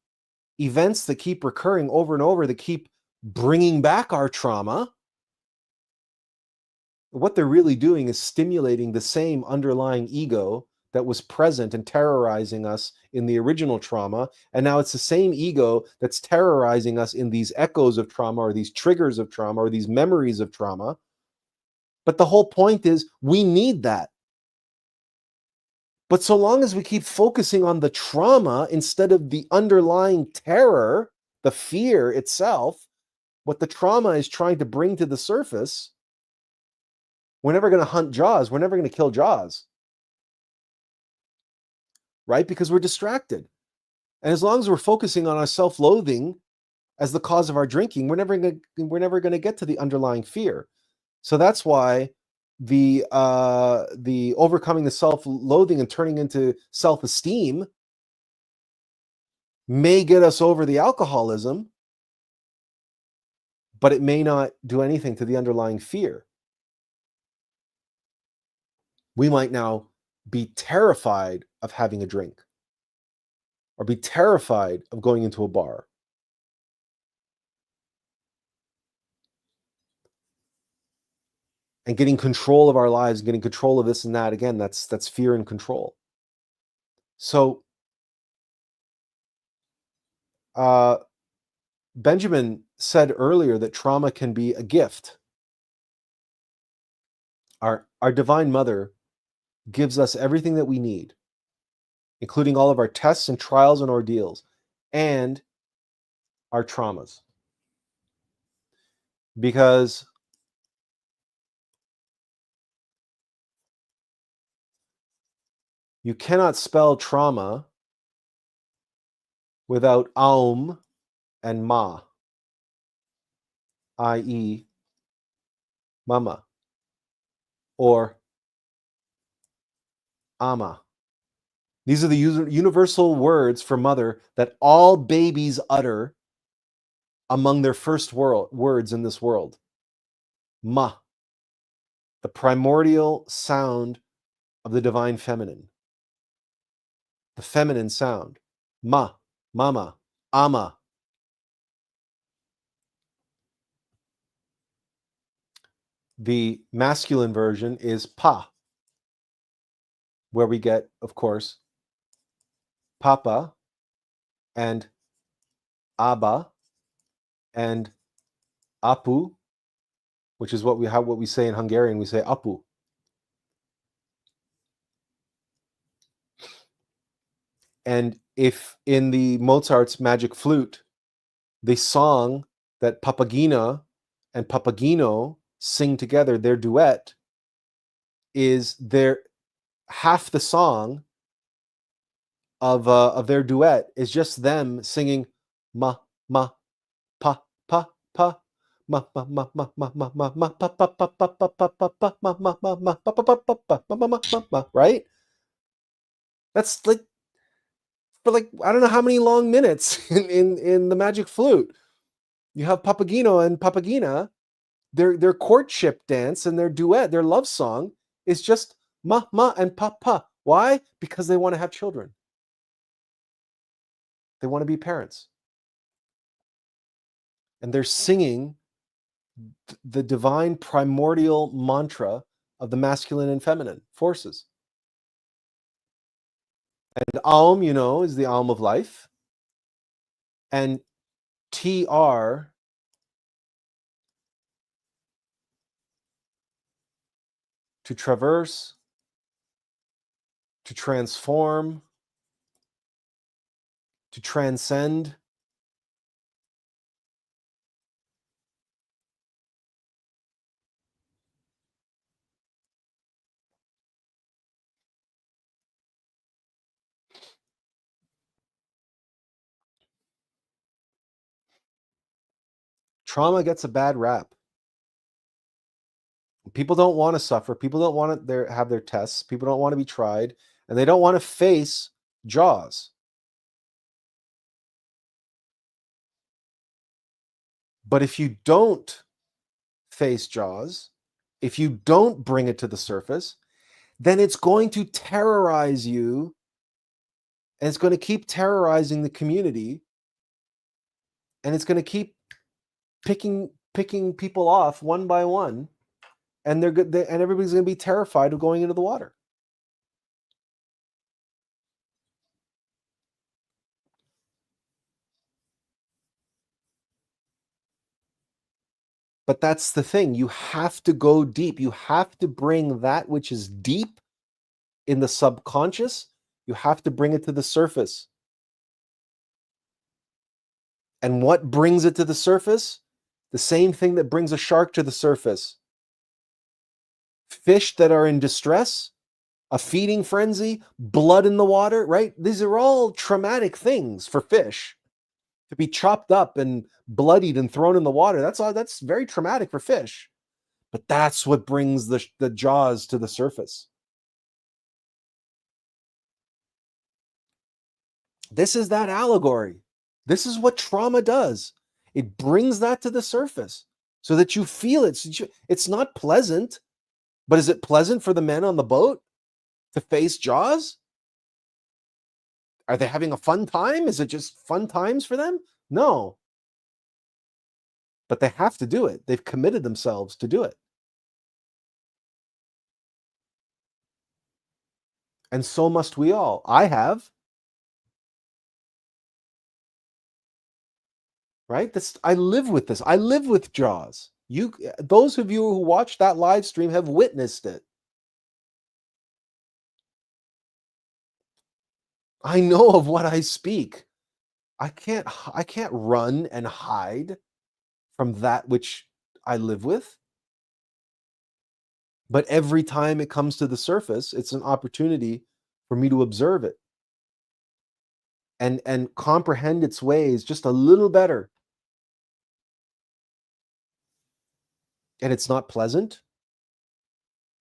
events that keep recurring over and over, that keep bringing back our trauma, what they're really doing is stimulating the same underlying ego that was present and terrorizing us in the original trauma. And now it's the same ego that's terrorizing us in these echoes of trauma, or these triggers of trauma, or these memories of trauma. But the whole point is we need that. But so long as we keep focusing on the trauma instead of the underlying terror, the fear itself, what the trauma is trying to bring to the surface, we're never going to hunt Jaws. We're never going to kill Jaws. Right? Because we're distracted. And as long as we're focusing on our self-loathing as the cause of our drinking, we're never going to get to the underlying fear. So that's why the overcoming the self-loathing and turning into self-esteem may get us over the alcoholism, but it may not do anything to the underlying fear. We might now be terrified of having a drink, or be terrified of going into a bar. And getting control of our lives, getting control of this and that. Again, that's fear and control. So Benjamin said earlier that trauma can be a gift. Our Divine Mother gives us everything that we need, including all of our tests and trials and ordeals, and our traumas. Because you cannot spell trauma without aum and ma, i.e., mama, or ama. These are the universal words for mother that all babies utter among their first words in this world. Ma, the primordial sound of the divine feminine. The feminine sound. Ma, mama, ama. The masculine version is pa, where we get, of course, papa and abba and apu, which is what we say in Hungarian. We say apu. And if in the Mozart's Magic Flute, the song that Papagena and Papageno sing together, their duet, is their half the song of their duet is just them singing ma ma pa pa pa ma ma ma ma ma ma ma ma pa pa pa pa pa pa pa pa ma ma ma ma pa pa pa pa pa ma ma ma ma, right? That's like for like I don't know how many long minutes in the Magic Flute. You have Papageno and Papagena, their courtship dance and their duet, their love song is just ma ma and pa pa. Why? Because they want to have children. They want to be parents. and they're singing the divine primordial mantra of the masculine and feminine forces. And Aum, is the Aum of life. And TR, to traverse, to transform, to transcend. Trauma gets a bad rap. People don't want to suffer. People don't want to have their tests. People don't want to be tried, and they don't want to face jaws. But if you don't face jaws, if you don't bring it to the surface, then it's going to terrorize you, and it's going to keep terrorizing the community, and it's going to keep picking people off one by one, and they're good, and everybody's going to be terrified of going into the water. But that's the thing. You have to go deep. You have to bring that which is deep in the subconscious. You have to bring it to the surface. And what brings it to the surface? The same thing that brings a shark to the surface. Fish that are in distress, a feeding frenzy, blood in the water, right? These are all traumatic things for fish. To be chopped up and bloodied and thrown in the water, that's very traumatic for fish. But that's what brings the jaws to the surface. This is that allegory. This is what trauma does. It brings that to the surface so that you feel it. It's not pleasant, but is it pleasant for the men on the boat to face jaws? Are they having a fun time? Is it just fun times for them? No. But they have to do it. They've committed themselves to do it. And so must we all. I have. Right? I live with this. I live with jaws. Those of you who watched that live stream have witnessed it. I know of what I speak. I can't run and hide from that which I live with. But every time it comes to the surface, it's an opportunity for me to observe it and comprehend its ways just a little better. And it's not pleasant.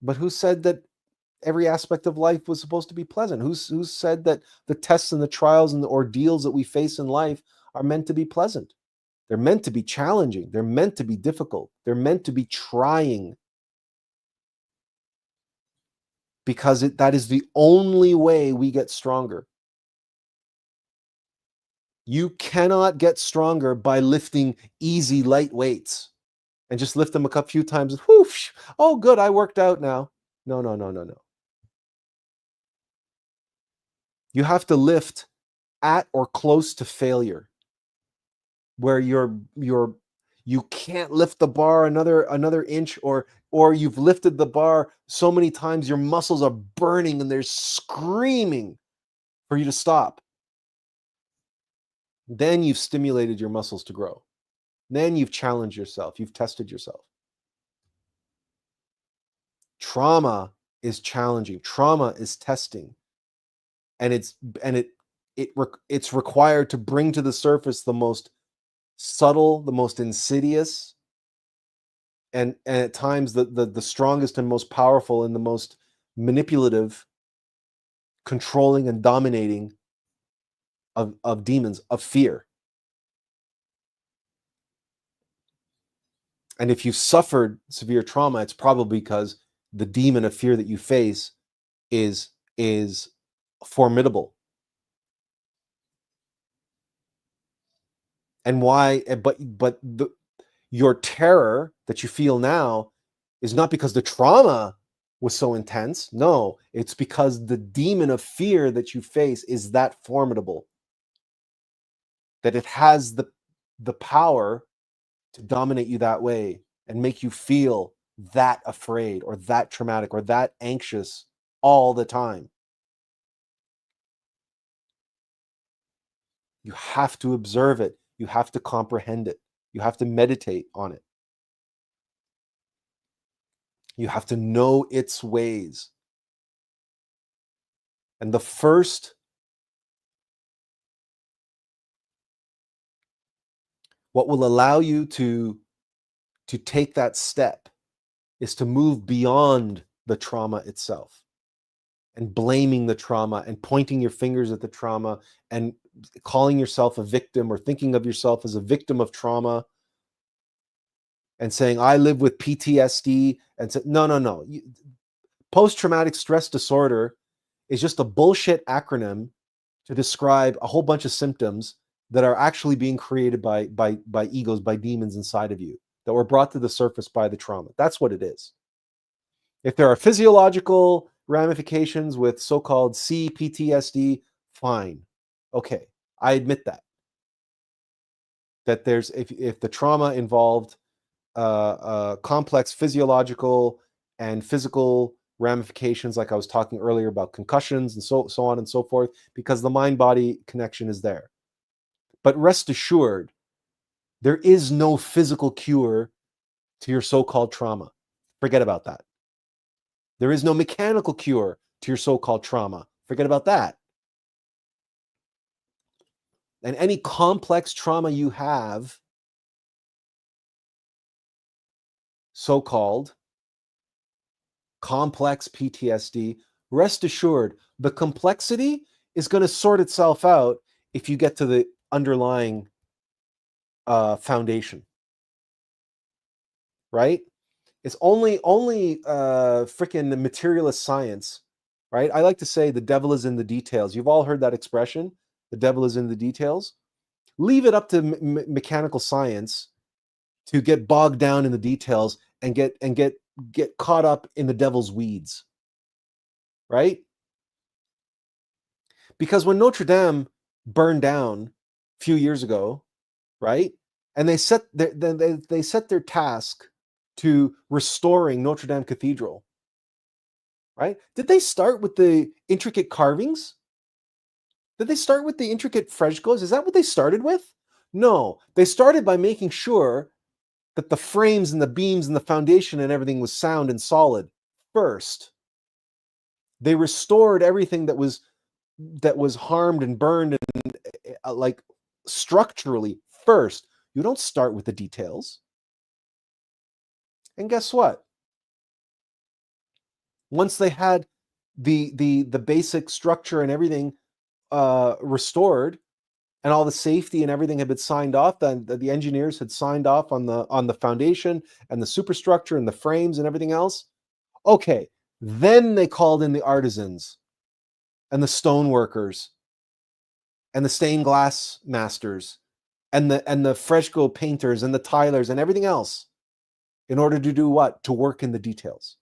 But who said that every aspect of life was supposed to be pleasant? Who said that the tests and the trials and the ordeals that we face in life are meant to be pleasant? They're meant to be challenging. They're meant to be difficult. They're meant to be trying. Because that is the only way we get stronger. You cannot get stronger by lifting easy, light weights and just lift them a few times. Whoosh, oh, good, I worked out now. No. You have to lift at or close to failure, where you can't lift the bar another inch, or you've lifted the bar so many times your muscles are burning and they're screaming for you to stop. Then you've stimulated your muscles to grow. Then you've challenged yourself. You've tested yourself. Trauma is challenging. Trauma is testing. And it's required to bring to the surface the most subtle, the most insidious, and at times the strongest and most powerful and the most manipulative, controlling and dominating of demons, of fear. And if you suffered severe trauma, it's probably because the demon of fear that you face is formidable. And why, your terror that you feel now is not because the trauma was so intense. No, it's because the demon of fear that you face is that formidable, that it has the power to dominate you that way and make you feel that afraid or that traumatic or that anxious all the time. You have to observe it. You have to comprehend it. You have to meditate on it. You have to know its ways. And the first, what will allow you to take that step is to move beyond the trauma itself and blaming the trauma and pointing your fingers at the trauma and calling yourself a victim or thinking of yourself as a victim of trauma and saying, I live with PTSD. And say, no. Post-traumatic stress disorder is just a bullshit acronym to describe a whole bunch of symptoms that are actually being created by egos, by demons inside of you that were brought to the surface by the trauma. That's what it is. If there are physiological ramifications with so-called CPTSD, fine. Okay, I admit that. That there's, if the trauma involved complex physiological and physical ramifications, like I was talking earlier about concussions and so on and so forth, because the mind-body connection is there. But rest assured, there is no physical cure to your so-called trauma. Forget about that. There is no mechanical cure to your so-called trauma. Forget about that. And any complex trauma you have, so-called complex PTSD, rest assured, the complexity is going to sort itself out if you get to the underlying foundation, right? It's only freaking materialist science, right? I like to say the devil is in the details. You've all heard that expression, the devil is in the details. Leave it up to mechanical science to get bogged down in the details and get caught up in the devil's weeds, right? Because when Notre Dame burned down a few years ago, right, and they set their task to restoring Notre Dame Cathedral, right? Did they start with the intricate carvings? Did they start with the intricate frescoes? Is that what they started with? No, they started by making sure that the frames and the beams and the foundation and everything was sound and solid first. They restored everything that was harmed and burned and like structurally first. You don't start with the details. And guess what? Once they had the basic structure and everything restored, and all the safety and everything had been signed off, then the engineers had signed off on the foundation and the superstructure and the frames and everything else. Okay, then they called in the artisans and the stone workers and the stained glass masters and the fresco painters and the tilers and everything else in order to do what? To work in the details.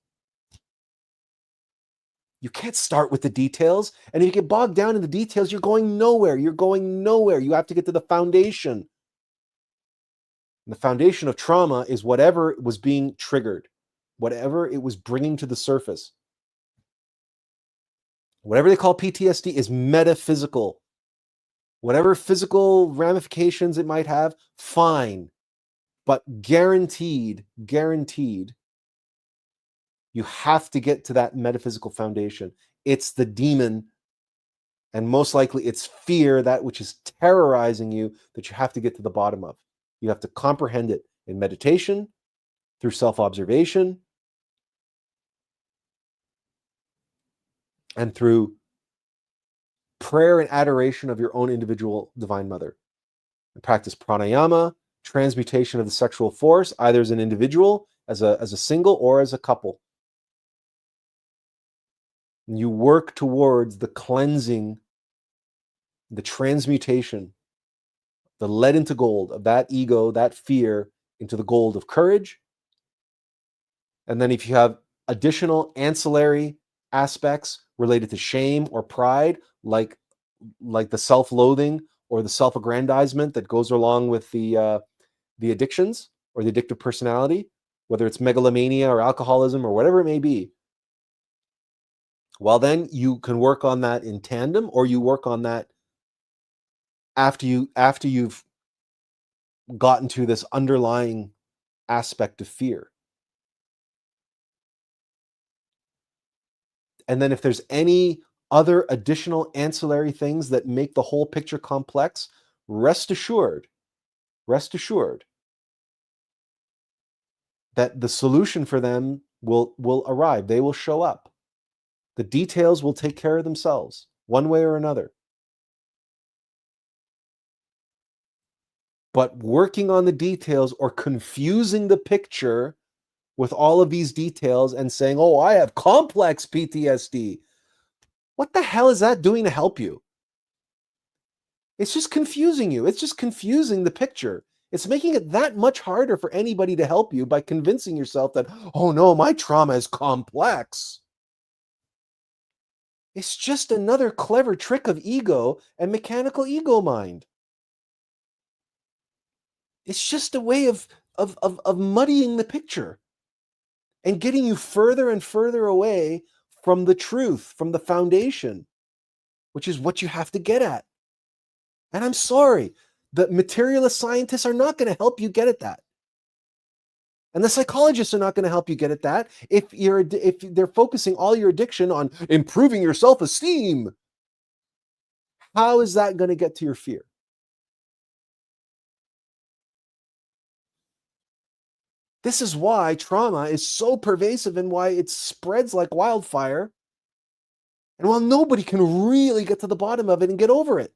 You can't start with the details. And if you get bogged down in the details, you're going nowhere. You're going nowhere. You have to get to the foundation. And the foundation of trauma is whatever was being triggered, whatever it was bringing to the surface. Whatever they call PTSD is metaphysical. Whatever physical ramifications it might have, fine. But guaranteed, you have to get to that metaphysical foundation. It's the demon, and most likely it's fear, that which is terrorizing you, that you have to get to the bottom of. You have to comprehend it in meditation, through self-observation, and through prayer and adoration of your own individual Divine Mother. And practice pranayama, transmutation of the sexual force, either as an individual, as a single, or as a couple. And you work towards the cleansing, the transmutation, the lead into gold of that ego, that fear, into the gold of courage. And then if you have additional ancillary aspects related to shame or pride, like the self-loathing or the self-aggrandizement that goes along with the addictions or the addictive personality, whether it's megalomania or alcoholism or whatever it may be, well, then you can work on that in tandem, or you work on that after you've gotten to this underlying aspect of fear. And then if there's any other additional ancillary things that make the whole picture complex, rest assured that the solution for them will arrive. They will show up. The details will take care of themselves, one way or another. But working on the details or confusing the picture with all of these details and saying, oh, I have complex PTSD. What the hell is that doing to help you? It's just confusing you. It's just confusing the picture. It's making it that much harder for anybody to help you by convincing yourself that, oh no, my trauma is complex. It's just another clever trick of ego and mechanical ego mind. It's just a way of muddying the picture and getting you further and further away from the truth, from the foundation, which is what you have to get at. And I'm sorry, the materialist scientists are not going to help you get at that. And the psychologists are not going to help you get at that if they're focusing all your addiction on improving your self-esteem. How is that going to get to your fear? This is why trauma is so pervasive and why it spreads like wildfire. And while nobody can really get to the bottom of it and get over it.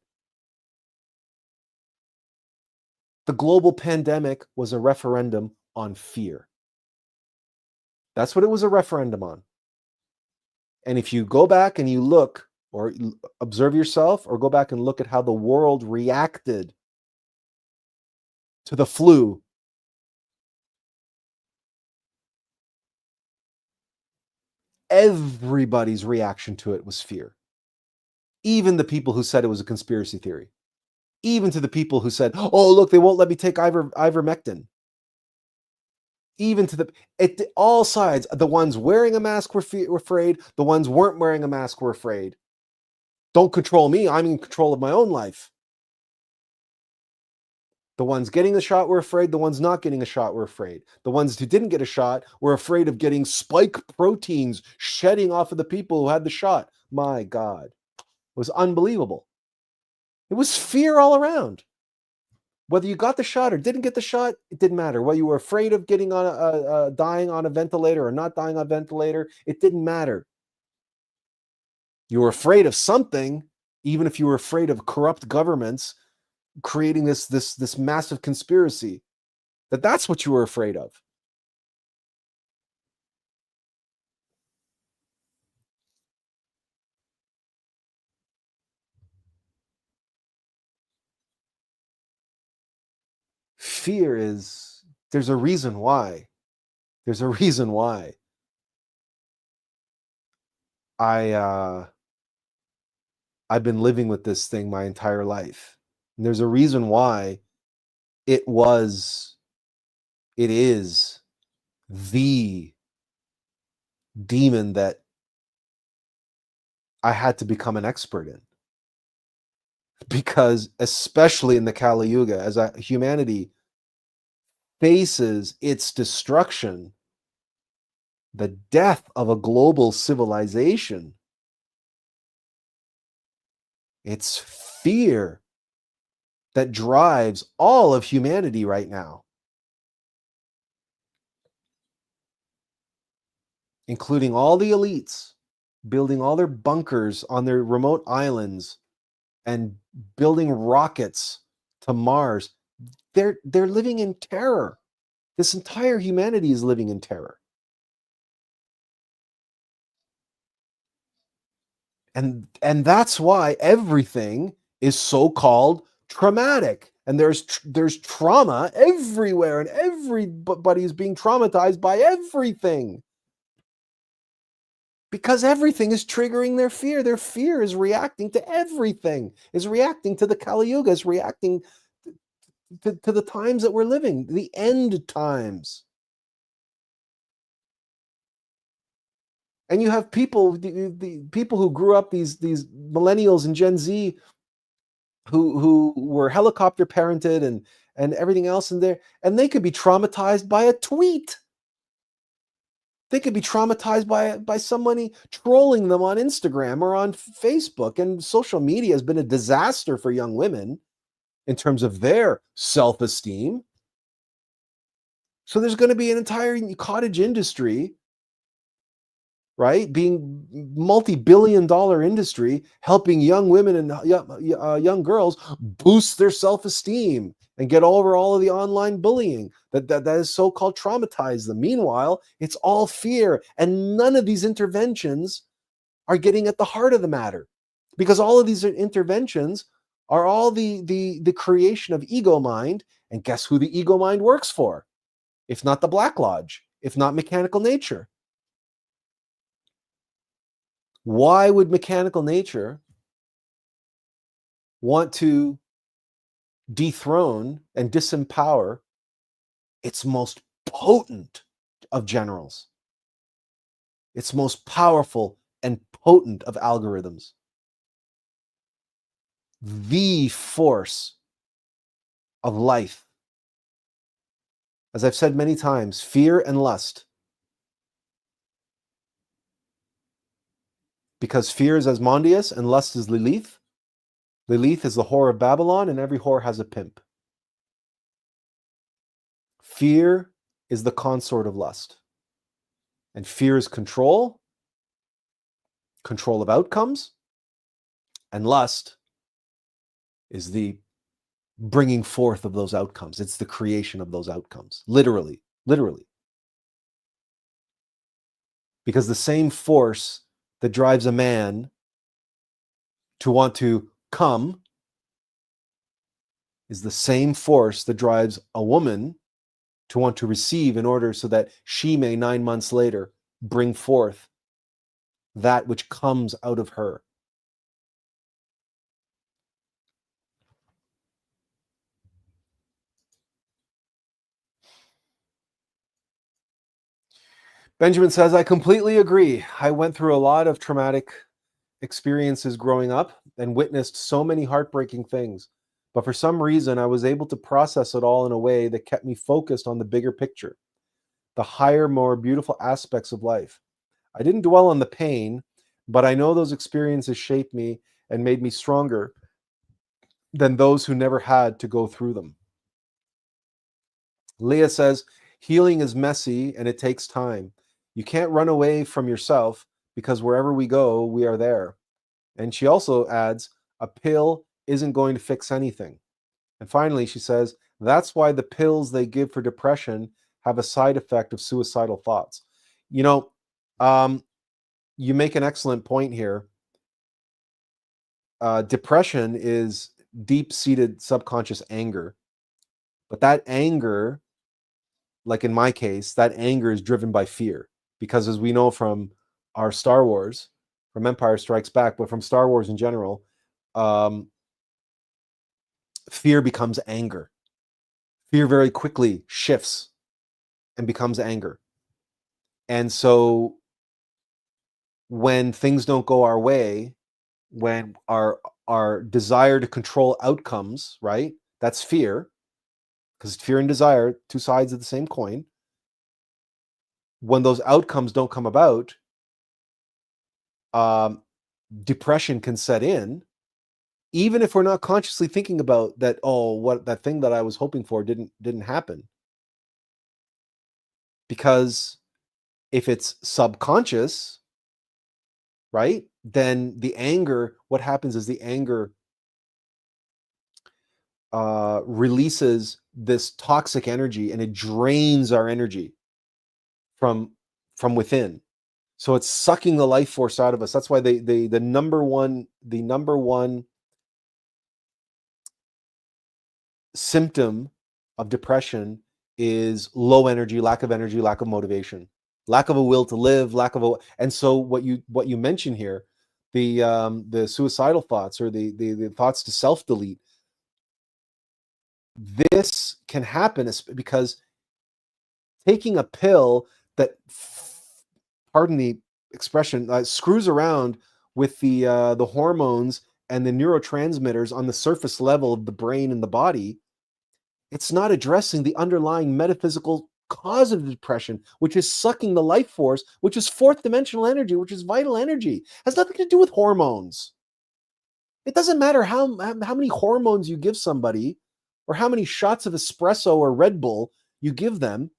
The global pandemic was a referendum on fear. That's what it was a referendum on. And if you go back and you look or observe yourself or go back and look at how the world reacted to the flu, everybody's reaction to it was fear. Even the people who said it was a conspiracy theory. Even to the people who said, oh, look, they won't let me take ivermectin. Even to all sides, the ones wearing a mask were afraid. The ones weren't wearing a mask were afraid. Don't control me. I'm in control of my own life. The ones getting the shot were afraid. The ones not getting a shot were afraid. The ones who didn't get a shot were afraid of getting spike proteins shedding off of the people who had the shot. My God, it was unbelievable. It was fear all around. Whether you got the shot or didn't get the shot, it didn't matter. Whether you were afraid of getting on dying on a ventilator or not dying on a ventilator, it didn't matter. You were afraid of something, even if you were afraid of corrupt governments creating this massive conspiracy. That's what you were afraid of. Fear is, there's a reason why. There's a reason why. I've been living with this thing my entire life. And there's a reason why it is the demon that I had to become an expert in. Because especially in the Kali Yuga, as humanity faces its destruction, the death of a global civilization, it's fear that drives all of humanity right now, including all the elites, building all their bunkers on their remote islands and building rockets to Mars. They're living in terror. This entire humanity is living in terror. And that's why everything is so-called traumatic And there's trauma everywhere, and everybody is being traumatized by everything. Because everything is triggering their fear. Their fear is reacting to everything, is reacting to the Kali Yuga, is reacting to the times that we're living, the end times. And you have people, the people who grew up, these millennials and Gen Z, who were helicopter parented and everything else in there, and they could be traumatized by a tweet. They could be traumatized by somebody trolling them on Instagram or on Facebook. And social media has been a disaster for young women in terms of their self-esteem. So there's going to be an entire cottage industry, right? Being multi-billion-dollar industry, helping young women and young girls boost their self-esteem and get over all of the online bullying that is so-called traumatize them. Meanwhile, it's all fear, and none of these interventions are getting at the heart of the matter, because all of these interventions are all the creation of ego mind. And guess who the ego mind works for? If not the Black Lodge, if not mechanical nature. Why would mechanical nature want to dethrone and disempower its most potent of generals, its most powerful and potent of algorithms, the force of life? As I've said many times, fear and lust. Because fear is Asmodeus and lust is Lilith. Lilith is the whore of Babylon, and every whore has a pimp. Fear is the consort of lust. And fear is control of outcomes. And lust is the bringing forth of those outcomes. It's the creation of those outcomes. Literally. Because the same force that drives a man to want to come is the same force that drives a woman to want to receive, in order so that she may 9 months later bring forth that which comes out of her. Benjamin says, I completely agree. I went through a lot of traumatic experiences growing up and witnessed so many heartbreaking things. But for some reason, I was able to process it all in a way that kept me focused on the bigger picture, the higher, more beautiful aspects of life. I didn't dwell on the pain, but I know those experiences shaped me and made me stronger than those who never had to go through them. Leah says, healing is messy and it takes time. You can't run away from yourself, because wherever we go, we are there. And she also adds, a pill isn't going to fix anything. And finally, she says, that's why the pills they give for depression have a side effect of suicidal thoughts. You know, you make an excellent point here. Depression is deep-seated subconscious anger. But that anger, like in my case, that anger is driven by fear. Because as we know from our Star Wars, from Empire Strikes Back, but from Star Wars in general, fear becomes anger. Fear very quickly shifts and becomes anger. And so when things don't go our way, when our desire to control outcomes, right? That's fear, because fear and desire, two sides of the same coin. When those outcomes don't come about, depression can set in, even if we're not consciously thinking about that. Oh, what that thing that I was hoping for didn't happen. Because if it's subconscious, right, then the anger, what happens is the anger releases this toxic energy, and it drains our energy from within. So it's sucking the life force out of us. That's why the number one symptom of depression is low energy, lack of motivation, lack of a will to live, and so what you mention here, the suicidal thoughts or the thoughts to self-delete, this can happen because taking a pill that, pardon the expression, screws around with the hormones and the neurotransmitters on the surface level of the brain and the body, it's not addressing the underlying metaphysical cause of the depression, which is sucking the life force, which is fourth dimensional energy, which is vital energy. It has nothing to do with hormones. It doesn't matter how many hormones you give somebody or how many shots of espresso or Red Bull you give them.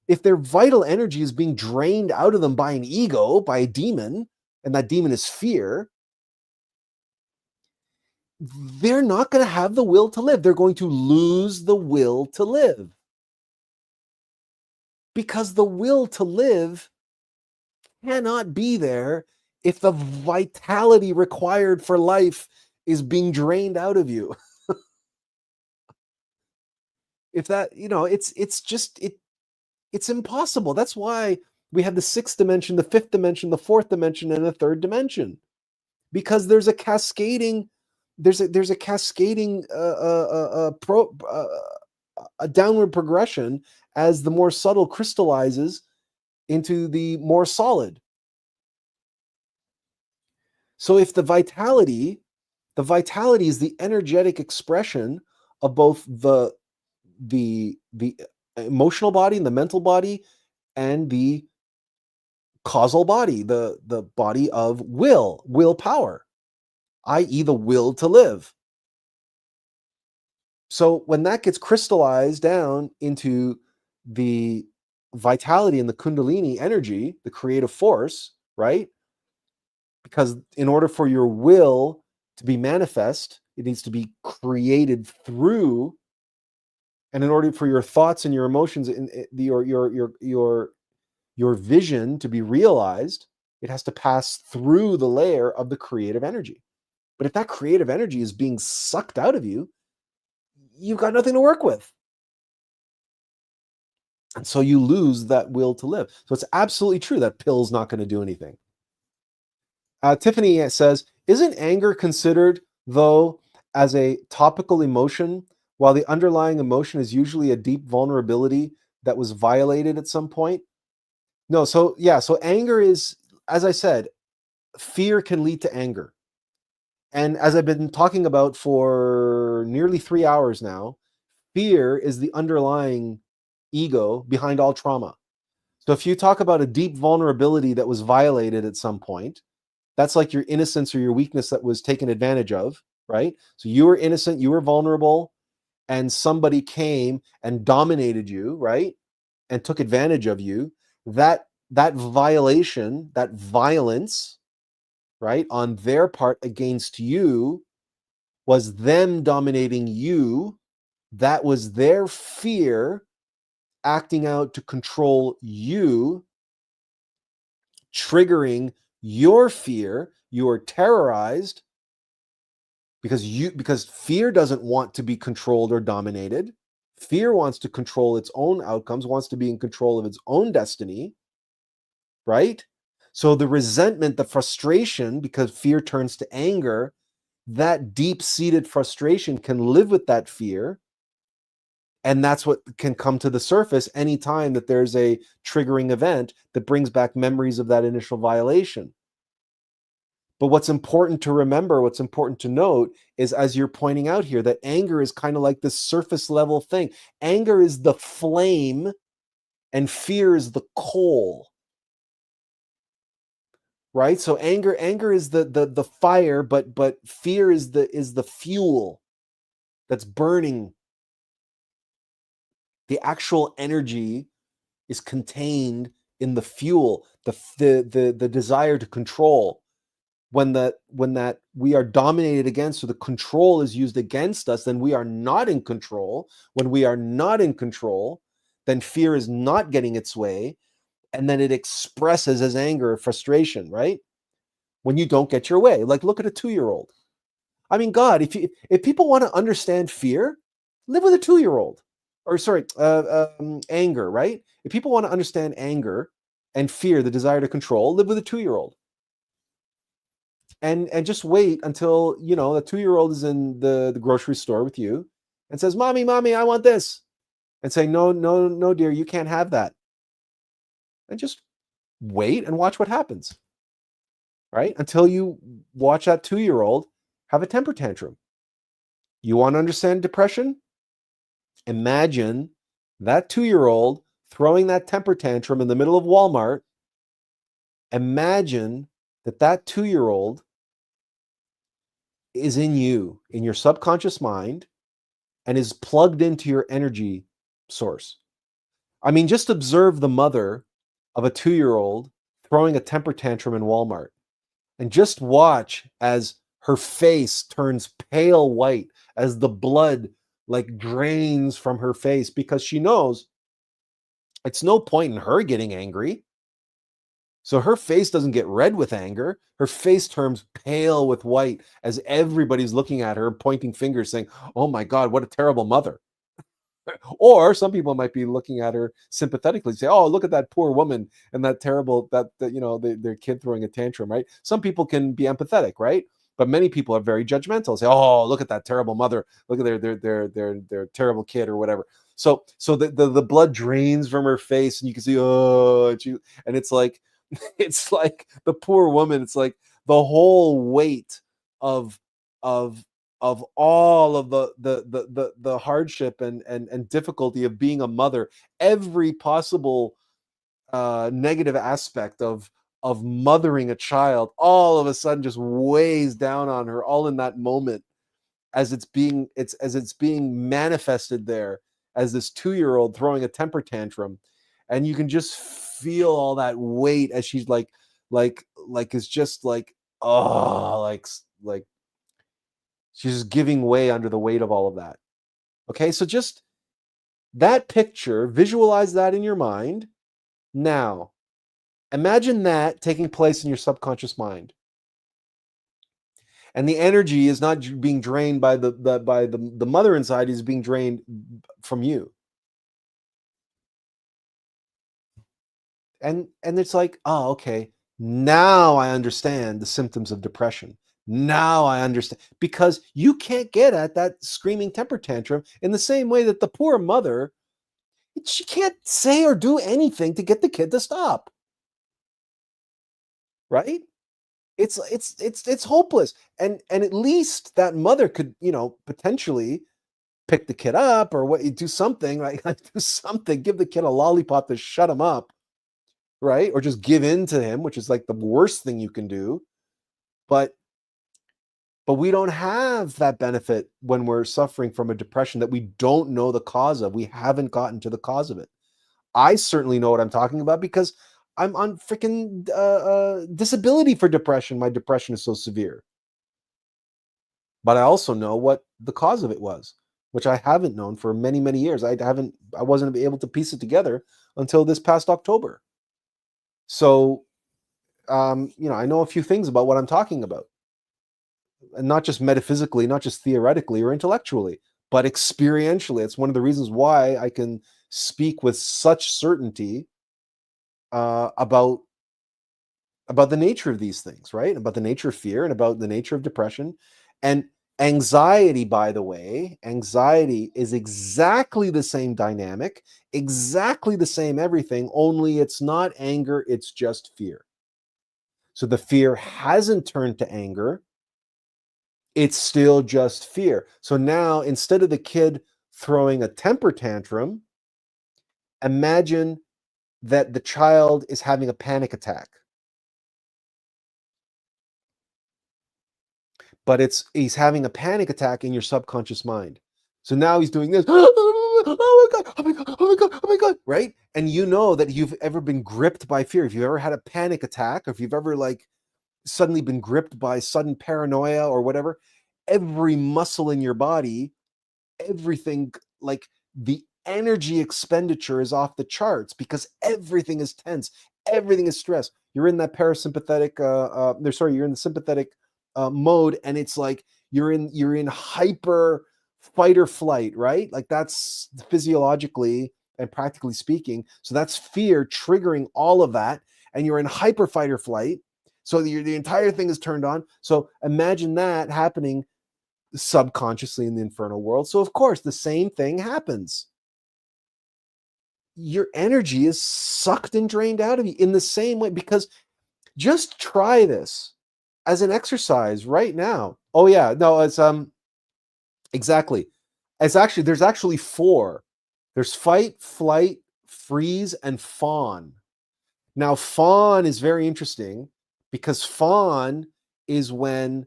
If their vital energy is being drained out of them by an ego, by a demon, and that demon is fear, they're not going to have the will to live. They're going to lose the will to live. Because the will to live cannot be there if the vitality required for life is being drained out of you. If that, it's impossible. That's why we have the sixth dimension, the fifth dimension, the fourth dimension, and the third dimension, because there's a cascading, a downward progression as the more subtle crystallizes into the more solid. So if the vitality is the energetic expression of both the emotional body and the mental body and the causal body, the body of willpower, i.e. the will to live. So when that gets crystallized down into the vitality and the kundalini energy, the creative force, right? Because in order for your will to be manifest, it needs to be created through, and in order for your thoughts and your emotions and your vision to be realized, it has to pass through the layer of the creative energy. But if that creative energy is being sucked out of you, you've got nothing to work with. And so you lose that will to live. So it's absolutely true that pill's not going to do anything. Tiffany says, isn't anger considered, though, as a topical emotion, while the underlying emotion is usually a deep vulnerability that was violated at some point? No, so anger is, as I said, fear can lead to anger. And as I've been talking about for nearly 3 hours now, fear is the underlying ego behind all trauma. So if you talk about a deep vulnerability that was violated at some point, that's like your innocence or your weakness that was taken advantage of, right? So you were innocent, you were vulnerable, and somebody came and dominated you, right? And took advantage of you. That violation, that violence, right, on their part against you was them dominating you. That was their fear acting out to control you, triggering your fear. You are terrorized because fear doesn't want to be controlled or dominated. Fear wants to control its own outcomes, wants to be in control of its own destiny, right? So the resentment, the frustration, because fear turns to anger, that deep-seated frustration can live with that fear. And that's what can come to the surface anytime that there's a triggering event that brings back memories of that initial violation. But what's important to remember, what's important to note is, as you're pointing out here, that anger is kind of like this surface level thing. Anger is the flame and fear is the coal. Right? So anger is the fire, but fear is the fuel that's burning. The actual energy is contained in the fuel, the desire to control. When that we are dominated against, or the control is used against us, then we are not in control. When we are not in control, then fear is not getting its way, and then it expresses as anger or frustration, right? When you don't get your way. Like, look at a 2-year-old. I mean, God, if people want to understand fear, Live with a 2-year-old. Or sorry, anger, right? If people want to understand anger and fear, the desire to control, live with a 2-year-old. And just wait until, the 2-year-old is in the grocery store with you and says, "Mommy, mommy, I want this." And say, "No, no, no, dear, you can't have that." And just wait and watch what happens, right? Until you watch that 2-year-old have a temper tantrum. You want to understand depression? Imagine that 2-year-old throwing that temper tantrum in the middle of Walmart. Imagine that 2-year-old is in you, in your subconscious mind, and is plugged into your energy source. I mean, just observe the mother of a 2-year-old throwing a temper tantrum in Walmart, and just watch as her face turns pale white, as the blood like drains from her face, because she knows it's no point in her getting angry. So her face doesn't get red with anger. Her face turns pale with white as everybody's looking at her and pointing fingers saying, "Oh my God, what a terrible mother." Or some people might be looking at her sympathetically, say, "Oh, look at that poor woman and that terrible, their kid throwing a tantrum," right? Some people can be empathetic, right? But many people are very judgmental. Say, "Oh, look at that terrible mother. Look at their terrible kid," or whatever. So the blood drains from her face, and you can see, and it's like it's like the poor woman. It's like the whole weight of of of all of the hardship and difficulty of being a mother, every possible negative aspect of mothering a child, all of a sudden just weighs down on her, all in that moment, as it's being manifested there as this 2-year-old throwing a temper tantrum. And you can just feel all that weight as she's like it's just like, oh, like she's just giving way under the weight of all of that. Okay, so just that picture, visualize that in your mind. Now, imagine that taking place in your subconscious mind. And the energy is not being drained by the mother inside, is being drained from you. And it's like, oh, okay, now I understand the symptoms of depression. Now I understand, because you can't get at that screaming temper tantrum in the same way that the poor mother, she can't say or do anything to get the kid to stop, right? It's hopeless. And at least that mother could, potentially pick the kid up, or do something, like do something, give the kid a lollipop to shut him up, right? Or just give in to him, which is like the worst thing you can do. But we don't have that benefit when we're suffering from a depression that we don't know the cause of. We haven't gotten to the cause of it. I certainly know what I'm talking about, because I'm on freaking disability for depression. My depression is so severe. But I also know what the cause of it was, which I haven't known for many, many years. I wasn't able to piece it together until this past October. So, I know a few things about what I'm talking about, and not just metaphysically, not just theoretically or intellectually, but experientially. It's one of the reasons why I can speak with such certainty about the nature of these things, right? About the nature of fear and about the nature of depression. And anxiety, by the way, anxiety is exactly the same dynamic, exactly the same everything, only it's not anger, it's just fear. So the fear hasn't turned to anger, it's still just fear. So now, instead of the kid throwing a temper tantrum, imagine that the child is having a panic attack. But he's having a panic attack in your subconscious mind. So now he's doing this. Oh my God, oh my God, oh my God, oh my God, right? And you know that you've ever been gripped by fear. If you've ever had a panic attack, or if you've ever suddenly been gripped by sudden paranoia or whatever, every muscle in your body, everything, like the energy expenditure is off the charts, because everything is tense, everything is stress. You're in that parasympathetic you're in the sympathetic mode, and it's like you're in hyper fight or flight, right? Like that's physiologically and practically speaking. So that's fear triggering all of that. And you're in hyper fight or flight. So the entire thing is turned on. So imagine that happening subconsciously in the infernal world. So of course the same thing happens. Your energy is sucked and drained out of you in the same way, because just try this as an exercise right now. Oh yeah, no, it's exactly. There's actually four. There's fight, flight, freeze, and fawn. Now, fawn is very interesting because fawn is when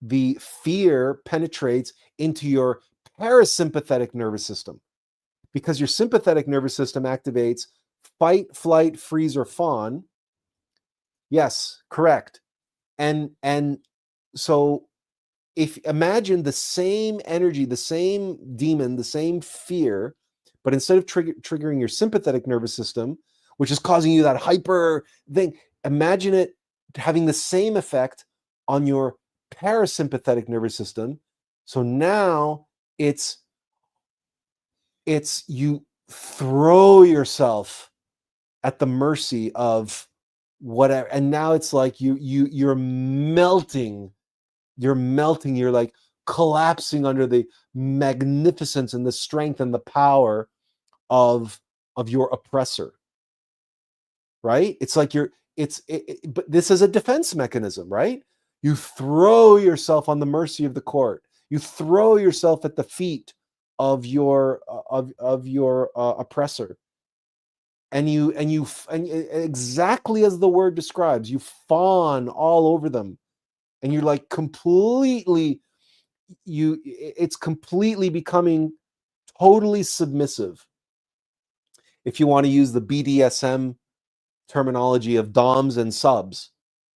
the fear penetrates into your parasympathetic nervous system, because your sympathetic nervous system activates fight, flight, freeze, or fawn. Yes, correct. And so if imagine the same energy, the same demon, the same fear, but instead of triggering your sympathetic nervous system, which is causing you that hyper thing, imagine it having the same effect on your parasympathetic nervous system. So now it's you throw yourself at the mercy of whatever, and now it's like you're melting, you're like collapsing under the magnificence and the strength and the power of your oppressor, right? It's like but this is a defense mechanism, right? You throw yourself on the mercy of the court, you throw yourself at the feet of your oppressor, and exactly as the word describes, you fawn all over them, and you're like completely, it's completely becoming totally submissive, if you want to use the BDSM terminology of doms and subs.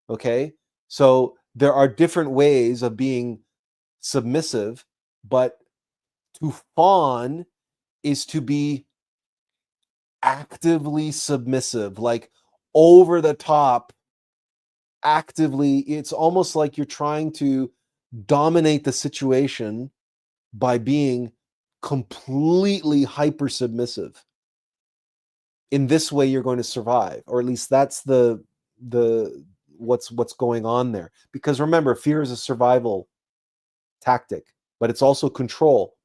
Okay, so there are different ways of being submissive, but to fawn is to be actively submissive, like over the top, actively. It's almost like you're trying to dominate the situation by being completely hyper submissive. In this way you're going to survive, or at least that's the what's going on there. Because remember, fear is a survival tactic, but it's also control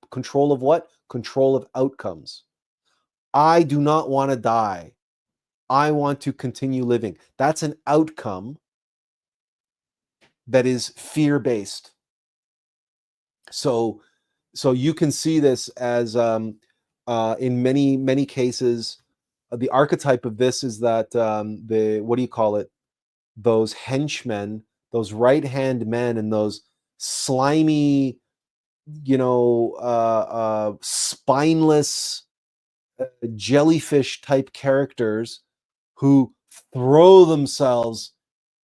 of what? Control of outcomes. I do not want to die, I want to continue living. That's an outcome that is fear based. So you can see this as in many cases. The archetype of this is that the, what do you call it? Those henchmen, those right hand men, and those slimy, spineless jellyfish type characters who throw themselves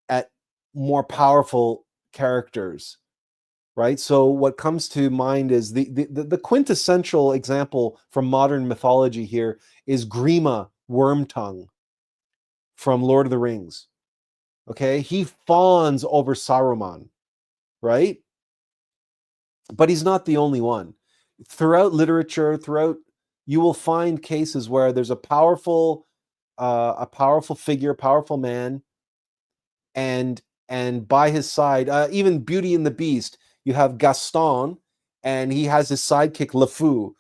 at more powerful characters, right? So what comes to mind is the quintessential example from modern mythology here is Grima Wormtongue from Lord of the Rings. Okay, he fawns over Saruman, right? But he's not the only one. Throughout literature, you will find cases where there's a powerful figure, powerful man, and by his side, even Beauty and the Beast, you have Gaston, and he has his sidekick LeFou,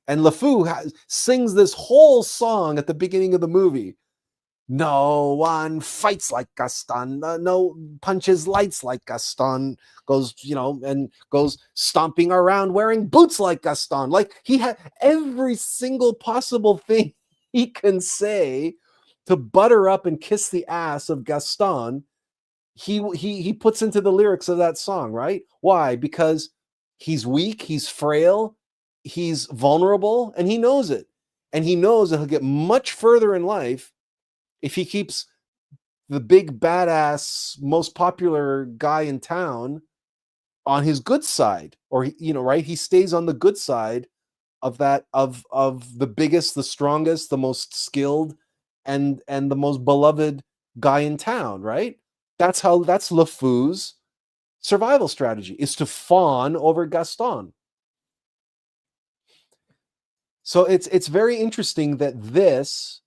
and LeFou sings this whole song at the beginning of the movie. No one fights like Gaston. No punches lights like Gaston. Goes, and goes stomping around wearing boots like Gaston. Like, he had every single possible thing he can say to butter up and kiss the ass of Gaston. He puts into the lyrics of that song, right? Why? Because he's weak, he's frail, he's vulnerable, and he knows it. And he knows that he'll get much further in life if he keeps the big badass most popular guy in town on his good side, or right, he stays on the good side of that, of the biggest, the strongest, the most skilled, and the most beloved guy in town, right? That's LeFou's survival strategy, is to fawn over Gaston. So it's very interesting that this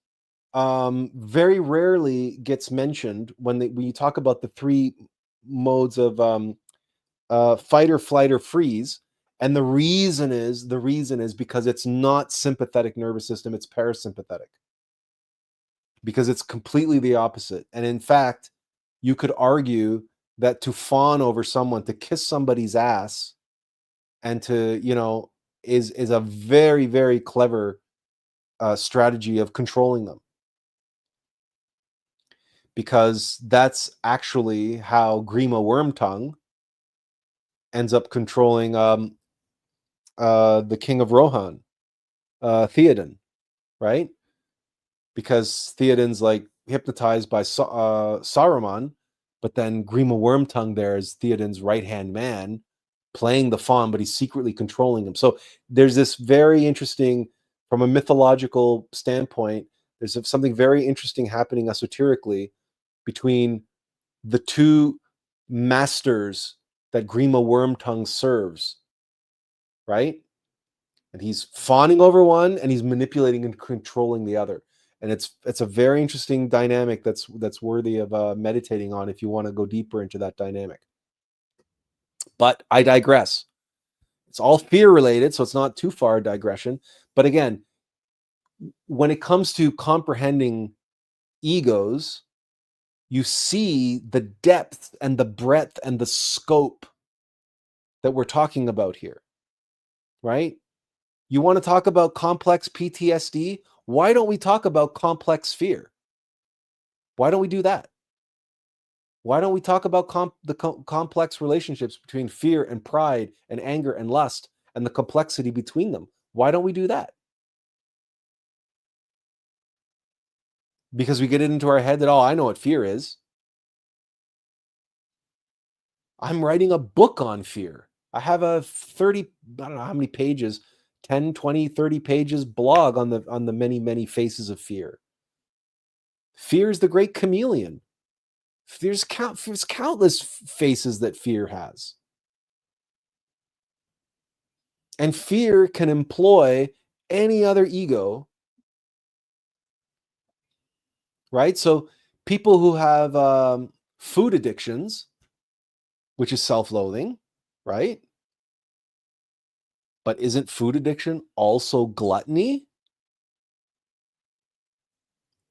very rarely gets mentioned when you talk about the three modes of fight or flight or freeze. And the reason is because it's not sympathetic nervous system, it's parasympathetic. Because it's completely the opposite. And in fact, you could argue that to fawn over someone, to kiss somebody's ass, and to, is a very, very clever strategy of controlling them. Because that's actually how Grima Wormtongue ends up controlling the king of Rohan, Theoden, right? Because Theoden's like hypnotized by Saruman, but then Grima Wormtongue there is Theoden's right-hand man playing the fawn, but he's secretly controlling him. So there's this very interesting, from a mythological standpoint, there's something very interesting happening esoterically between the two masters that Grima Wormtongue serves, right? And he's fawning over one and he's manipulating and controlling the other. And it's a very interesting dynamic that's worthy of meditating on if you want to go deeper into that dynamic. But I digress. It's all fear related, so it's not too far a digression. But again, when it comes to comprehending egos, you see the depth and the breadth and the scope that we're talking about here, right? You want to talk about complex PTSD? Why don't we talk about complex fear? Why don't we do that? Why don't we talk about complex relationships between fear and pride and anger and lust and the complexity between them? Why don't we do that? Because we get it into our head that, oh, I know what fear is. I'm writing a book on fear. I have a 30, I don't know how many pages, 10, 20, 30 pages blog on the many, many faces of fear. Fear is the great chameleon. There's countless faces that fear has. And fear can employ any other ego, right? So people who have food addictions, which is self-loathing, right? But isn't food addiction also gluttony?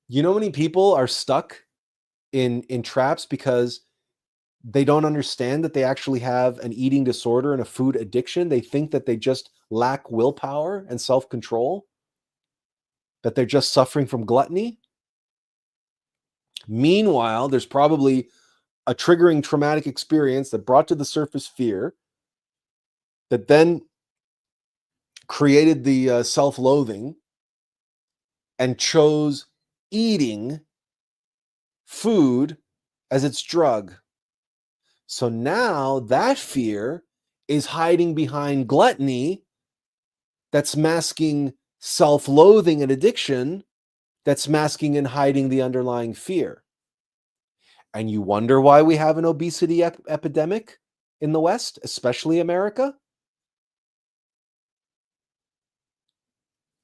You know how many people are stuck in traps because they don't understand that they actually have an eating disorder and a food addiction. They think that they just lack willpower and self-control, that they're just suffering from gluttony. Meanwhile, there's probably a triggering traumatic experience that brought to the surface fear that then created the self-loathing and chose eating food as its drug. So now that fear is hiding behind gluttony that's masking self-loathing and addiction that's masking and hiding the underlying fear. And you wonder why we have an obesity epidemic in the West, especially America?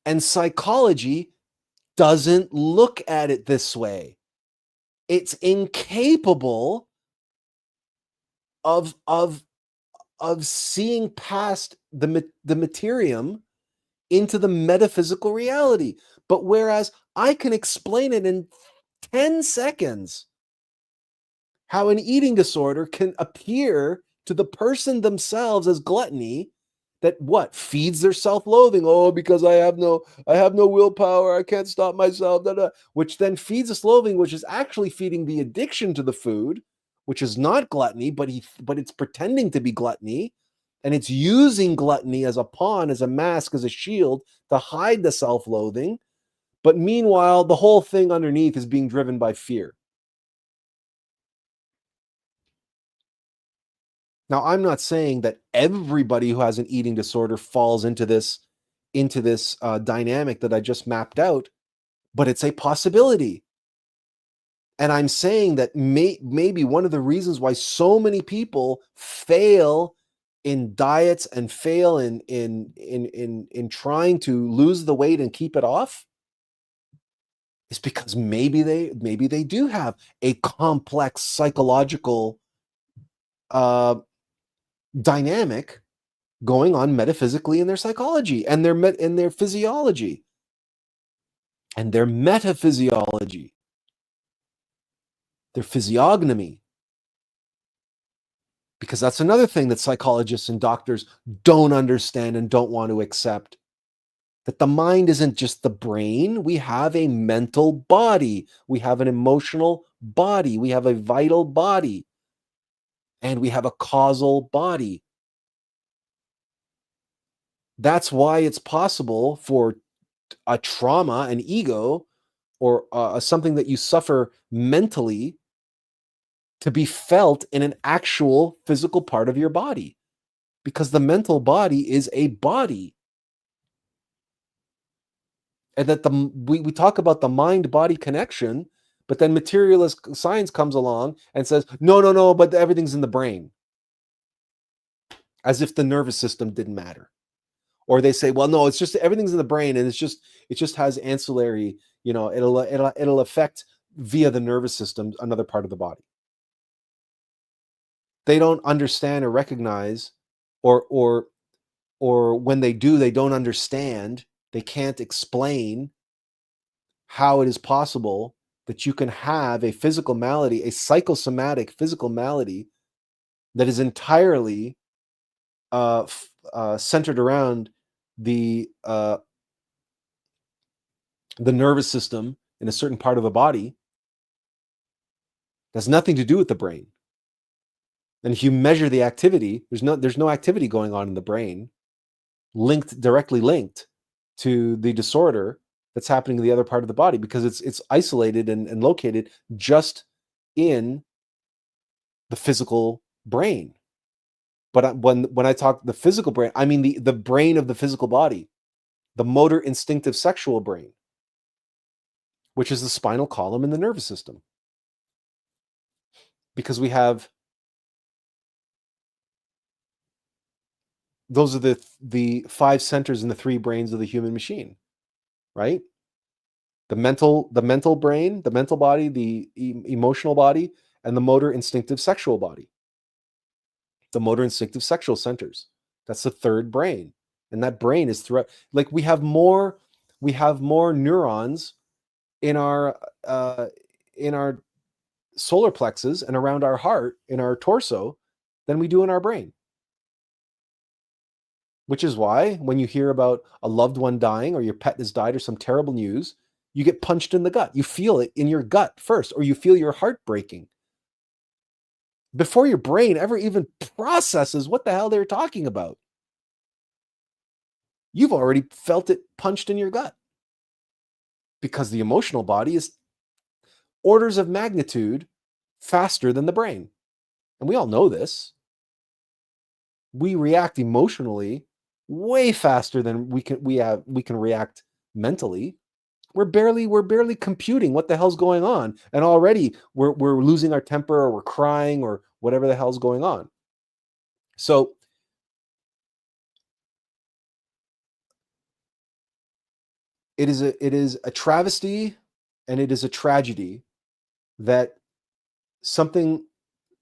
And psychology doesn't look at it this way. It's incapable of seeing past the materium into the metaphysical reality. But whereas I can explain it in 10 seconds, how an eating disorder can appear to the person themselves as gluttony, that what feeds their self-loathing. Oh, because I have no willpower, I can't stop myself, which then feeds this loathing, which is actually feeding the addiction to the food, which is not gluttony, but it's pretending to be gluttony, and it's using gluttony as a pawn, as a mask, as a shield to hide the self-loathing. But meanwhile, the whole thing underneath is being driven by fear. Now, I'm not saying that everybody who has an eating disorder falls into this dynamic that I just mapped out, but it's a possibility. And I'm saying that maybe one of the reasons why so many people fail in diets and fail in trying to lose the weight and keep it off is because maybe they do have a complex psychological dynamic going on metaphysically in their psychology and in their physiology and their metaphysiology, their physiognomy. Because that's another thing that psychologists and doctors don't understand and don't want to accept. That the mind isn't just the brain. We have a mental body. We have an emotional body. We have a vital body. And we have a causal body. That's why it's possible for a trauma, an ego, or something that you suffer mentally to be felt in an actual physical part of your body. Because the mental body is a body. And that we talk about the mind-body connection, but then materialist science comes along and says, no, but everything's in the brain. As if the nervous system didn't matter. Or they say, well, no, it's just everything's in the brain, and it just has ancillary, it'll affect via the nervous system another part of the body. They don't understand or recognize, or when they do, they don't understand. They can't explain how it is possible that you can have a physical malady, a psychosomatic physical malady that is entirely centered around the nervous system in a certain part of the body. That's nothing to do with the brain. And if you measure the activity, there's no activity going on in the brain directly linked to the disorder that's happening in the other part of the body, because it's isolated and located just in the physical brain. But when I talk the physical brain, I mean the brain of the physical body, the motor instinctive sexual brain, which is the spinal column in the nervous system. Because we have those are the 5 centers in the 3 brains of the human machine, right? The mental brain, the mental body, the emotional body, and the motor instinctive sexual body. The motor instinctive sexual centers. That's the 3rd brain. And that brain is throughout. Like we have more neurons in our solar plexus and around our heart, in our torso, than we do in our brain. Which is why when you hear about a loved one dying or your pet has died or some terrible news, you get punched in the gut. You feel it in your gut first, or you feel your heart breaking before your brain ever even processes what the hell they're talking about. You've already felt it punched in your gut, because the emotional body is orders of magnitude faster than the brain. And we all know this. We react emotionally way faster than we can react mentally. We're barely computing what the hell's going on, and already we're losing our temper, or we're crying, or whatever the hell's going on. So it is a travesty, and it is a tragedy that something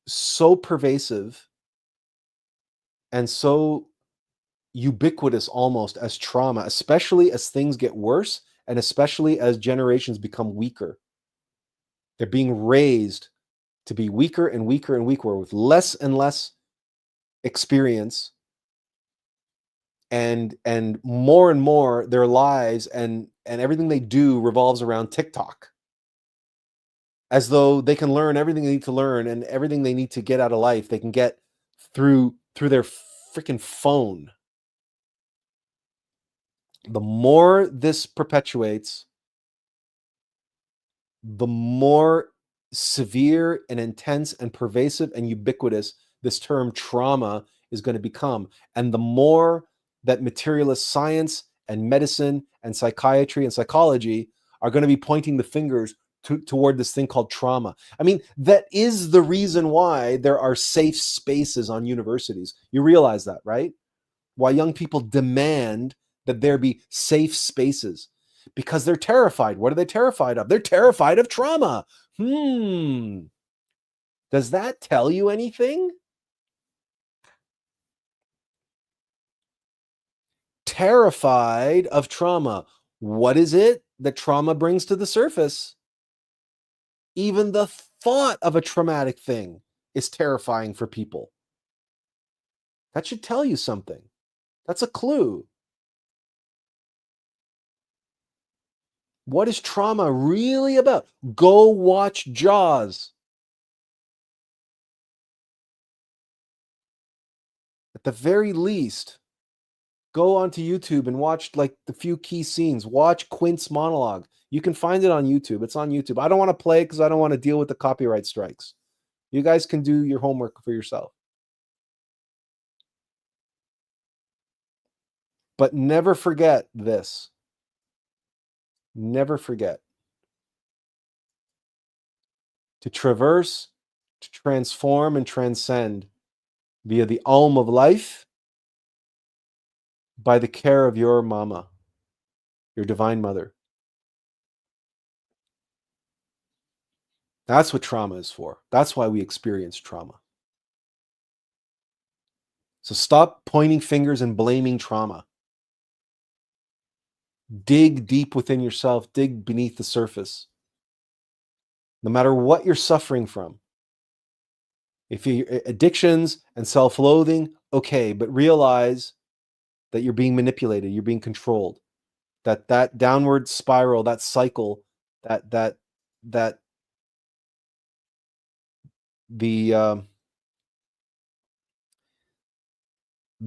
so pervasive and so ubiquitous almost as trauma, especially as things get worse, and especially as generations become weaker. They're being raised to be weaker and weaker and weaker, with less and less experience, and more their lives and everything they do revolves around TikTok, as though they can learn everything they need to learn, and everything they need to get out of life they can get through their freaking phone. The more this perpetuates, the more severe and intense and pervasive and ubiquitous this term trauma is going to become. And the more that materialist science and medicine and psychiatry and psychology are going to be pointing the fingers toward this thing called trauma. I mean, that is the reason why there are safe spaces on universities. You realize that, right? Why young people demand that there be safe spaces, because they're terrified. What are they terrified of? They're terrified of trauma. Does that tell you anything? Terrified of trauma. What is it that trauma brings to the surface? Even the thought of a traumatic thing is terrifying for people. That should tell you something. That's a clue. What is trauma really about? Go watch Jaws. At the very least, go onto YouTube and watch like the few key scenes. Watch Quint's monologue. You can find it on YouTube. It's on YouTube. I don't want to play it because I don't want to deal with the copyright strikes. You guys can do your homework for yourself. But never forget this. Never forget. To traverse, to transform, and transcend via the Alm of life, by the care of your mama, your divine mother. That's what trauma is for. That's why we experience trauma. So stop pointing fingers and blaming trauma. Dig deep within yourself. Dig beneath the surface. No matter what you're suffering from. If you addictions and self-loathing, okay, but realize that you're being manipulated, you're being controlled. That downward spiral, that cycle, the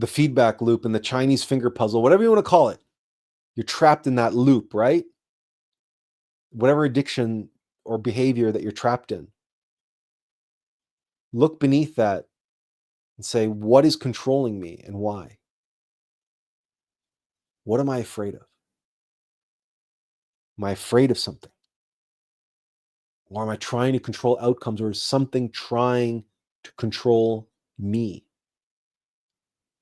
feedback loop and the Chinese finger puzzle, whatever you want to call it, you're trapped in that loop, right? Whatever addiction or behavior that you're trapped in. Look beneath that and say, what is controlling me and why? What am I afraid of? Am I afraid of something? Or am I trying to control outcomes, or is something trying to control me?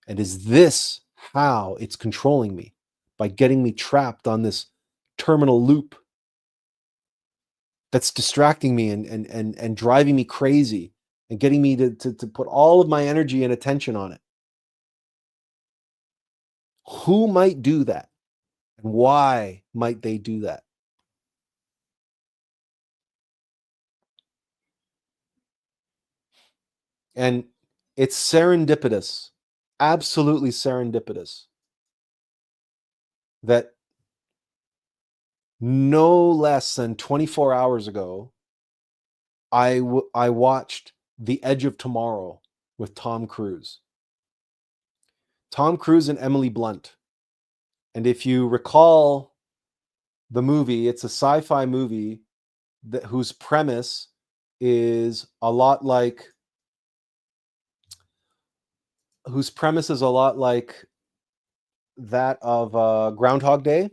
And is this how it's controlling me? By getting me trapped on this terminal loop that's distracting me and driving me crazy and getting me to put all of my energy and attention on it. Who might do that? And why might they do that? And it's serendipitous, absolutely serendipitous, that no less than 24 hours ago, I watched The Edge of Tomorrow with Tom Cruise. Tom Cruise and Emily Blunt. And if you recall the movie, it's a sci-fi movie whose premise is a lot like that of Groundhog Day.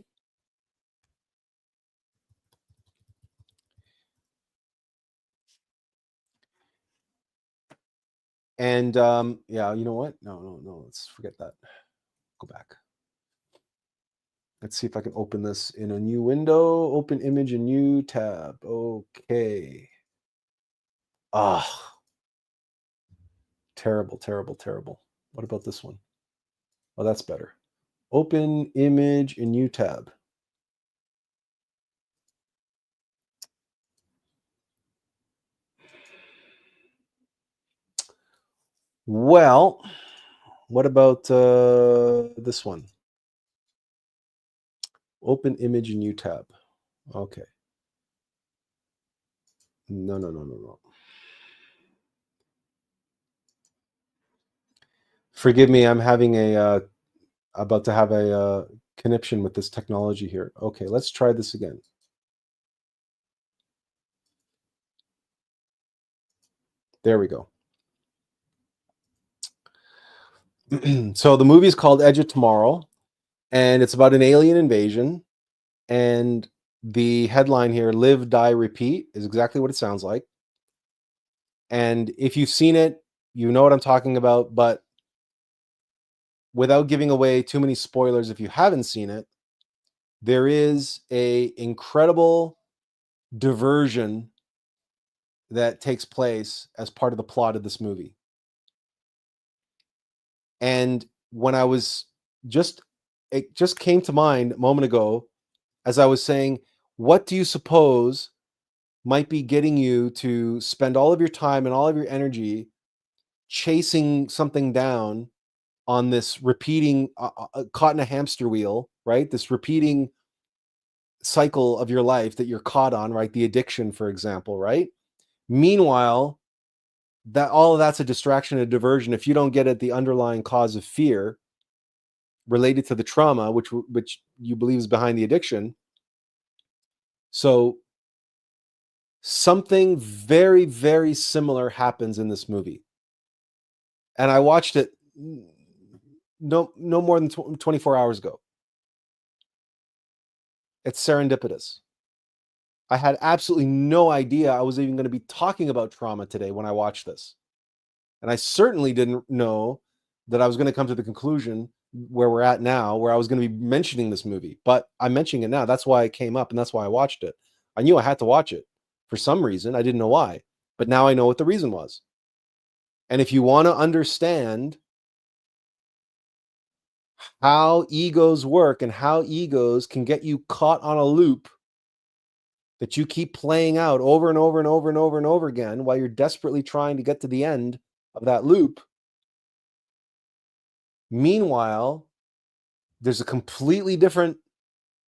And yeah, you know what? No, let's forget that. Go back. Let's see if I can open this in a new window. Open image, a new tab. Okay. Terrible, terrible, terrible. What about this one? Oh, that's better. Open image in new tab. Well, what about this one? Open image in new tab. Okay. No. Forgive me, I'm having about to have a connection with this technology here. Okay, let's try this again. There we go. So the movie is called Edge of Tomorrow, and it's about an alien invasion. And The headline here, Live, Die, Repeat, is exactly what it sounds like. And if you've seen it, you know what I'm talking about. But without giving away too many spoilers, if you haven't seen it, there is a incredible diversion that takes place as part of the plot of this movie. And when I was it just came to mind a moment ago as I was saying, what do you suppose might be getting you to spend all of your time and all of your energy chasing something down on this repeating, caught in a hamster wheel, right? This repeating cycle of your life that you're caught on, right? The addiction, for example, right? Meanwhile, that all of that's a distraction, a diversion. If you don't get at the underlying cause of fear related to the trauma, which you believe is behind the addiction. So something very, very similar happens in this movie. And I watched it no more than 24 hours ago. It's serendipitous. I had absolutely no idea I was even going to be talking about trauma today when I watched this. And I certainly didn't know that I was going to come to the conclusion where we're at now, where I was going to be mentioning this movie. But I'm mentioning it now. That's why it came up, and that's why I watched it. I knew I had to watch it for some reason. I didn't know why. But now I know what the reason was. And if you want to understand how egos work and how egos can get you caught on a loop that you keep playing out over and over and over and over and over again while you're desperately trying to get to the end of that loop. Meanwhile, there's a completely different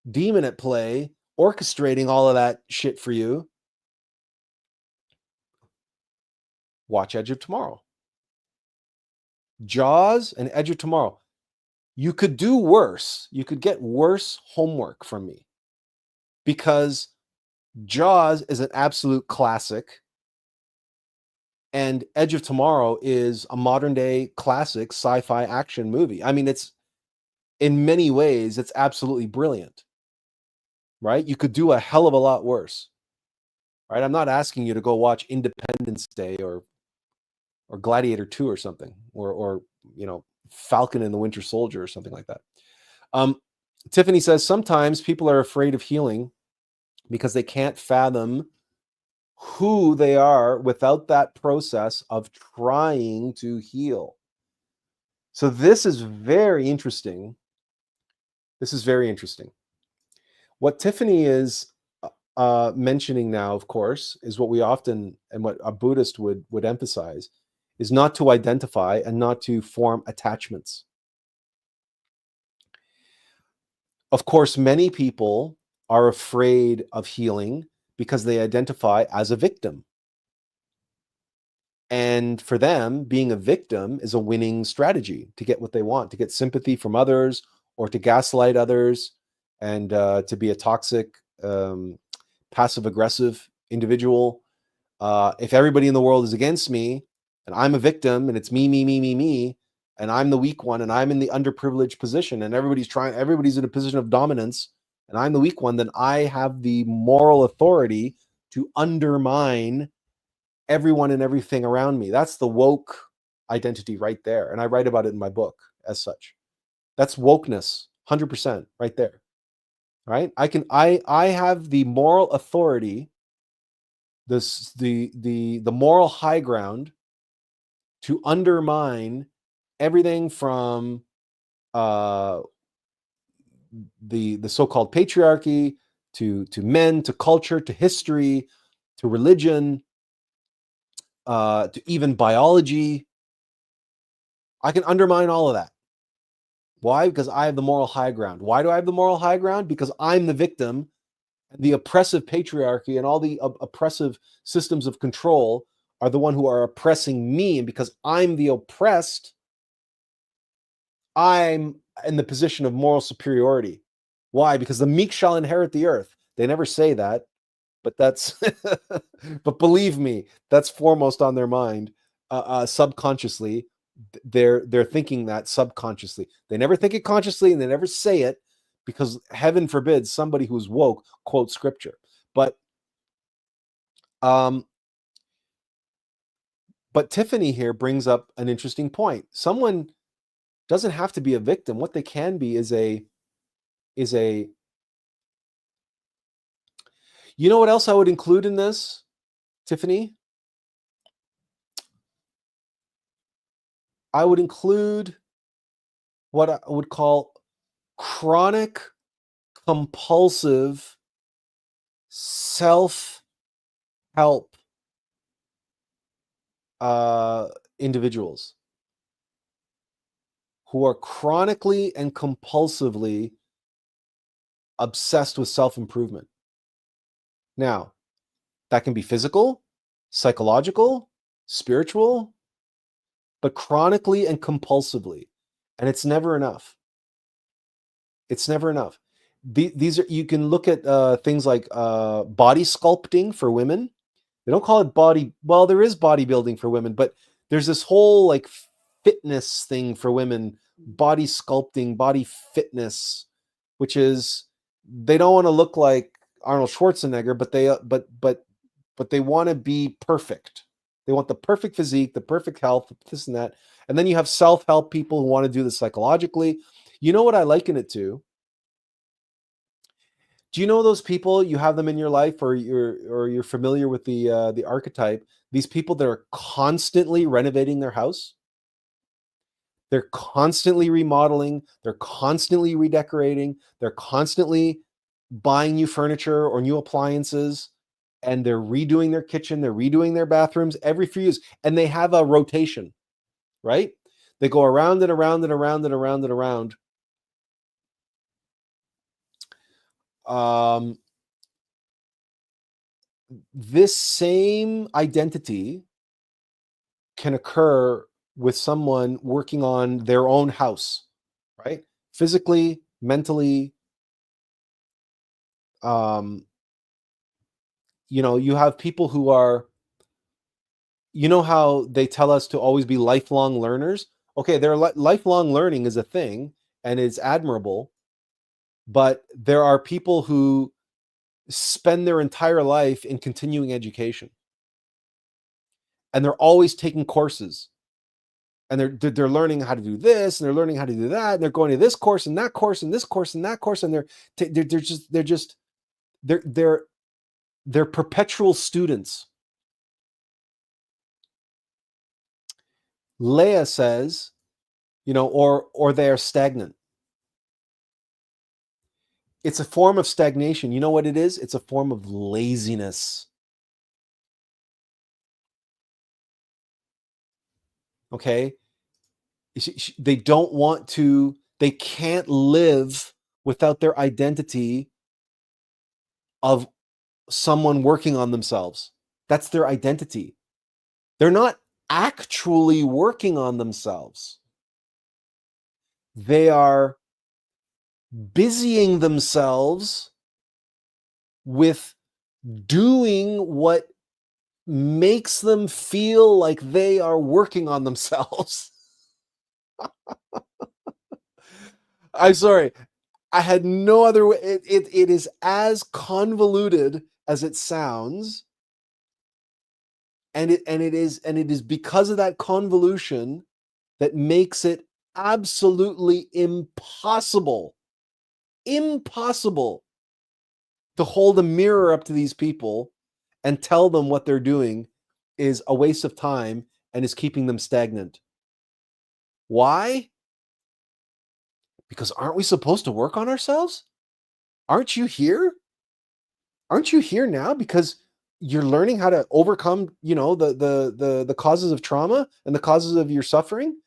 demon at play orchestrating all of that shit for you. Watch Edge of Tomorrow. Jaws and Edge of Tomorrow. You could do worse. You could get worse homework from me, because Jaws is an absolute classic, and Edge of Tomorrow is a modern day classic sci-fi action movie. I mean, it's in many ways, it's absolutely brilliant, right? You could do a hell of a lot worse, right? I'm not asking you to go watch Independence Day or Gladiator 2 or something, or Falcon and the Winter Soldier or something like that. Tiffany says, sometimes people are afraid of healing because they can't fathom who they are without that process of trying to heal. So this is very interesting. This is very interesting. What Tiffany is mentioning now, of course, is what we often, and what a Buddhist would emphasize, is not to identify and not to form attachments. Of course, many people are afraid of healing because they identify as a victim. And for them, being a victim is a winning strategy to get what they want, to get sympathy from others, or to gaslight others, and to be a toxic, passive-aggressive individual. If everybody in the world is against me, and I'm a victim, and it's me, and I'm the weak one, and I'm in the underprivileged position, and everybody's in a position of dominance, and I'm the weak one, then I have the moral authority to undermine everyone and everything around me. That's the woke identity right there. And I write about it in my book as such. That's wokeness, 100% right there. Right? I have the moral authority, the moral high ground to undermine everything from the so-called patriarchy to men, to culture, to history, to religion, to even biology. I can undermine all of that. Why? Because I have the moral high ground. Why do I have the moral high ground? Because I'm the victim. The oppressive patriarchy and all the oppressive systems of control are the one who are oppressing me. And because I'm the oppressed, I'm in the position of moral superiority. Why? Because the meek shall inherit the earth. They never say that, but that's, but believe me, that's foremost on their mind, subconsciously. They're thinking that subconsciously. They never think it consciously, and they never say it, because heaven forbid somebody who's woke quotes scripture. But Tiffany here brings up an interesting point. Someone doesn't have to be a victim. What they can be is a you know what else I would include in this, Tiffany? I would include what I would call chronic, compulsive self-help individuals who are chronically and compulsively obsessed with self-improvement. Now, that can be physical, psychological, spiritual, but chronically and compulsively. And it's never enough. It's never enough. These are, you can look at things like body sculpting for women. They don't call it body, well, there is bodybuilding for women, but there's this whole like fitness thing for women, body sculpting, body fitness, which is, they don't want to look like Arnold Schwarzenegger, but they want to be perfect. They want the perfect physique, the perfect health, this and that. And then you have self-help people who want to do this psychologically. You know what I liken it to? Do you know those people, you have them in your life, or you're familiar with the archetype, these people that are constantly renovating their house? They're constantly remodeling, they're constantly redecorating, they're constantly buying new furniture or new appliances, and they're redoing their kitchen, they're redoing their bathrooms every few years, and they have a rotation, right? They go around and around and around and around and around. This same identity can occur with someone working on their own house, right? Physically, mentally. You know, you have people who are, you know how they tell us to always be lifelong learners? Okay, lifelong learning is a thing and it's admirable, but there are people who spend their entire life in continuing education. And they're always taking courses. And they're learning how to do this, and they're learning how to do that, and they're going to this course and that course and this course and that course, and they're perpetual students. Leah says, you know, or they are stagnant. It's a form of stagnation. You know what it is? It's a form of laziness. Okay? They don't want to, they can't live without their identity of someone working on themselves. That's their identity. They're not actually working on themselves. They are busying themselves with doing what makes them feel like they are working on themselves. I'm sorry. I had no other way. It is as convoluted as it sounds. And it is because of that convolution that makes it absolutely impossible to hold a mirror up to these people and tell them what they're doing is a waste of time and is keeping them stagnant. Why? Because aren't we supposed to work on ourselves? Aren't you here? Aren't you here now because you're learning how to overcome, you know, the causes of trauma and the causes of your suffering?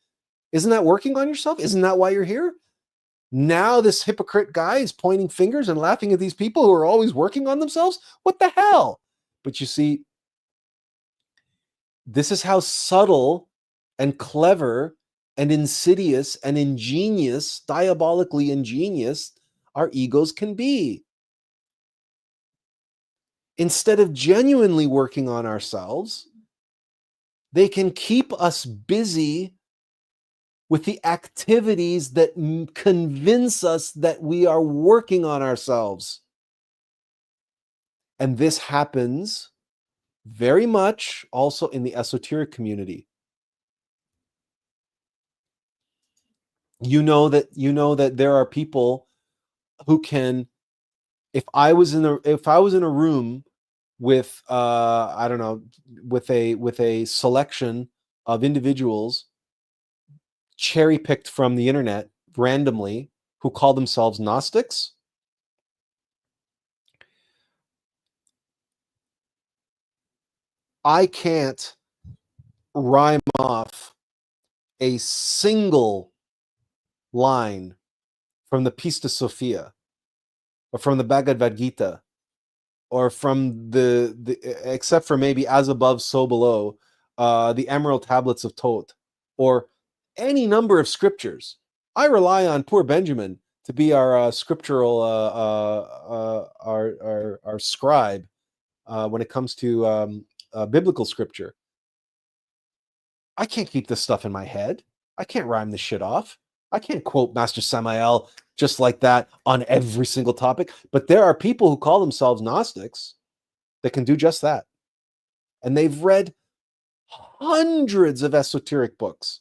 Isn't that working on yourself? Isn't that why you're here? Now this hypocrite guy is pointing fingers and laughing at these people who are always working on themselves? What the hell? But you see, this is how subtle and clever and insidious and ingenious, diabolically ingenious, our egos can be. Instead of genuinely working on ourselves, they can keep us busy with the activities that convince us that we are working on ourselves. And this happens very much also in the esoteric community. You know that there are people who can, if I was in a room with I don't know, with a selection of individuals cherry picked from the internet randomly who call themselves Gnostics, I can't rhyme off a single line from the Pista Sophia or from the Bhagavad Gita or from the except for maybe As Above, So Below, the Emerald Tablets of Thoth, or any number of scriptures. I rely on poor Benjamin to be our scriptural our scribe when it comes to biblical scripture. I can't keep this stuff in my head. I can't rhyme this shit off. I can't quote Master Samael just like that on every single topic. But there are people who call themselves Gnostics that can do just that. And they've read hundreds of esoteric books.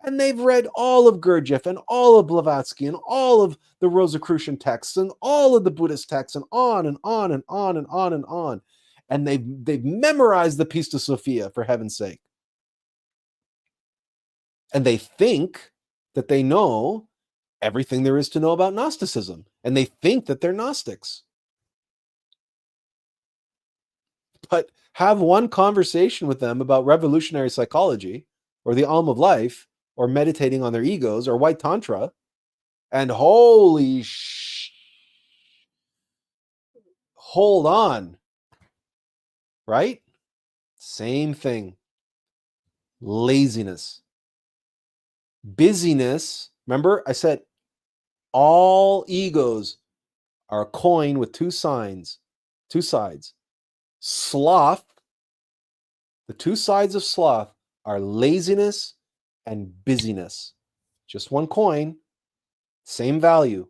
And they've read all of Gurdjieff and all of Blavatsky and all of the Rosicrucian texts and all of the Buddhist texts and on and on and on and on and on. And they've memorized the Pista Sophia, for heaven's sake. And they think that they know everything there is to know about Gnosticism. And they think that they're Gnostics. But have one conversation with them about revolutionary psychology or the Alm of Life or meditating on their egos or white tantra, and holy hold on, right? Same thing. Laziness. Busyness. Remember, I said all egos are a coin with two sides. Sloth, the two sides of sloth are laziness and busyness. Just one coin, same value.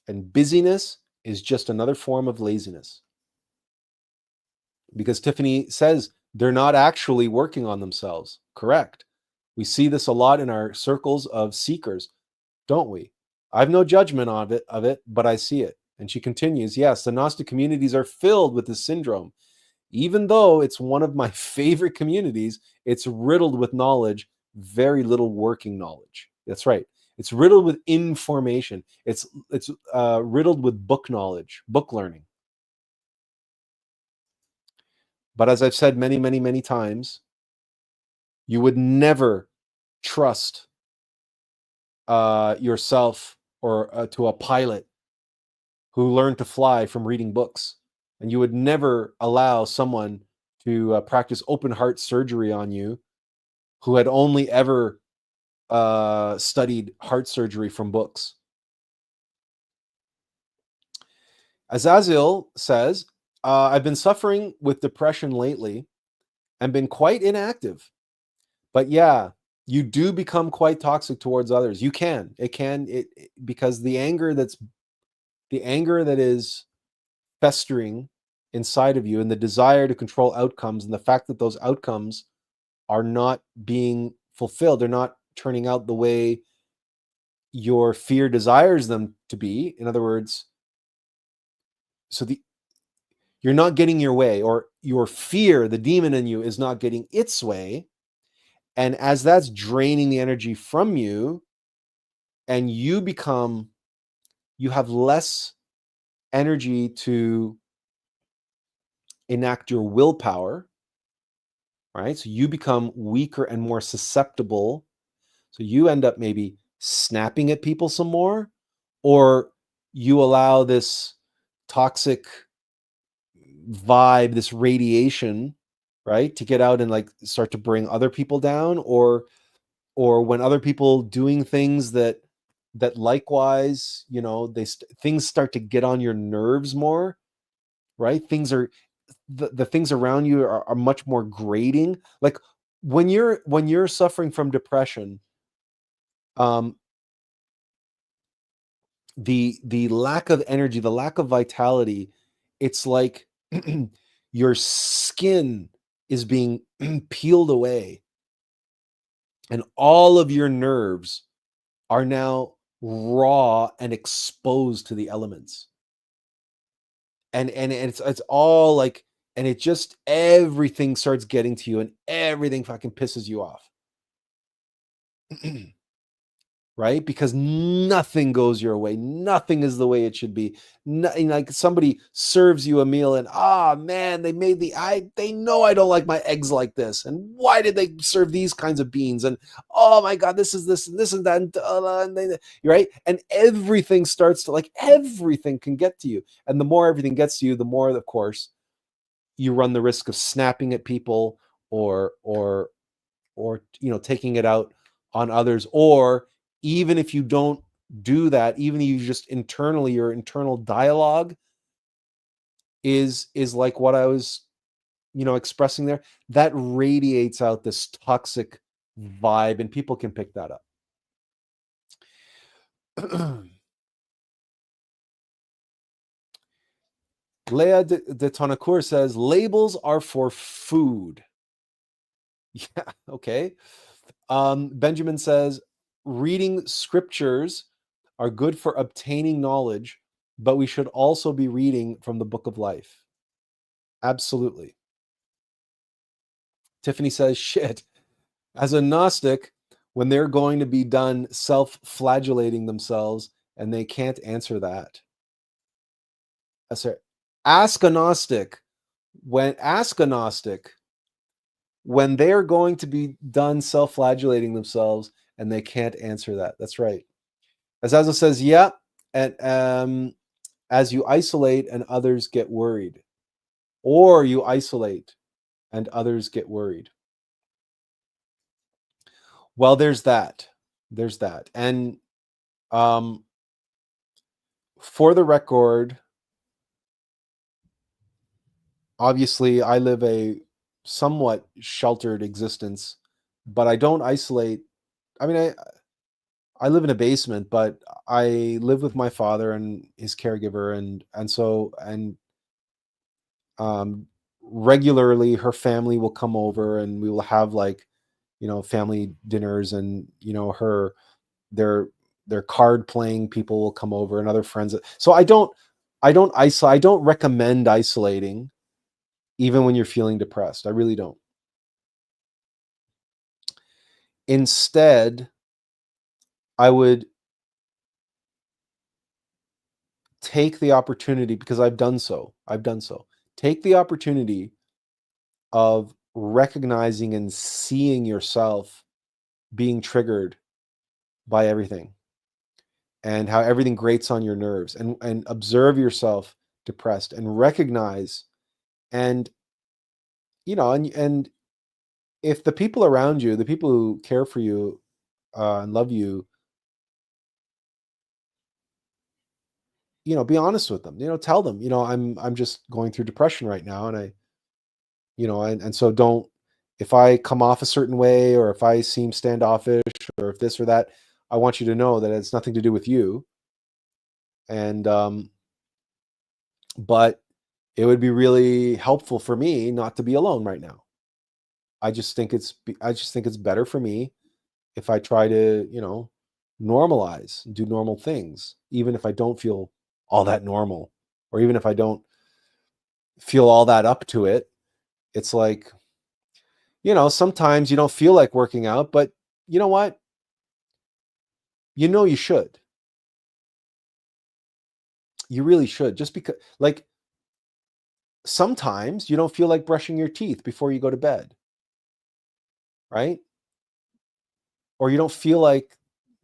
And busyness is just another form of laziness. Because Tiffany says they're not actually working on themselves. Correct. We see this a lot in our circles of seekers, don't we? I have no judgment of it, but I see it. And she continues, yes, the Gnostic communities are filled with this syndrome. Even though it's one of my favorite communities, it's riddled with knowledge, very little working knowledge. That's right. It's riddled with information. It's riddled with book knowledge, book learning. But as I've said many, many, many times, you would never trust yourself or to a pilot who learned to fly from reading books. And you would never allow someone to practice open heart surgery on you who had only ever studied heart surgery from books. Azazel says, I've been suffering with depression lately and been quite inactive. But yeah, you do become quite toxic towards others. You can. Because the anger that is festering inside of you and the desire to control outcomes and the fact that those outcomes are not being fulfilled, they're not turning out the way your fear desires them to be. In other words, you're not getting your way, or your fear, the demon in you, is not getting its way. And as that's draining the energy from you, and you have less energy to enact your willpower, right? So you become weaker and more susceptible. So you end up maybe snapping at people some more, or you allow this toxic vibe, this radiation, right, to get out and like start to bring other people down, or when other people doing things that likewise, things start to get on your nerves more, right? Things are the things around you are much more grating. Like when you're suffering from depression, Um, the lack of energy, the lack of vitality, it's like your skin is being peeled away, and all of your nerves are now raw and exposed to the elements. And it's all like, and it just, everything starts getting to you, and everything fucking pisses you off. Right? Because nothing goes your way. Nothing is the way it should be. Like somebody serves you a meal, and man, they know I don't like my eggs like this, and why did they serve these kinds of beans? And oh my god, this is this and this and that, right? And everything starts to, like, everything can get to you, and the more everything gets to you, the more, of course, you run the risk of snapping at people, or taking it out on others. Or even if you don't do that, even if you just internally, your internal dialogue is like what I was expressing there, that radiates out this toxic vibe, and people can pick that up. Leah de Tonacour says labels are for food. Yeah, okay. Benjamin says reading scriptures are good for obtaining knowledge, but we should also be reading from the book of life. Absolutely. Tiffany says, shit, as a Gnostic, when they're going to be done self-flagellating themselves and they can't answer that. Ask a Gnostic when they're going to be done self-flagellating themselves and they can't answer that. That's right. Azazel says, yeah, and as you isolate and others get worried, or you isolate and others get worried. Well, there's that. And for the record, obviously, I live a somewhat sheltered existence, but I don't isolate. I mean, I live in a basement, but I live with my father and his caregiver, and regularly her family will come over, and we will have, like, family dinners, and their card playing people will come over, and other friends. So I don't recommend isolating, even when you're feeling depressed. I really don't. Instead, I would take the opportunity, because I've done so. Take the opportunity of recognizing and seeing yourself being triggered by everything, and how everything grates on your nerves, and observe yourself depressed, and recognize, and and if the people around you, the people who care for you, and love you, be honest with them. Tell them, I'm just going through depression right now, and and so don't, if I come off a certain way, or if I seem standoffish, or if this or that, I want you to know that it's nothing to do with you. And but it would be really helpful for me not to be alone right now. I just think it's better for me if I try to, normalize, do normal things, even if I don't feel all that normal, or even if I don't feel all that up to it. It's like, sometimes you don't feel like working out, but you know what? You should. You really should. Just because, like, sometimes you don't feel like brushing your teeth before you go to bed, right? Or you don't feel like,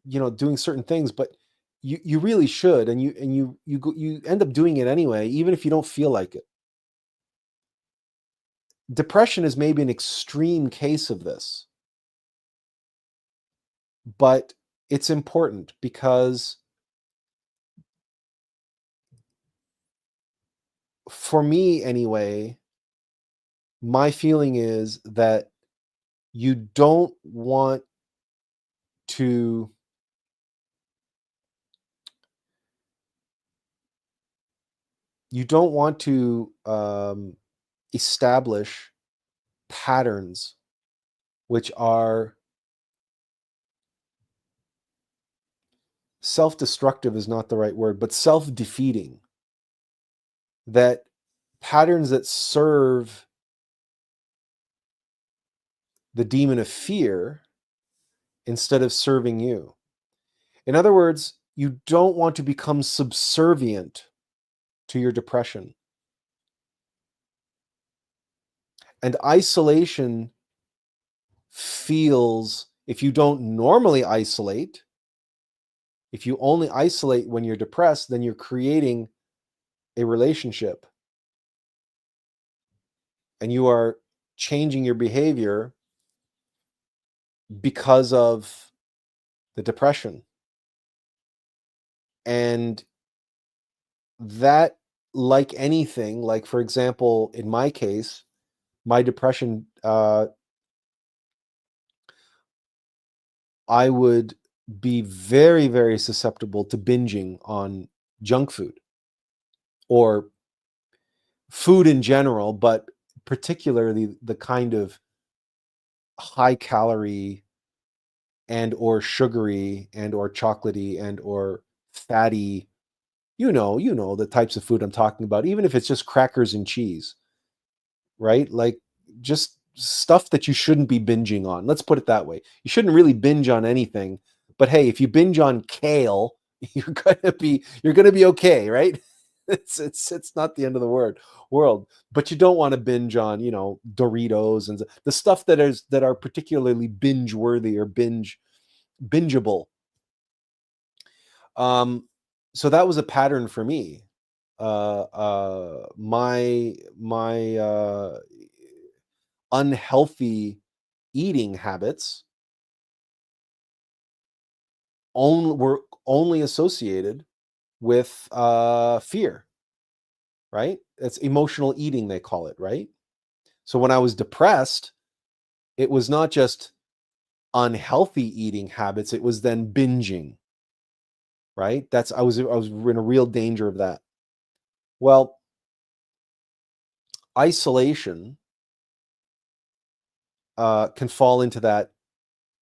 doing certain things, but you really should, and you end up doing it anyway, even if you don't feel like it. Depression is maybe an extreme case of this, but it's important, because for me anyway, my feeling is that you don't want to you don't want to establish patterns which are self-destructive is not the right word, but self-defeating. That patterns that serve the demon of fear instead of serving you. In other words, you don't want to become subservient to your depression. And isolation feels, if you don't normally isolate, if you only isolate when you're depressed, then you're creating a relationship. And you are changing your behavior because of the depression. And that, like anything, like for example, in my case, my depression, I would be very, very susceptible to binging on junk food or food in general, but particularly the kind of high calorie and or sugary and or chocolatey and or fatty, you know the types of food I'm talking about, even if it's just crackers and cheese, right? Like just stuff that you shouldn't be binging on. Let's put it that way. You shouldn't really binge on anything, but hey, if you binge on kale, you're gonna be okay, right? It's not the end of the world, but you don't want to binge on, Doritos and the stuff that are particularly binge worthy or bingeable. So that was a pattern for me. My unhealthy eating habits were only associated with fear, right? It's emotional eating, they call it, right? So when I was depressed, it was not just unhealthy eating habits, it was then binging, right? I was in a real danger of that. Well, isolation can fall into that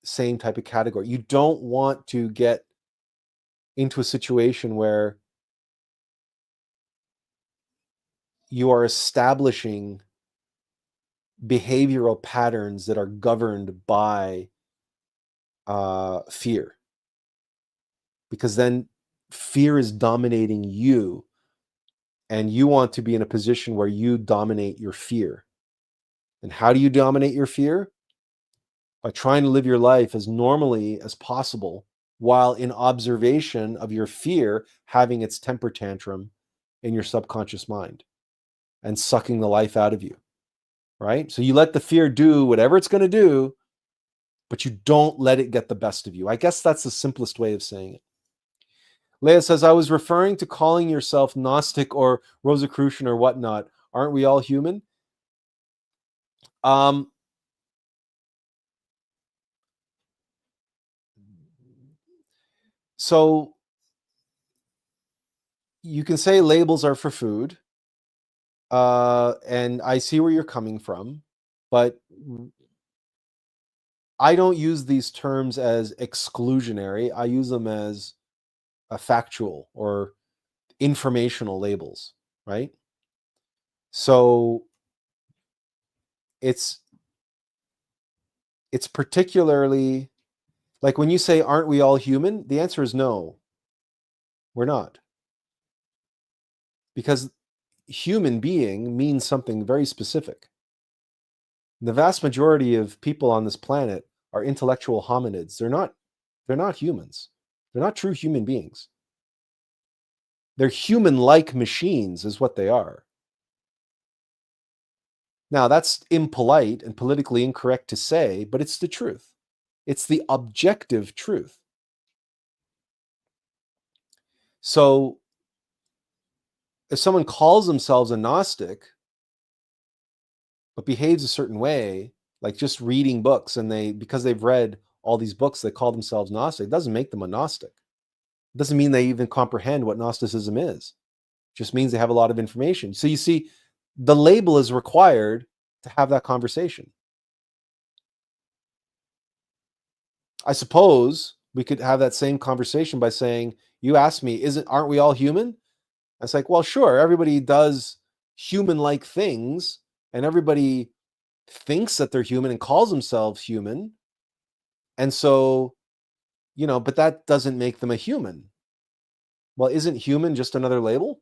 same type of category. You don't want to get into a situation where you are establishing behavioral patterns that are governed by fear, because then fear is dominating you, and you want to be in a position where you dominate your fear. And how do you dominate your fear? By trying to live your life as normally as possible, while in observation of your fear having its temper tantrum in your subconscious mind and sucking the life out of you, right? So you let the fear do whatever it's going to do, but you don't let it get the best of you. I guess that's the simplest way of saying it. Leah says, I was referring to calling yourself Gnostic or Rosicrucian or whatnot. Aren't we all human? So you can say labels are for food, and I see where you're coming from, but I don't use these terms as exclusionary. I use them as a factual or informational labels, right? So it's particularly like when you say, aren't we all human? The answer is no, we're not. Because human being means something very specific. The vast majority of people on this planet are intellectual hominids. They're not humans. They're not true human beings. They're human-like machines is what they are. Now, that's impolite and politically incorrect to say, but it's the truth. It's the objective truth. So if someone calls themselves a Gnostic, but behaves a certain way, like just reading books, and because they've read all these books, they call themselves Gnostic, it doesn't make them a Gnostic. It doesn't mean they even comprehend what Gnosticism is. Just means they have a lot of information. So you see, the label is required to have that conversation. I suppose we could have that same conversation by saying, you asked me, aren't we all human? It's like, well, sure, everybody does human-like things, and everybody thinks that they're human and calls themselves human. And so, but that doesn't make them a human. Well, isn't human just another label?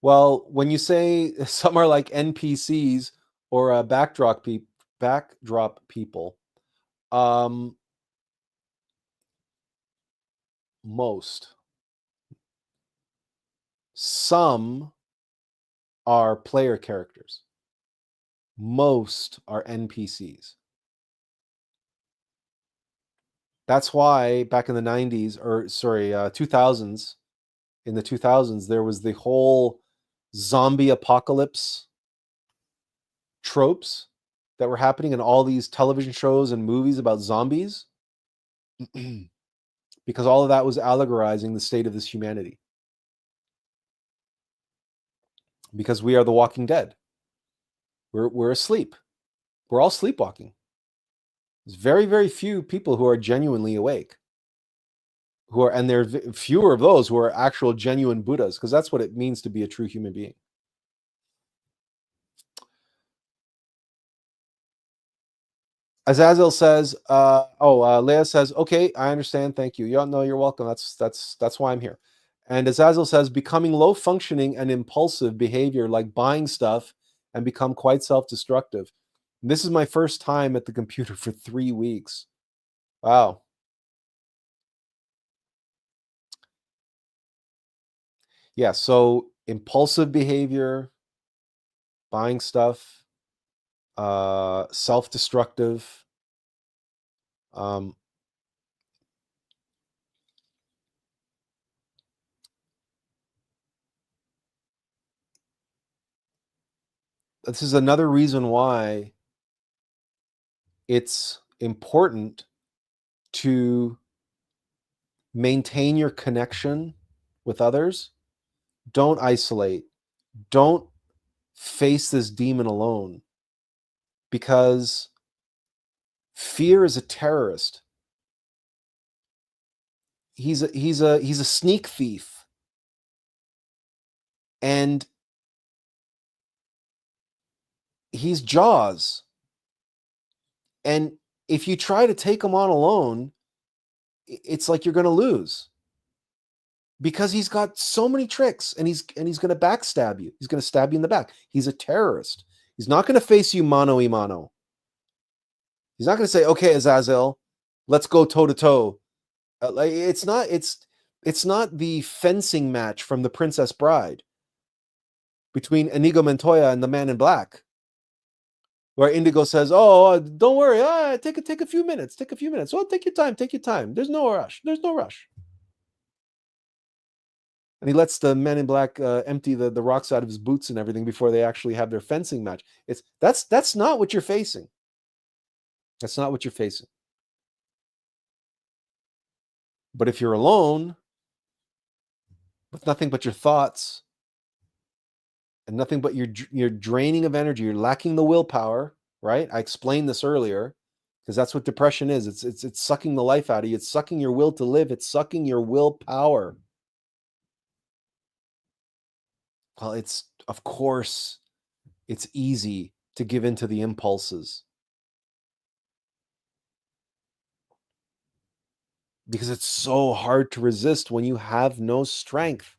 Well, when you say some are like NPCs or backdrop people, most. Some are player characters. Most are NPCs. That's why back in the 90s, 2000s, in the 2000s, there was the whole zombie apocalypse tropes that were happening in all these television shows and movies about zombies, because all of that was allegorizing the state of this humanity. Because we are the Walking Dead. We're asleep. We're all sleepwalking. There's very, very few people who are genuinely awake. And there are fewer of those who are actual genuine Buddhas, because that's what it means to be a true human being. Azazel says, Leah says, okay, I understand. Thank you. Yeah, no, you're welcome. That's why I'm here. And Azazel says, becoming low functioning and impulsive behavior, like buying stuff, and become quite self-destructive. This is my first time at the computer for 3 weeks. Wow. Yeah, so impulsive behavior, buying stuff, self-destructive. This is another reason why it's important to maintain your connection with others. Don't isolate. Don't face this demon alone, because fear is a terrorist. He's a sneak thief, and he's Jaws. And if you try to take him on alone, it's like you're going to lose, because he's got so many tricks, and he's going to backstab you. He's going to stab you in the back. He's a terrorist. He's not going to face you mano a mano. He's not going to say, okay, Azazel, let's go toe to toe. It's not the fencing match from The Princess Bride between Inigo Montoya and the Man in Black, where Indigo says, "Oh, don't worry, take a few minutes, take a few minutes. Oh, take your time. There's no rush. And he lets the Men in Black empty the rocks out of his boots and everything before they actually have their fencing match. That's not what you're facing. That's not what you're facing. But if you're alone with nothing but your thoughts and nothing but your draining of energy, you're lacking the willpower, right? I explained this earlier, because that's what depression is. It's sucking the life out of you. It's sucking your will to live. It's sucking your willpower. Well, of course, it's easy to give into the impulses, because it's so hard to resist when you have no strength.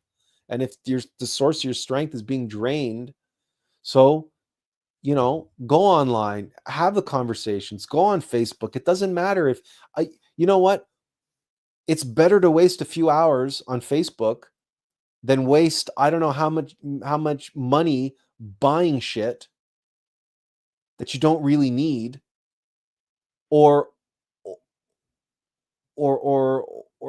And if the source of your strength is being drained, so, go online, have the conversations, go on Facebook. It doesn't matter if you know what? It's better to waste a few hours on Facebook than waste, I don't know how much money buying shit that you don't really need, or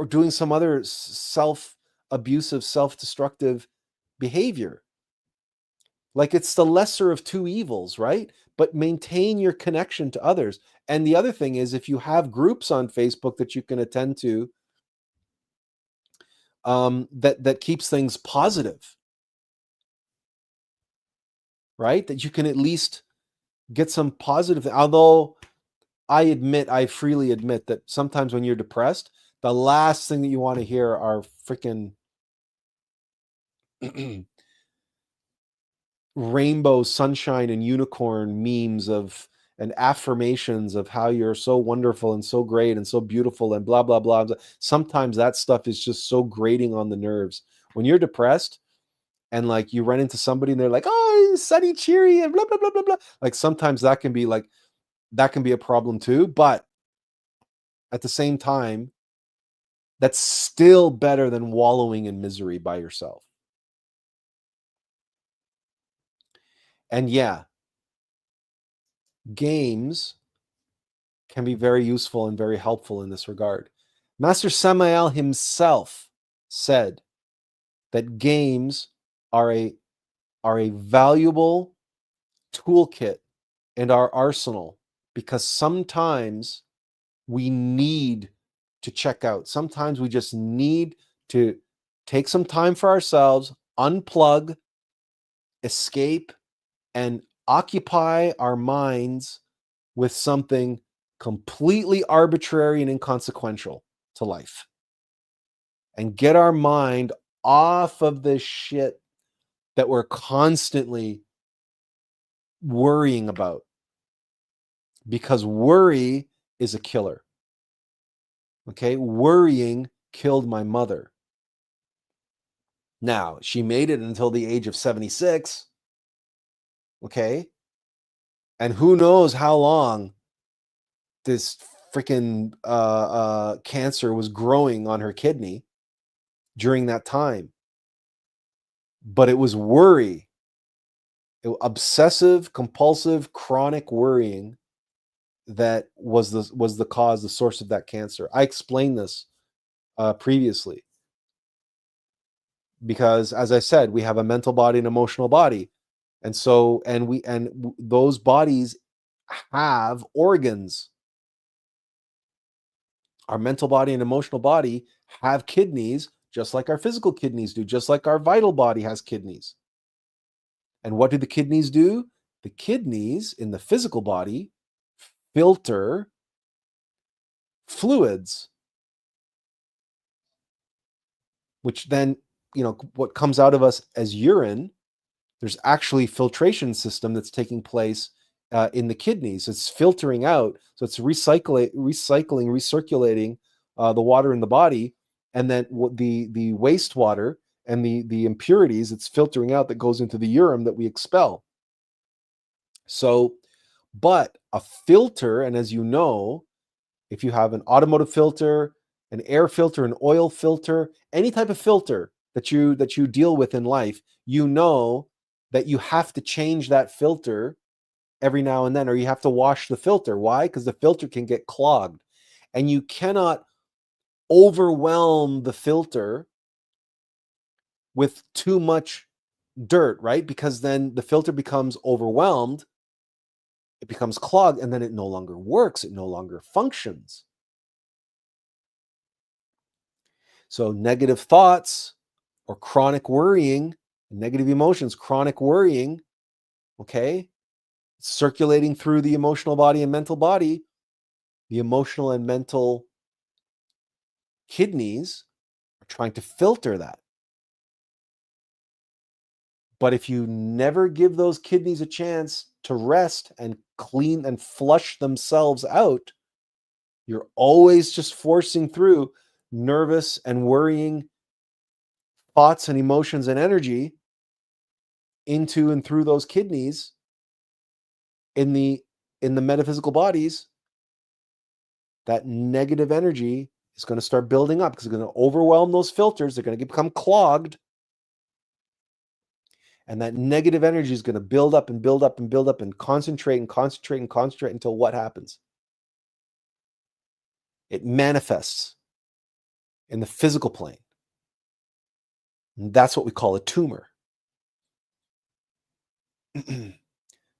doing some other self-abusive, self-destructive behavior. Like, it's the lesser of two evils, right? But maintain your connection to others. And the other thing is, if you have groups on Facebook that you can attend to that keeps things positive, right? That you can at least get some positive. Although I freely admit that sometimes when you're depressed, the last thing that you want to hear are freaking rainbow, sunshine, and unicorn memes and affirmations of how you're so wonderful and so great and so beautiful and blah, blah, blah. Sometimes that stuff is just so grating on the nerves. When you're depressed and like you run into somebody and they're like, oh, sunny, cheery, and blah, blah, blah, blah, blah. Like sometimes that can be a problem too. But at the same time, that's still better than wallowing in misery by yourself. And yeah, games can be very useful and very helpful in this regard. Master Samael himself said that games are a valuable toolkit in our arsenal because sometimes we need to check out. Sometimes we just need to take some time for ourselves, unplug, escape, and occupy our minds with something completely arbitrary and inconsequential to life. And get our mind off of this shit that we're constantly worrying about. Because worry is a killer. Okay? Worrying killed my mother. Now, she made it until the age of 76. Okay? And who knows how long this freaking cancer was growing on her kidney during that time. But it was worry. Obsessive, compulsive, chronic worrying that was the cause, the source of that cancer. I explained this previously. Because as I said, we have a mental body and emotional body. And so, those bodies have organs. Our mental body and emotional body have kidneys, just like our physical kidneys do, just like our vital body has kidneys. And what do the kidneys do? The kidneys in the physical body filter fluids, which then, what comes out of us as urine, there's actually filtration system that's taking place in the kidneys. It's filtering out, so it's recirculating the water in the body, and then the wastewater and the impurities it's filtering out that goes into the urine that we expel. So, but a filter, and as you know, if you have an automotive filter, an air filter, an oil filter, any type of filter that you deal with in life, you know that you have to change that filter every now and then, or you have to wash the filter. Why? Because the filter can get clogged, and you cannot overwhelm the filter with too much dirt, right? Because then the filter becomes overwhelmed, it becomes clogged, and then it no longer works, it no longer functions. So negative thoughts or chronic worrying, negative emotions, chronic worrying, okay, circulating through the emotional body and mental body, the emotional and mental kidneys are trying to filter that. But if you never give those kidneys a chance to rest and clean and flush themselves out, you're always just forcing through nervous and worrying thoughts and emotions and energy into and through those kidneys in the metaphysical bodies. That negative energy is going to start building up because it's going to overwhelm those filters. They're going to become clogged. And that negative energy is going to build up and build up and build up and concentrate until what happens? It manifests in the physical plane. And that's what we call a tumor.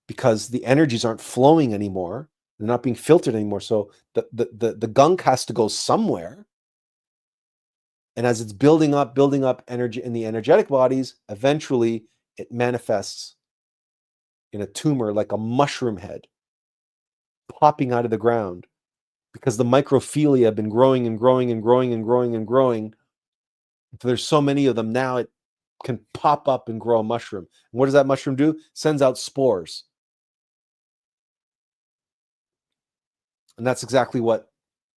Because the energies aren't flowing anymore. They're not being filtered anymore. So the gunk has to go somewhere. And as it's building up energy in the energetic bodies, eventually it manifests in a tumor like a mushroom head popping out of the ground, because the microphilia have been growing and growing and growing and growing and growing. There's so many of them now, it can pop up and grow a mushroom. And what does that mushroom do? Sends out spores. And that's exactly what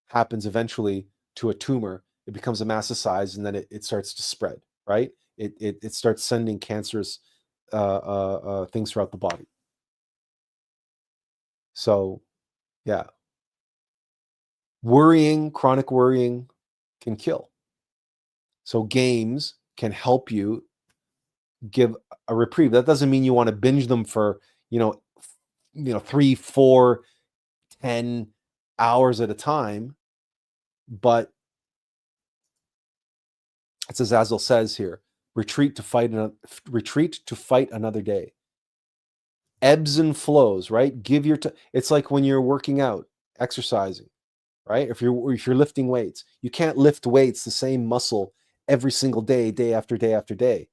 happens eventually to a tumor. It becomes a metastasized, and then it starts to spread, right? It starts sending cancerous things throughout the body. So, yeah. Worrying, chronic worrying can kill. So games can help you give a reprieve. That doesn't mean you want to binge them for, 3, 4, 10 hours at a time. But it's as Azazel says here, retreat to fight another day. Ebbs and flows, right? Give your it's like when you're working out, exercising, right? If you're lifting weights, you can't lift weights, the same muscle, every single day, day after day after day.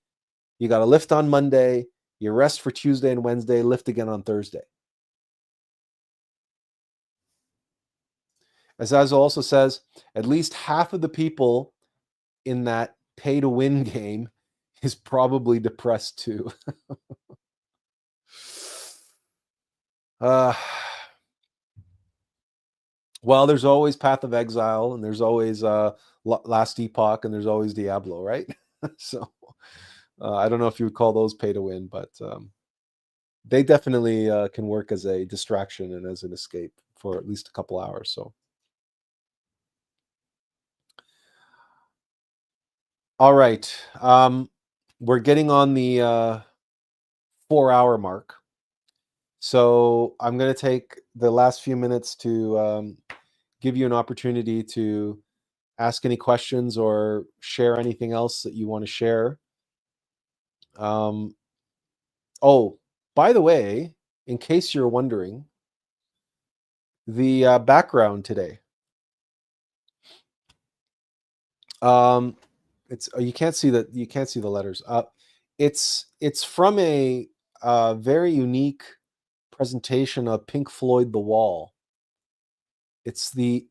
You got to lift on Monday, you rest for Tuesday and Wednesday, lift again on Thursday. As Azazel also says, at least half of the people in that pay to win game is probably depressed too. Well, there's always Path of Exile, and there's always Last Epoch, and there's always Diablo, right? So I don't know if you would call those pay to win, but they definitely can work as a distraction and as an escape for at least a couple hours. So, all right, we're getting on the 4-hour mark. So I'm going to take the last few minutes to give you an opportunity to ask any questions or share anything else that you want to share. Oh, by the way, in case you're wondering, the background today. It's you can't see the letters. It's from a very unique presentation of Pink Floyd The Wall. It's they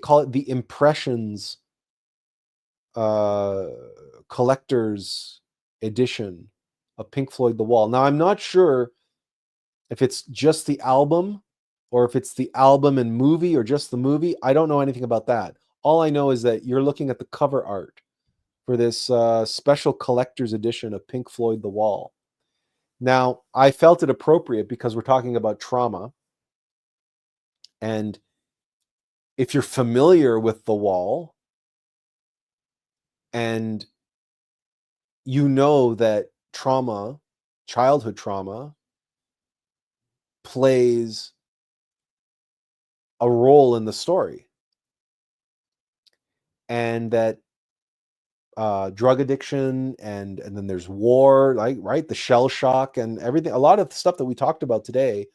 call it the Impressions collector's edition of Pink Floyd The Wall. Now, I'm not sure if it's just the album or if it's the album and movie or just the movie. I don't know anything about that. All I know is that you're looking at the cover art for this special collector's edition of Pink Floyd The Wall. Now, I felt it appropriate because we're talking about trauma. And if you're familiar with The Wall, and you know that trauma, childhood trauma, plays a role in the story, and that drug addiction and then there's war, like, right, the shell shock and everything, a lot of the stuff that we talked about today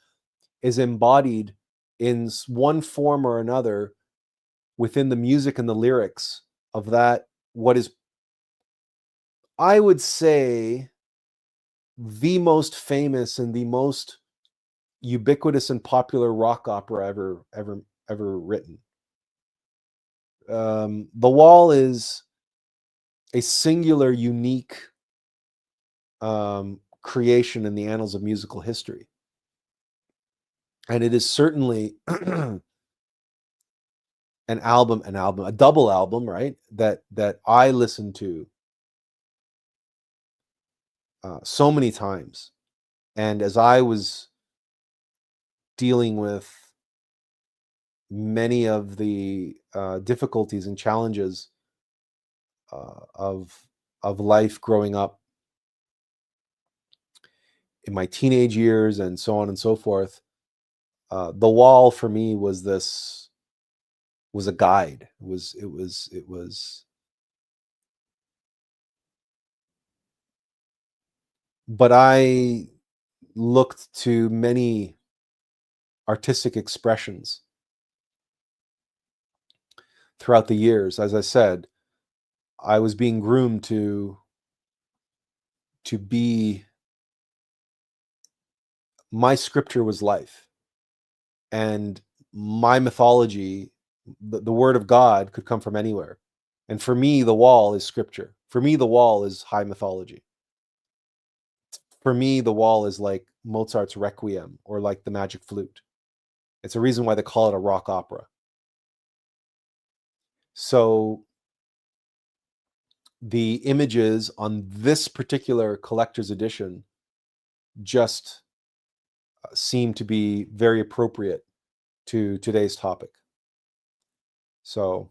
is embodied in one form or another within the music and the lyrics of that, what is, I would say, the most famous and the most ubiquitous and popular rock opera ever written. The Wall is a singular, unique creation in the annals of musical history, and it is certainly a double album, right? That I listened to so many times, and as I was dealing with many of the difficulties and challenges of life growing up in my teenage years and so on and so forth, The Wall for me was a guide. It was. But I looked to many artistic expressions throughout the years. As I said, I was being groomed to be, my scripture was life, and my mythology, the word of God could come from anywhere. And for me, the wall is scripture. For me, the wall is high mythology. For me, the wall is like Mozart's Requiem or like the Magic Flute. It's a reason why they call it a rock opera. So the images on this particular collector's edition just seem to be very appropriate to today's topic. So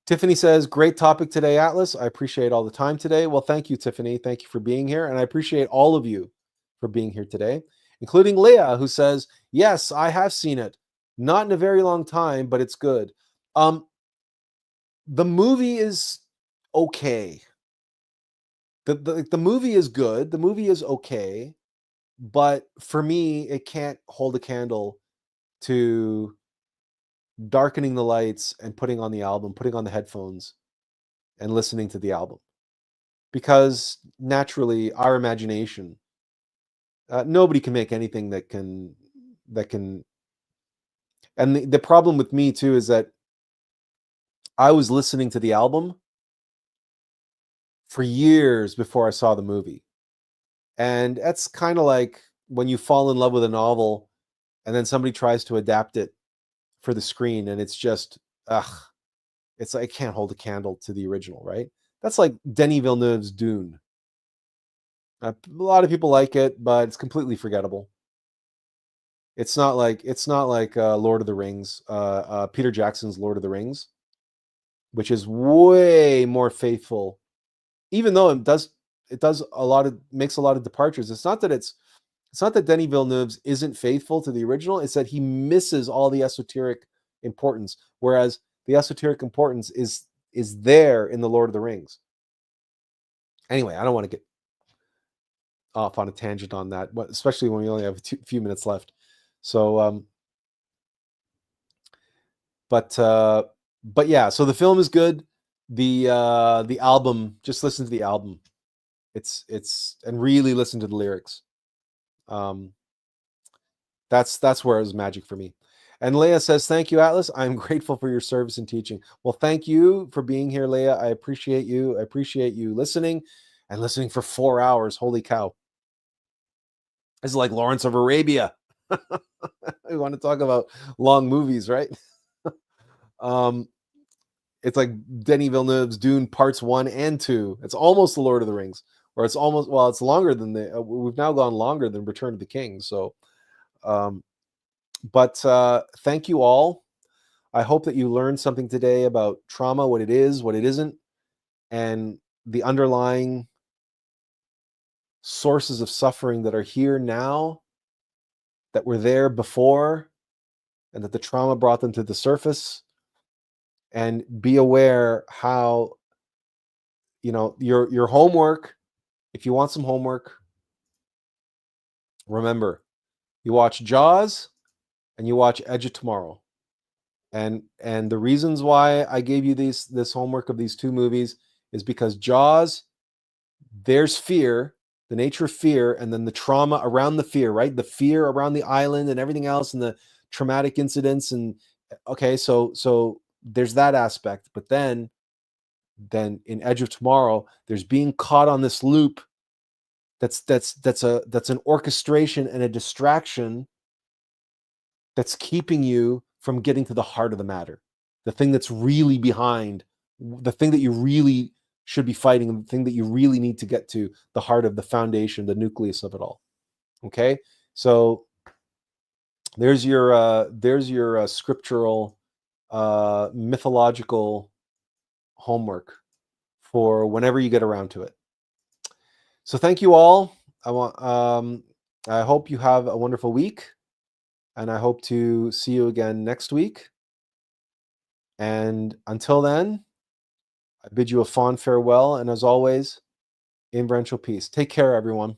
Tiffany says, great topic today, Atlas. I appreciate all the time today. Well, thank you, Tiffany. Thank you for being here. And I appreciate all of you for being here today, including Leah, who says, yes, I have seen it. Not in a very long time, but it's good. The movie is okay. The movie is good. The movie is okay. But for me, it can't hold a candle to darkening the lights and putting on the album, putting on the headphones and listening to the album. Because naturally, our imagination, nobody can make anything that can, and the problem with me too is that I was listening to the album for years before I saw the movie. And that's kind of like when you fall in love with a novel and then somebody tries to adapt it for the screen and it's just, it's like, it can't hold a candle to the original, right? That's like Denis Villeneuve's Dune. A lot of people like it, but it's completely forgettable. It's not like Lord of the Rings, Peter Jackson's Lord of the Rings, which is way more faithful, even though it does makes a lot of departures. It's not that Denis Villeneuve's isn't faithful to the original. It's that he misses all the esoteric importance, whereas the esoteric importance is there in the Lord of the Rings. Anyway, I don't want to get off on a tangent on that, but especially when we only have a few minutes left. So, but yeah. So the film is good. The album, just listen to the album. It's and really listen to the lyrics. That's where it was magic for me. And Leah says, thank you, Atlas. I'm grateful for your service and teaching. Well, thank you for being here, Leah. I appreciate you. I appreciate you listening and listening for 4 hours. Holy cow. This is like Lawrence of Arabia. We want to talk about long movies, right? It's like Denis Villeneuve's Dune parts 1 and 2. It's almost the Lord of the Rings, or it's almost, well, it's longer than we've now gone longer than Return of the King. So, but thank you all. I hope that you learned something today about trauma, what it is, what it isn't, and the underlying sources of suffering that are here now, that were there before, and that the trauma brought them to the surface. And be aware how, your homework, if you want some homework, remember, you watch Jaws and you watch Edge of Tomorrow. And the reasons why I gave you this homework of these two movies is because Jaws, there's fear, the nature of fear, and then the trauma around the fear, right? The fear around the island and everything else, and the traumatic incidents. And okay, so there's that aspect. But then in Edge of Tomorrow, there's being caught on this loop that's an orchestration and a distraction that's keeping you from getting to the heart of the matter, the thing that's really behind, the thing that you really should be fighting, the thing that you really need to get to, the heart of the foundation, the nucleus of it all. Okay, so there's your scriptural, mythological homework for whenever you get around to it. So thank you all. I hope you have a wonderful week, and I hope to see you again next week. And until then, I bid you a fond farewell, and as always, inferential peace. Take care, everyone.